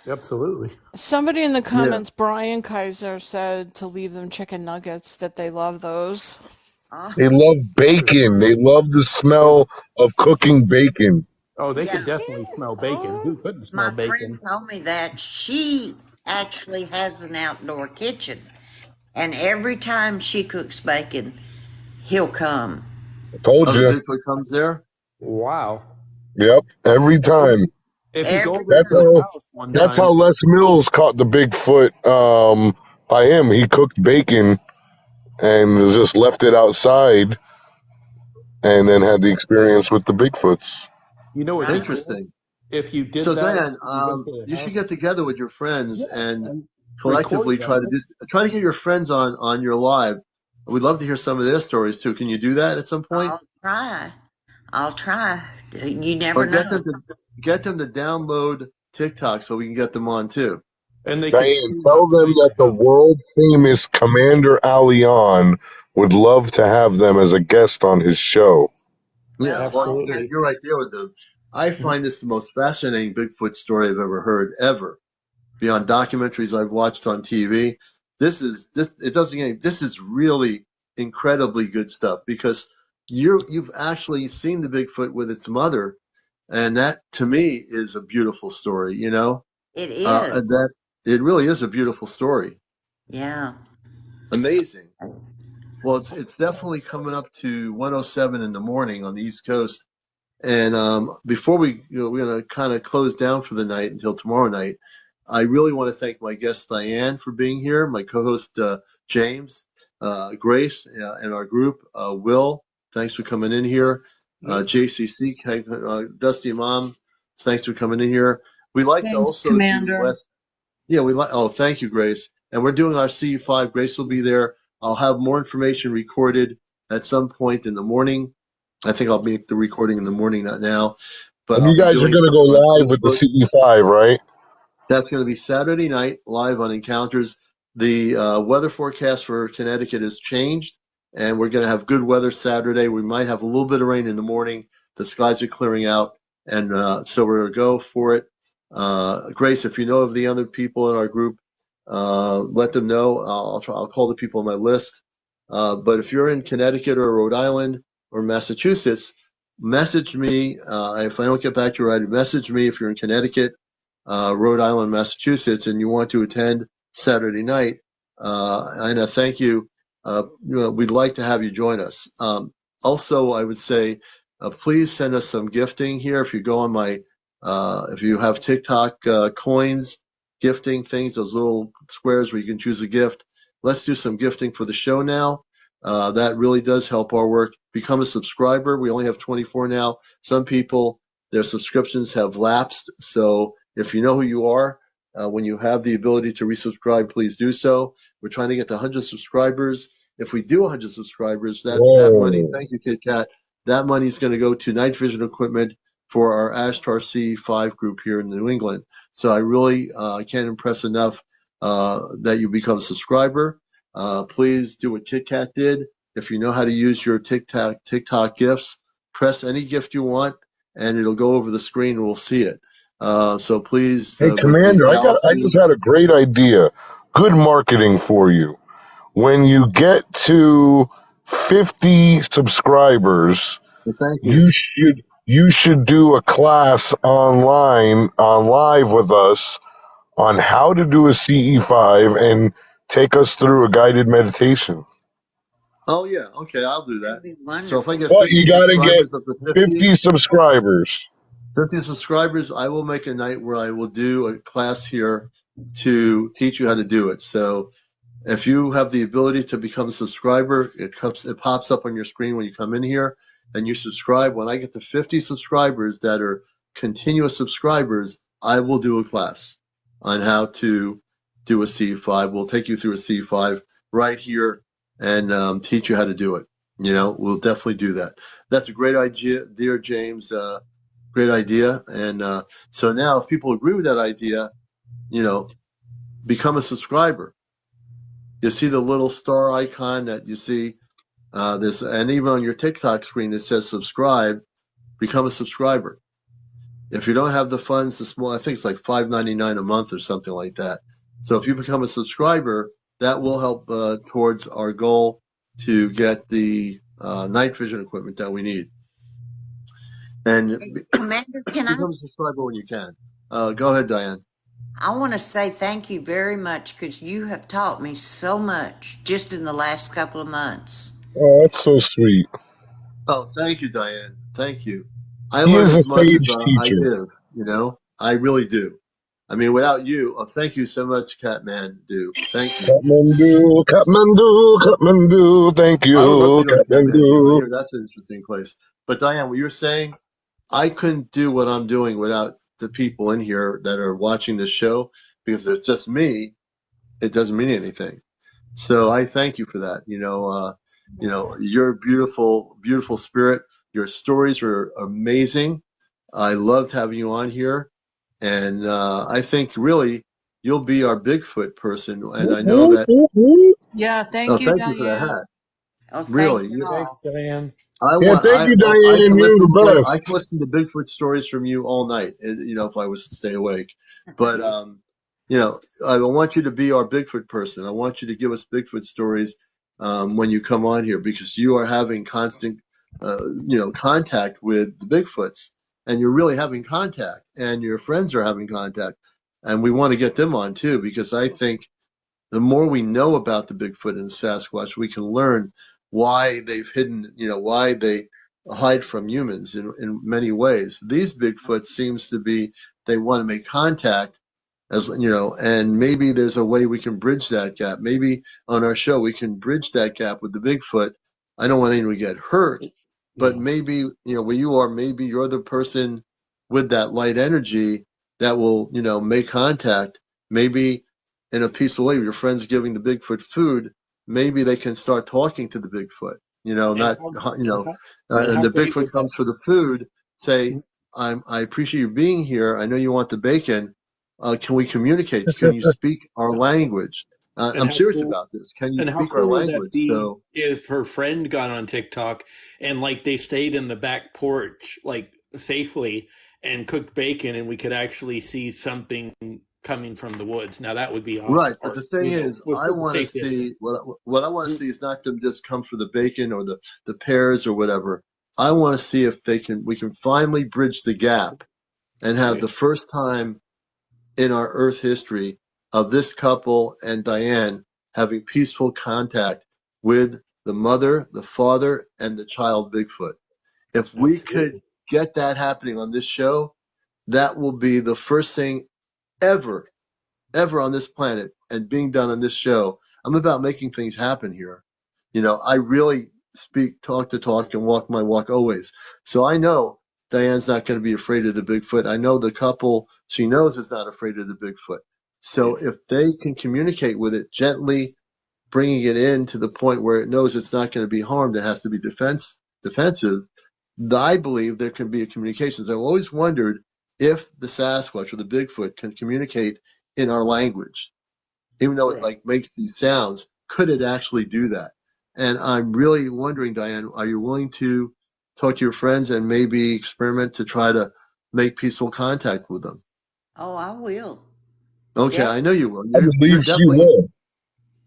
Absolutely. Somebody in the Yeah. comments, Brian Kaiser, said to leave them chicken nuggets, that they love those. uh, They love bacon. They love the smell of cooking bacon. Oh, they yeah. could definitely smell bacon. Oh. Who couldn't smell My friend bacon? told me that she actually has an outdoor kitchen, and every time she cooks bacon, he'll come. I told Oh, the you. Bigfoot comes there? Wow. Yep, every time. If you go Every over to That's his time. how. house one That's time, how Les Mills caught the Bigfoot. By him, he cooked bacon and just left it outside, and then had the experience with the Bigfoots. you know what'd be Right. cool? Interesting. If you did So that, Dan, if you went to the you should house, get together with your friends yeah, and and record collectively them. try to get your friends on your live. We'd love to hear some of their stories too. Can you do that at some point? I'll try. I'll try. You Or never get know. them to download TikTok so we can get them on too. And they could Diane, stream tell them outside that your the house. world famous CmdrAleon would love to have them as a guest on his show. Yeah, Well, well, Absolutely. you're right there with them. I find this the most fascinating Bigfoot story I've ever heard, ever. Beyond documentaries I've watched on TV, this is really incredibly good stuff because you've actually seen the Bigfoot with its mother, and that to me is a beautiful story. it is. That it really is a beautiful story. Yeah. Amazing. Well, it's definitely coming up to 107 in the morning on the East Coast. And before we're going to kind of close down for the night until tomorrow night, I really want to thank my guest Diane for being here, my co-host James, Grace, and our group. Will, thanks for coming in here. JCC, Dusty Mom, thanks for coming in here. We like to Thanks, also do Commander. West. Yeah, we like. Oh, thank you, Grace. And we're doing our CU5. Grace will be there. I'll have more information recorded at some point in the morning. I think I'll make the recording in the morning, not now, but And I'll you be guys are doing going to go something on live with the Facebook. CE5, right? That's going to be Saturday night live on Encounters. The weather forecast for Connecticut has changed, and we're going to have good weather Saturday. We might have a little bit of rain in the morning. The skies are clearing out, and so we're going to go for it. Grace, if you know of the other people in our group, let them know. I'll call the people on my list. But if you're in Connecticut or Rhode Island or Massachusetts, message me. If I don't get back to you right, message me if you're in Connecticut, Rhode Island, Massachusetts, and you want to attend Saturday night. Anna, thank you. We'd like to have you join us. Also, I would say, please send us some gifting here. If you go on my, if you have TikTok coins, gifting things, those little squares where you can choose a gift. Let's do some gifting for the show now. That really does help our work. Become a subscriber. We only have 24 now. Some people, their subscriptions have lapsed. So if you know who you are, when you have the ability to resubscribe, please do so. We're trying to get to 100 subscribers. If we do 100 subscribers, that money, Whoa. thank you, Kit Kat, that money is going to go to night vision equipment for our Ashtar C5 group here in New England. So I really can't impress enough that you become a subscriber. Please do what Kit Kat did. If you know how to use your TikTok gifts, press any gift you want, and it'll go over the screen and we'll see it. So please, Hey, we Commander, I gallop. just had a great idea. Good marketing for you. When you get to 50 subscribers, Thank you. you should do a class online on live with us on how to do a CE5 and take us through a guided meditation. Oh yeah, okay, I'll do that. That'd be So if I wonderful. get But 50 you got to get subscribers, up to 50, 50 subscribers. 50 subscribers, I will make a night where I will do a class here to teach you how to do it. So if you have the ability to become a subscriber, it pops up on your screen when you come in here and you subscribe. When I get to 50 subscribers that are continuous subscribers, I will do a class on how to do a C5. We'll take you through a C5 right here and teach you how to do it. You know, we'll definitely do that. That's a great idea, dear James. Great idea. And so now if people agree with that idea, you know, become a subscriber. You see the little star icon that you see this, and even on your TikTok screen it says subscribe. Become a subscriber. If you don't have the funds, the small, I think it's like $5.99 a month or something like that. So if you become a subscriber, that will help towards our goal to get the night vision equipment that we need. And Hey, Commander, can I? become a subscriber when you can. Go ahead, Diane. I want to say thank you very much because you have taught me so much just in the last couple of months. Oh, that's so sweet. Oh, thank you, Diane. Thank you. I He learn is a as much as sage I teacher. give, you know? I really do. I mean, without you, thank you so much, Catman. Do thank you. Kathmandu, Kathmandu, Kathmandu. Thank I would love you, to go to Kathmandu. I Kathmandu. hear that's an interesting place. But Diane, what you're saying, I couldn't do what I'm doing without the people in here that are watching this show because if it's just me. It doesn't mean anything. So I thank you for that. You're a beautiful, beautiful spirit. Your stories are amazing. I loved having you on here, and I think really you'll be our Bigfoot person. And I know that. Yeah, Oh, thank you, thank you for that Diane. hat. Oh, thank Really, you Thanks, all. Diane. Yeah, thank you, Diane, and you the I best. can listen to Bigfoot stories from you all night. If I was to stay awake, but I want you to be our Bigfoot person. I want you to give us Bigfoot stories when you come on here because you are having constant, contact with the Bigfoots, and you're really having contact, and your friends are having contact, and we want to get them on too because I think the more we know about the Bigfoot and the Sasquatch, we can learn why they've hidden, why they hide from humans in many ways. These Bigfoot seems to be, they want to make contact as you know, and maybe there's a way we can bridge that gap. Maybe on our show we can bridge that gap with the Bigfoot. I don't want anyone to get hurt, but No. maybe, you know, where you are, maybe you're the person with that light energy that will, you know, make contact. Maybe in a peaceful way, your friends giving the Bigfoot food, maybe they can start talking to the Bigfoot. You know, And not, how you and know, how and and how the great Bigfoot would that comes for the food. Say, I appreciate you being here. I know you want the bacon. Can we communicate? Can you speak our language? and I'm how serious cool about this. Can you and how speak our cool would that language? be So, if her friend got on TikTok and like they stayed in the back porch like safely and cooked bacon and we could actually see something coming from the woods. Now that would be right. awesome. But Or the thing is, with I a want to safe distance. see what I want to see is not them just come for the bacon or the pears or whatever. I want to see if we can finally bridge the gap and have Right. the first time in our Earth history of this couple and Diane having peaceful contact with the mother, the father, and the child Bigfoot. If we could Absolutely. get that happening on this show, that will be the first thing ever, ever on this planet and being done on this show. I'm about making things happen here. You know, I really talk the talk and walk my walk always. So I know Diane's not going to be afraid of the Bigfoot. I know the couple she knows is not afraid of the Bigfoot. Yeah. So if they can communicate with it gently, bringing it in to the point where it knows it's not going to be harmed, it has to be defensive. I believe there can be a communications. I've always wondered if the Sasquatch or the Bigfoot can communicate in our language, even though it Right. like makes these sounds. Could it actually do that? And I'm really wondering, Diane, are you willing to talk to your friends and maybe experiment to try to make peaceful contact with them? Oh, I will. Okay, Def- I know you will. I You're believe she definitely, will.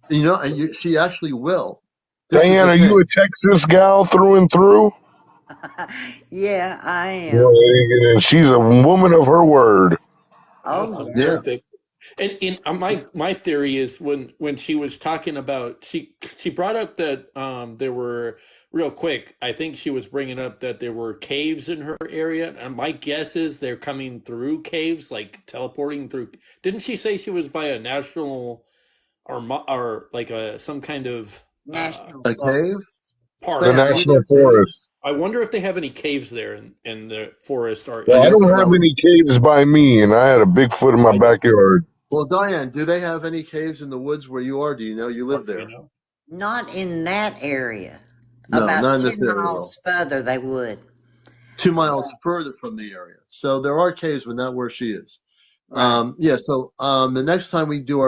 you know, and she actually will. This is Diane, the are you thing. a Texas gal through and through? yeah, I am. Well, she's a woman of her word. Oh, Awesome. Yeah. Perfect. And my theory is when she was talking about she brought up that there were real quick. I think she was bringing up that there were caves in her area, and my guess is they're coming through caves, like teleporting through. Didn't she say she was by a national or like a some kind of National A cave? Forest. park? The Diane, are you National near caves? Forest. I wonder if they have any caves there in the forest or Well, I I guess in. don't have probably. any caves by me, and I had a Bigfoot in my I don't. backyard. Well, Diane, do they have any caves in the woods where you are? Do you know you live Do you there? know? Not in that area. No, About not in 10 this area though. miles further, they would. 2 miles further from the area. So there are caves, but not where she is. Right. Yeah. So the next time we do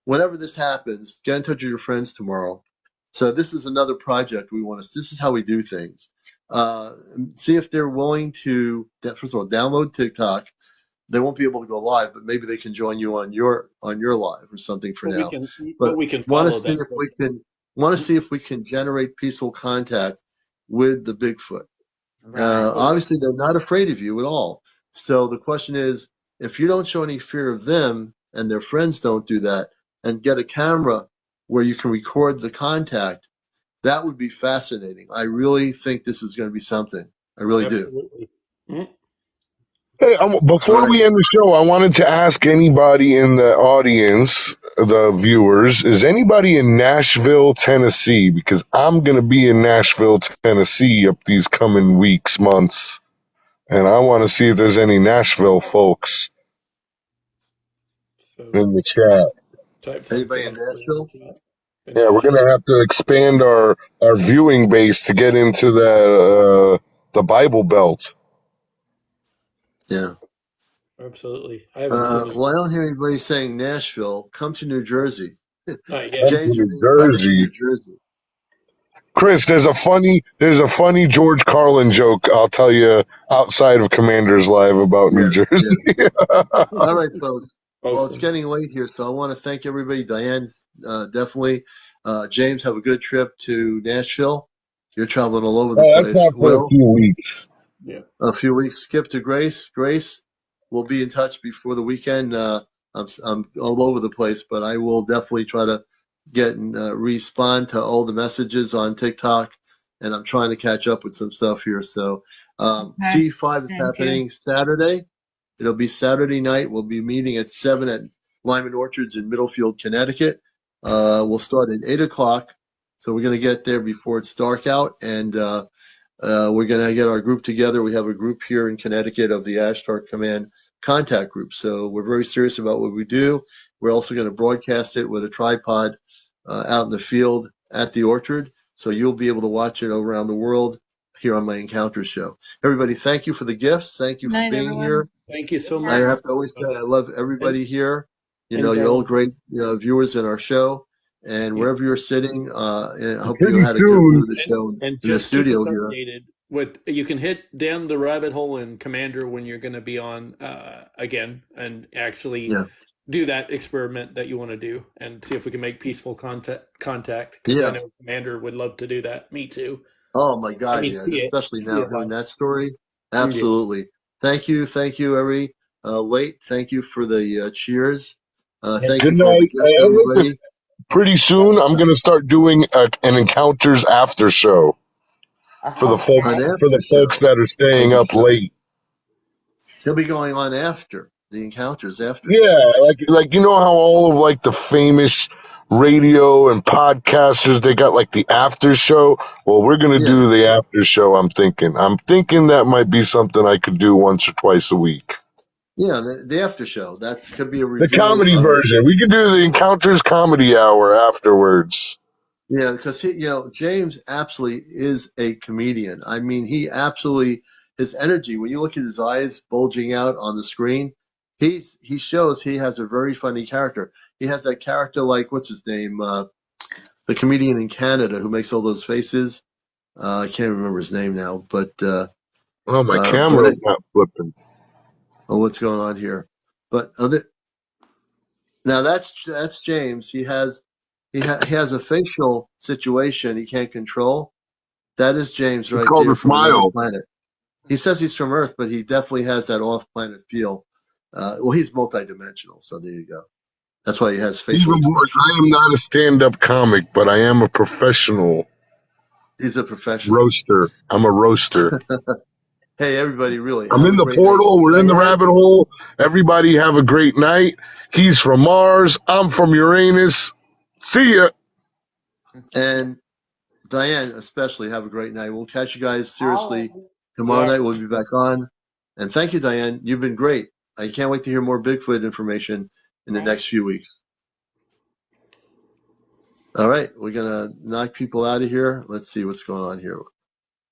whenever this happens, get in touch with your friends tomorrow. So this is another project we want to. This is how we do things. Uh, See if they're willing to. First of all, download TikTok. They won't be able to go live, but maybe they can join you on your live or something for But we now. can But want to follow see that. if we can generate peaceful contact with the Bigfoot. Right. Obviously, they're not afraid of you at all. So the question is, if you don't show any fear of them and their friends don't do that, and get a camera where you can record the contact, that would be fascinating. I really think this is going to be something. I really do. Absolutely. Mhm. Hey, All before right. we end the show, I wanted to ask anybody in the audience, the viewers, is anybody in Nashville, Tennessee? Because I'm going to be in Nashville, Tennessee up these coming weeks, months, and I want to see if there's any Nashville folks So in the chat. type Anybody something in Nashville? in Yeah, we're going Nashville. to have to expand our viewing base to get into the Bible Belt. Yeah. Absolutely. I haven't seen it. Well, I don't hear anybody saying Nashville. Come to New Jersey. Not yet. Come to James, you're New being invited to New Jersey. Jersey. Chris, there's a funny George Carlin joke I'll tell you outside of Commanders Live about New Yeah. Jersey. Yeah. All right, folks. Well, it's Awesome. getting late here, so I want to thank everybody. Diane, definitely. James, have a good trip to Nashville. You're traveling all over the Oh, that's place. not for a Will, few weeks. Yeah. a few weeks. Skip to Grace. Grace, we'll be in touch before the weekend. I'm all over the place, but I will definitely try to get and respond to all the messages on TikTok, and I'm trying to catch up with some stuff here. So Okay. C5 is Thank you. happening Saturday. It'll be Saturday night. We'll be meeting at 7 at Lyman Orchards in Middlefield, Connecticut. We'll start at 8 o'clock. So we're going to get there before it's dark out, and we're going to get our group together. We have a group here in Connecticut of the Ashtar Command contact group. So we're very serious about what we do. We're also going to broadcast it with a tripod out in the field at the orchard. So you'll be able to watch it around the world here on my Encounters show. Everybody, thank you for the gifts. Thank you for Night, being everyone. here. Thank you so I much. have to always say I love everybody here. and, You're all great viewers in our show. And Yeah. wherever you're sitting, I hope Pretty you had a good soon- view of the show and in the just keep us studio here. updated. You can hit down the rabbit hole in Commander when you're going to be on again, and actually Yeah. do that experiment that you want to do, and see if we can make peaceful contact. Because Yeah. I know Commander would love to do that. Me too. Oh my God, yeah. See it, Especially see now it hearing live. that story. Absolutely. Thank you, every late. Thank you for the cheers. Thank Good you for all the night. gifts, Listen, everybody. pretty soon, I'm going to start doing an Encounters after show for the folks An after show. that are staying up late. He'll be going on after the Encounters after Yeah, show. like you know how all of like the famous radio and podcasters, they got like the after show. Well, we're gonna Yeah. do the after show. I'm thinking that might be something I could do once or twice a week. Yeah, the after show. That could be a The review comedy of. version. We could do the Encounters comedy hour afterwards. Yeah, because James absolutely is a comedian. I mean, he absolutely, his energy, when you look at his eyes bulging out on the screen, he shows he has a very funny character. He has that character like, what's his name? The comedian in Canada who makes all those faces. I can't remember his name now, but Oh, my camera's not flipping. what's going on here? But now that's James. He has a facial situation he can't control. That is James right called there a from another smile. planet. He says he's from Earth, but he definitely has that off-planet feel. Well, he's multidimensional, so there you go. That's why he has facial Even worse, I expressions. am not a stand-up comic, but I am a professional He's a professional. roaster. I'm a roaster. Hey, everybody, really, I'm have in a the great portal. night. We're in the Diane? rabbit hole. Everybody have a great night. He's from Mars. I'm from Uranus. See ya. And Diane, especially, have a great night. We'll catch you guys seriously tomorrow Yes. night. We'll be back on. And thank you, Diane. You've been great. I can't wait to hear more Bigfoot information in the next few weeks. All right, we're going to knock people out of here. Let's see what's going on here.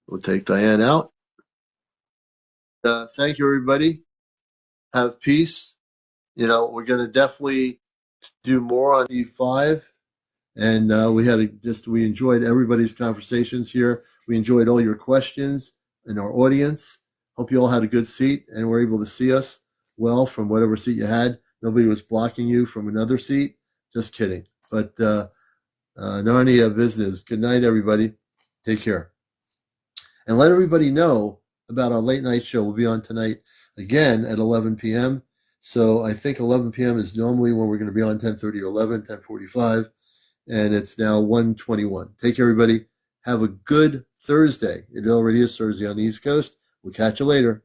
We'll take Diane out. Thank you, everybody. Have peace. We're going to definitely do more on E5. And we enjoyed everybody's conversations here. We enjoyed all your questions in our audience. Hope you all had a good seat and were able to see us well from whatever seat you had. Nobody was blocking you from another seat. Just kidding. But no any business. Good night, everybody. Take care. And let everybody know about our late night show. We'll be on tonight again at 11 p.m. So I think 11 p.m. is normally when we're going to be on 10:30 or 11, 10:45. And it's now 1:21. Take care, everybody. Have a good Thursday. It already is Thursday on the East Coast. We'll catch you later.